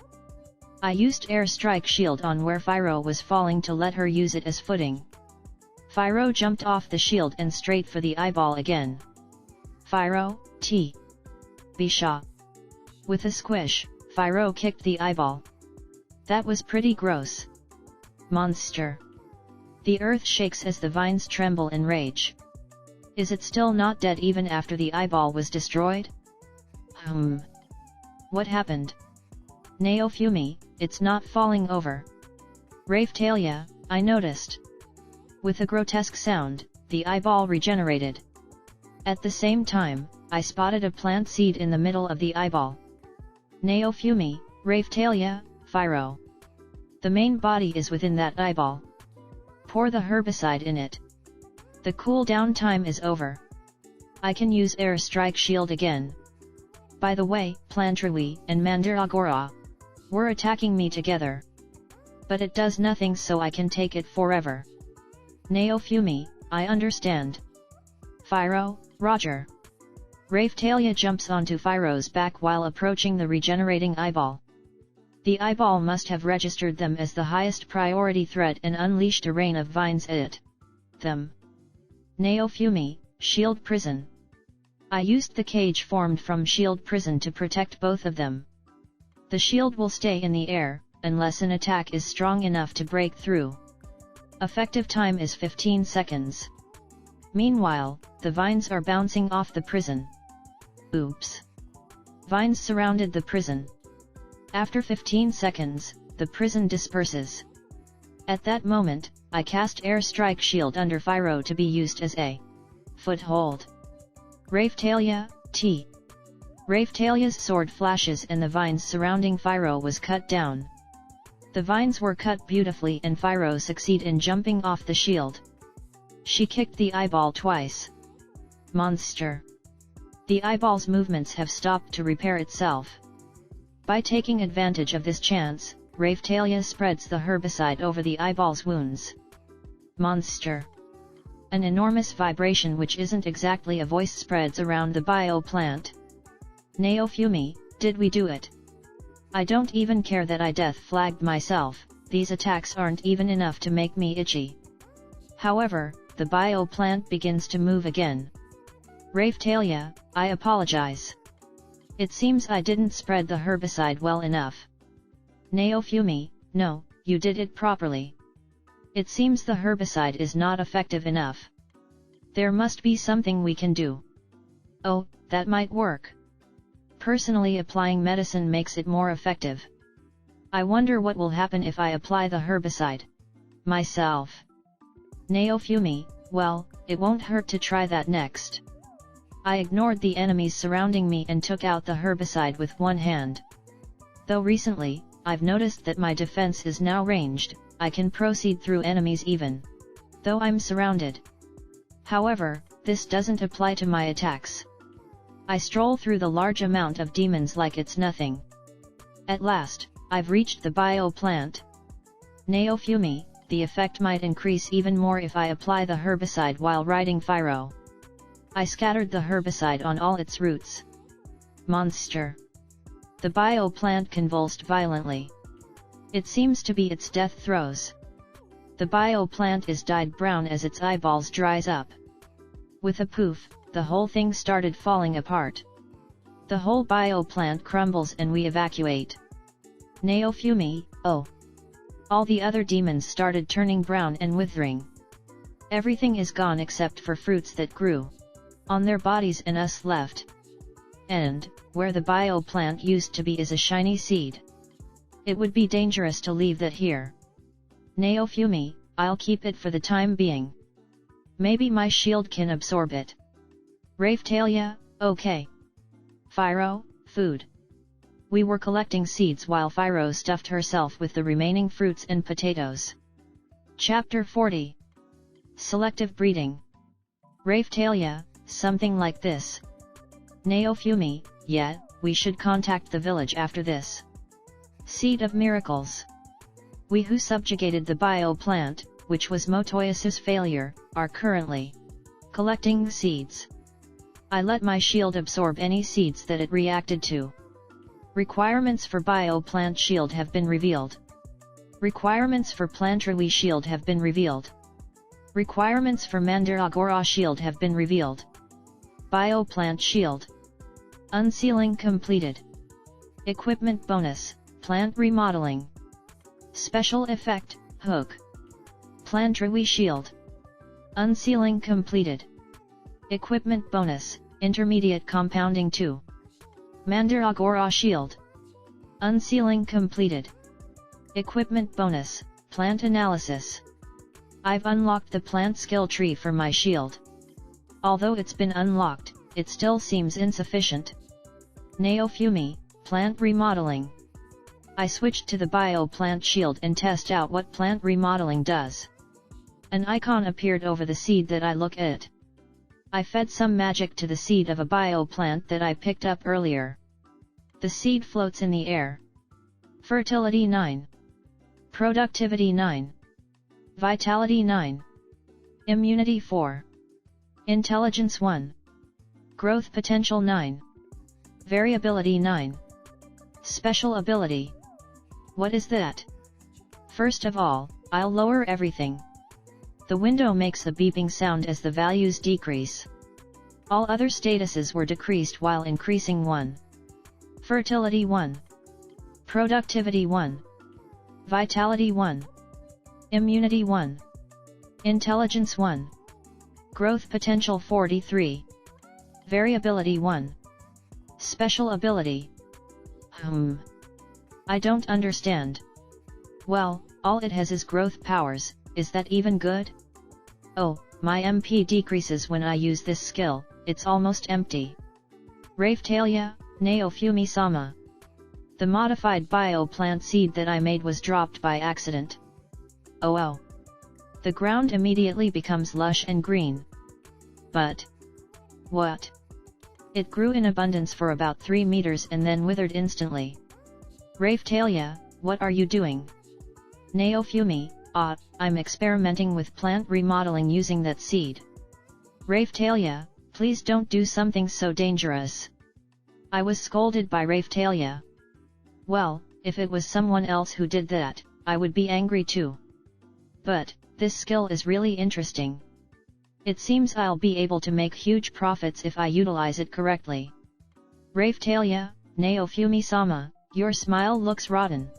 [SPEAKER 1] I used Air Strike Shield on where Fyro was falling to let her use it as footing. Fyro jumped off the shield and straight for the eyeball again. Fyro, Bisha. With a squish, Fyro kicked the eyeball. That was pretty gross. Monster. The earth shakes as the vines tremble in rage. Is it still not dead even after the eyeball was destroyed? What happened? Naofumi, it's not falling over. Raphtalia, I noticed. With a grotesque sound, the eyeball regenerated. At the same time, I spotted a plant seed in the middle of the eyeball. Naofumi, Raphtalia, Fyro. The main body is within that eyeball. Pour the herbicide in it. The cooldown time is over. I can use Air Strike Shield again. By the way, Plantrui and Mandaragora were attacking me together. But it does nothing, so I can take it forever. Naofumi, I understand. Fyro, Roger. Raphtalia jumps onto Fyro's back while approaching the regenerating eyeball. The eyeball must have registered them as the highest priority threat and unleashed a rain of vines at them. Naofumi, Shield Prison. I used the cage formed from Shield Prison to protect both of them. The shield will stay in the air, unless an attack is strong enough to break through. Effective time is 15 seconds. Meanwhile, the vines are bouncing off the prison. Oops. Vines surrounded the prison. After 15 seconds, the prison disperses. At that moment, I cast Air Strike Shield under Fyro to be used as a foothold. Raphtalia, Raphtalia's sword flashes and the vines surrounding Fyro was cut down. The vines were cut beautifully and Fyro succeed in jumping off the shield. She kicked the eyeball twice. Monster. The eyeball's movements have stopped to repair itself. By taking advantage of this chance, Raphtalia spreads the herbicide over the eyeball's wounds. Monster. An enormous vibration which isn't exactly a voice spreads around the bio plant. Naofumi, did we do it? I don't even care that I death flagged myself, these attacks aren't even enough to make me itchy. However, the bio plant begins to move again. Raphtalia, I apologize. It seems I didn't spread the herbicide well enough. Naofumi, no, you did it properly. It seems the herbicide is not effective enough. There must be something we can do. Oh, that might work. Personally, applying medicine makes it more effective. I wonder what will happen if I apply the herbicide myself. Naofumi, well, it won't hurt to try that next. I ignored the enemies surrounding me and took out the herbicide with one hand. Though recently, I've noticed that my defense is now ranged, I can proceed through enemies even though I'm surrounded. However, this doesn't apply to my attacks. I stroll through the large amount of demons like it's nothing. At last, I've reached the bio plant. Naofumi, the effect might increase even more if I apply the herbicide while riding Fyro. I scattered the herbicide on all its roots. Monster. The bio plant convulsed violently. It seems to be its death throes. The bio plant is dyed brown as its eyeballs dries up. With a poof, the whole thing started falling apart. The whole bio plant crumbles and we evacuate. Naofumi, oh. All the other demons started turning brown and withering. Everything is gone except for fruits that grew on their bodies and us left. And, where the bio plant used to be is a shiny seed. It would be dangerous to leave that here. Naofumi, I'll keep it for the time being. Maybe my shield can absorb it. Raphtalia, okay. Fyro, food. We were collecting seeds while Fyro stuffed herself with the remaining fruits and potatoes. Chapter 40. Selective breeding. Raphtalia, something like this. Naofumi, yeah, we should contact the village after this. Seed of Miracles. We who subjugated the bio plant, which was Motoya's failure, are currently collecting the seeds. I let my shield absorb any seeds that it reacted to. Requirements for Bio-Plant Shield have been revealed. Requirements for Plantrui Shield have been revealed. Requirements for Mandragora Shield have been revealed. Bio-Plant Shield. Unsealing completed. Equipment bonus, Plant Remodeling. Special effect, Hook. Plantrui Shield. Unsealing completed. Equipment bonus, Intermediate Compounding 2. Mandragora Shield. Unsealing completed. Equipment bonus, Plant Analysis. I've unlocked the plant skill tree for my shield. Although it's been unlocked, it still seems insufficient. Neofumi, Plant Remodeling. I switched to the Bio-Plant Shield and test out what plant remodeling does. An icon appeared over the seed that I look at. I fed some magic to the seed of a bio-plant that I picked up earlier. The seed floats in the air. Fertility 9. Productivity 9. Vitality 9. Immunity 4. Intelligence 1. Growth potential 9. Variability 9. Special ability. What is that? First of all, I'll lower everything. The window makes a beeping sound as the values decrease. All other statuses were decreased while increasing 1. Fertility 1. Productivity 1. Vitality 1. Immunity 1. Intelligence 1. Growth potential 43. Variability 1. Special ability. I don't understand. Well, all it has is growth powers. Is that even good? Oh, my MP decreases when I use this skill, it's almost empty. Raphtalia, Neofumi-sama. The modified bio-plant seed that I made was dropped by accident. Oh. The ground immediately becomes lush and green. But what? It grew in abundance for about 3 meters and then withered instantly. Raphtalia, what are you doing? Neofumi, I'm experimenting with plant remodeling using that seed. Raphtalia, please don't do something so dangerous. I was scolded by Raphtalia. Well, if it was someone else who did that, I would be angry too. But, this skill is really interesting. It seems I'll be able to make huge profits if I utilize it correctly. Raphtalia, Neofumi-sama, your smile looks rotten.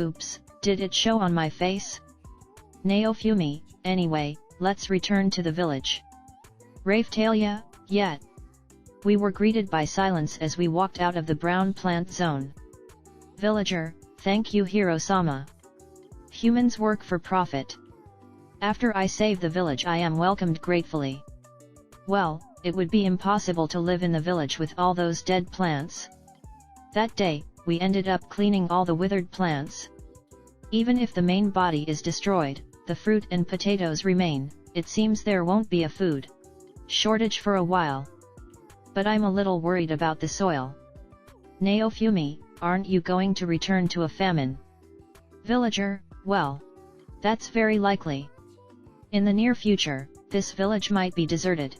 [SPEAKER 1] Oops, did it show on my face? Neofumi, anyway, let's return to the village. Raphtalia, yet. We were greeted by silence as we walked out of the brown plant zone. Villager, thank you Hiro-sama. Humans work for profit. After I save the village I am welcomed gratefully. Well, it would be impossible to live in the village with all those dead plants. That day, we ended up cleaning all the withered plants. Even if the main body is destroyed, the fruit and potatoes remain. It seems there won't be a food shortage for a while. But I'm a little worried about the soil. Neofumi, aren't you going to return to a famine? Villager, well, that's very likely. In the near future, this village might be deserted.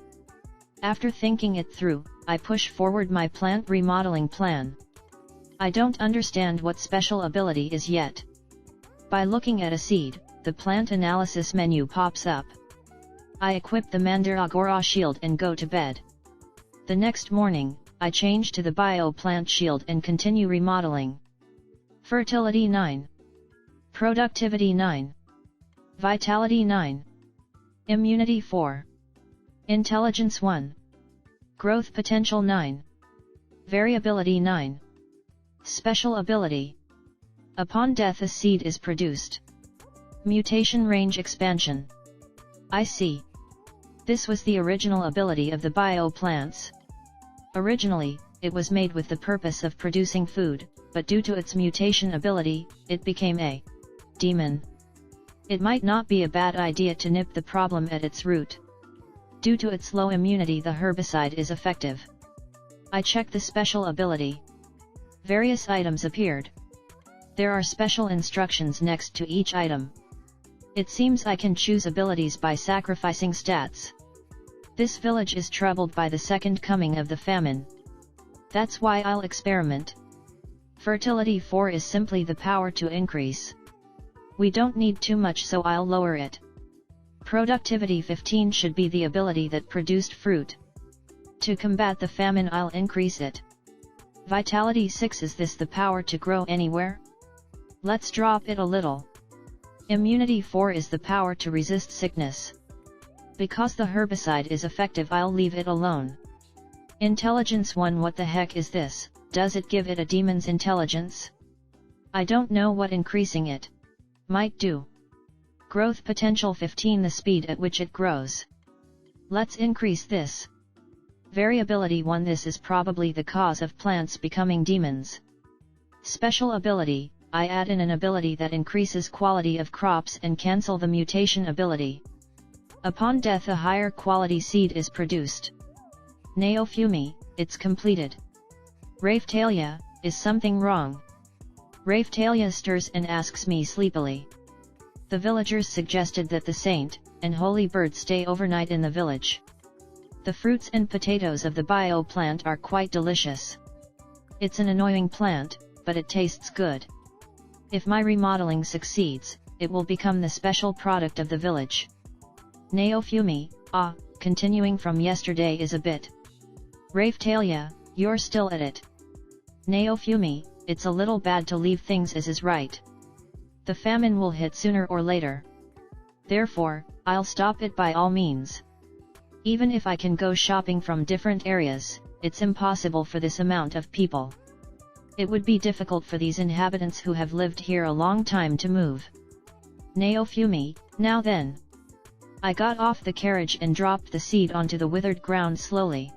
[SPEAKER 1] After thinking it through, I push forward my plant remodeling plan. I don't understand what special ability is yet. By looking at a seed, the plant analysis menu pops up. I equip the Mandragora shield and go to bed. The next morning, I change to the bio-plant shield and continue remodeling. Fertility 9. Productivity 9. Vitality 9. Immunity 4. Intelligence 1. Growth potential 9. Variability 9. Special ability. Upon death a seed is produced. Mutation range expansion. I see. This was the original ability of the bio-plants. Originally, it was made with the purpose of producing food, but due to its mutation ability, it became a demon. It might not be a bad idea to nip the problem at its root. Due to its low immunity the herbicide is effective. I check the special ability. Various items appeared. There are special instructions next to each item. It seems I can choose abilities by sacrificing stats. This village is troubled by the second coming of the famine. That's why I'll experiment. Fertility 4 is simply the power to increase. We don't need too much, so I'll lower it. Productivity 15 should be the ability that produced fruit. To combat the famine, I'll increase it. Vitality 6, is this the power to grow anywhere? Let's drop it a little. Immunity 4 is the power to resist sickness. Because the herbicide is effective, I'll leave it alone. Intelligence 1, what the heck is this? Does it give it a demon's intelligence? I don't know what increasing it might do. Growth potential 15, the speed at which it grows. Let's increase this. Variability 1, this is probably the cause of plants becoming demons. Special ability, I add in an ability that increases quality of crops and cancel the mutation ability. Upon death, a higher quality seed is produced. Neofumi, it's completed. Raphtalia, is something wrong? Raphtalia stirs and asks me sleepily. The villagers suggested that the saint and holy bird stay overnight in the village. The fruits and potatoes of the bio plant are quite delicious. It's an annoying plant, but it tastes good. If my remodeling succeeds, it will become the special product of the village. Neofumi, continuing from yesterday is a bit. Raphtalia, you're still at it. Neofumi, it's a little bad to leave things as is, right? The famine will hit sooner or later. Therefore, I'll stop it by all means. Even if I can go shopping from different areas, it's impossible for this amount of people. It would be difficult for these inhabitants who have lived here a long time to move. Neofumi, now then. I got off the carriage and dropped the seed onto the withered ground slowly.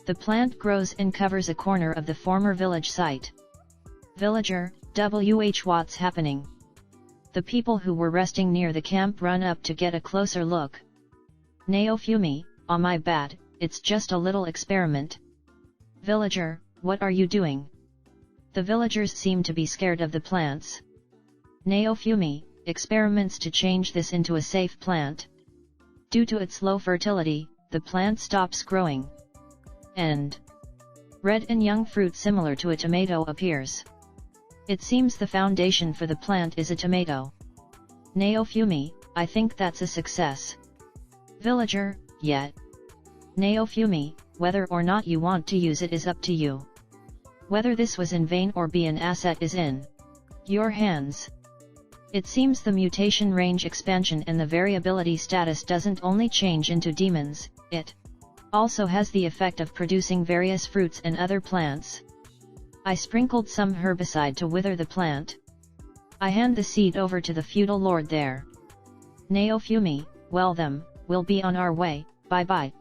[SPEAKER 1] The plant grows and covers a corner of the former village site. Villager, what's happening? The people who were resting near the camp run up to get a closer look. Neofumi, my bad, it's just a little experiment. Villager, what are you doing? The villagers seem to be scared of the plants. Neofumi, experiments to change this into a safe plant. Due to its low fertility, the plant stops growing. And red and young fruit similar to a tomato appears. It seems the foundation for the plant is a tomato. Neofumi, I think that's a success. Villager, yet. Neofumi, whether or not you want to use it is up to you. Whether this was in vain or be an asset is in your hands. It seems the mutation range expansion and the variability status doesn't only change into demons, it also has the effect of producing various fruits and other plants. I sprinkled some herbicide to wither the plant. I hand the seed over to the feudal lord there. Neofumi, well we'll be on our way, bye bye.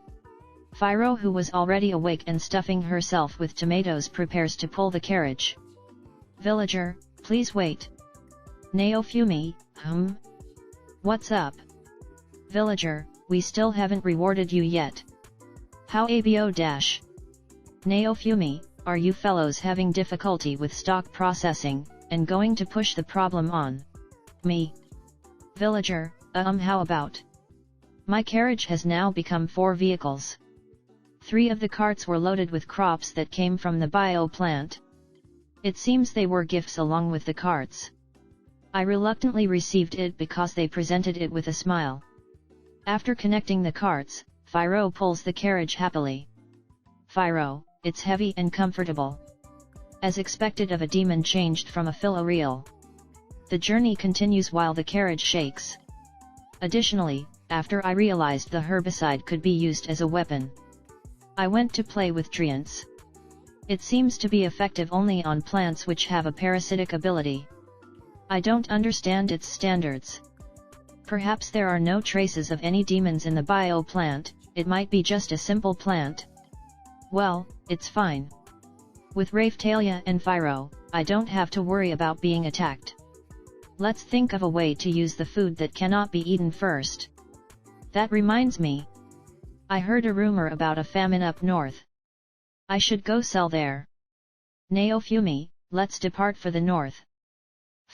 [SPEAKER 1] Phiro, who was already awake and stuffing herself with tomatoes, prepares to pull the carriage. Villager, please wait. Neofumi, what's up? Villager, we still haven't rewarded you yet. How abo dash? Neofumi, are you fellows having difficulty with stock processing, and going to push the problem on me? Villager, how about? My carriage has now become 4 vehicles. 3 of the carts were loaded with crops that came from the bio plant. It seems they were gifts along with the carts. I reluctantly received it because they presented it with a smile. After connecting the carts, Phiro pulls the carriage happily. Phiro, it's heavy and comfortable. As expected of a demon changed from a philo-real. The journey continues while the carriage shakes. Additionally, after I realized the herbicide could be used as a weapon, I went to play with treants. It seems to be effective only on plants which have a parasitic ability. I don't understand its standards. Perhaps there are no traces of any demons in the bio plant, it might be just a simple plant. Well, it's fine. With Raphtalia and Phiro, I don't have to worry about being attacked. Let's think of a way to use the food that cannot be eaten first. That reminds me. I heard a rumor about a famine up north. I should go sell there. Neofumi, let's depart for the north.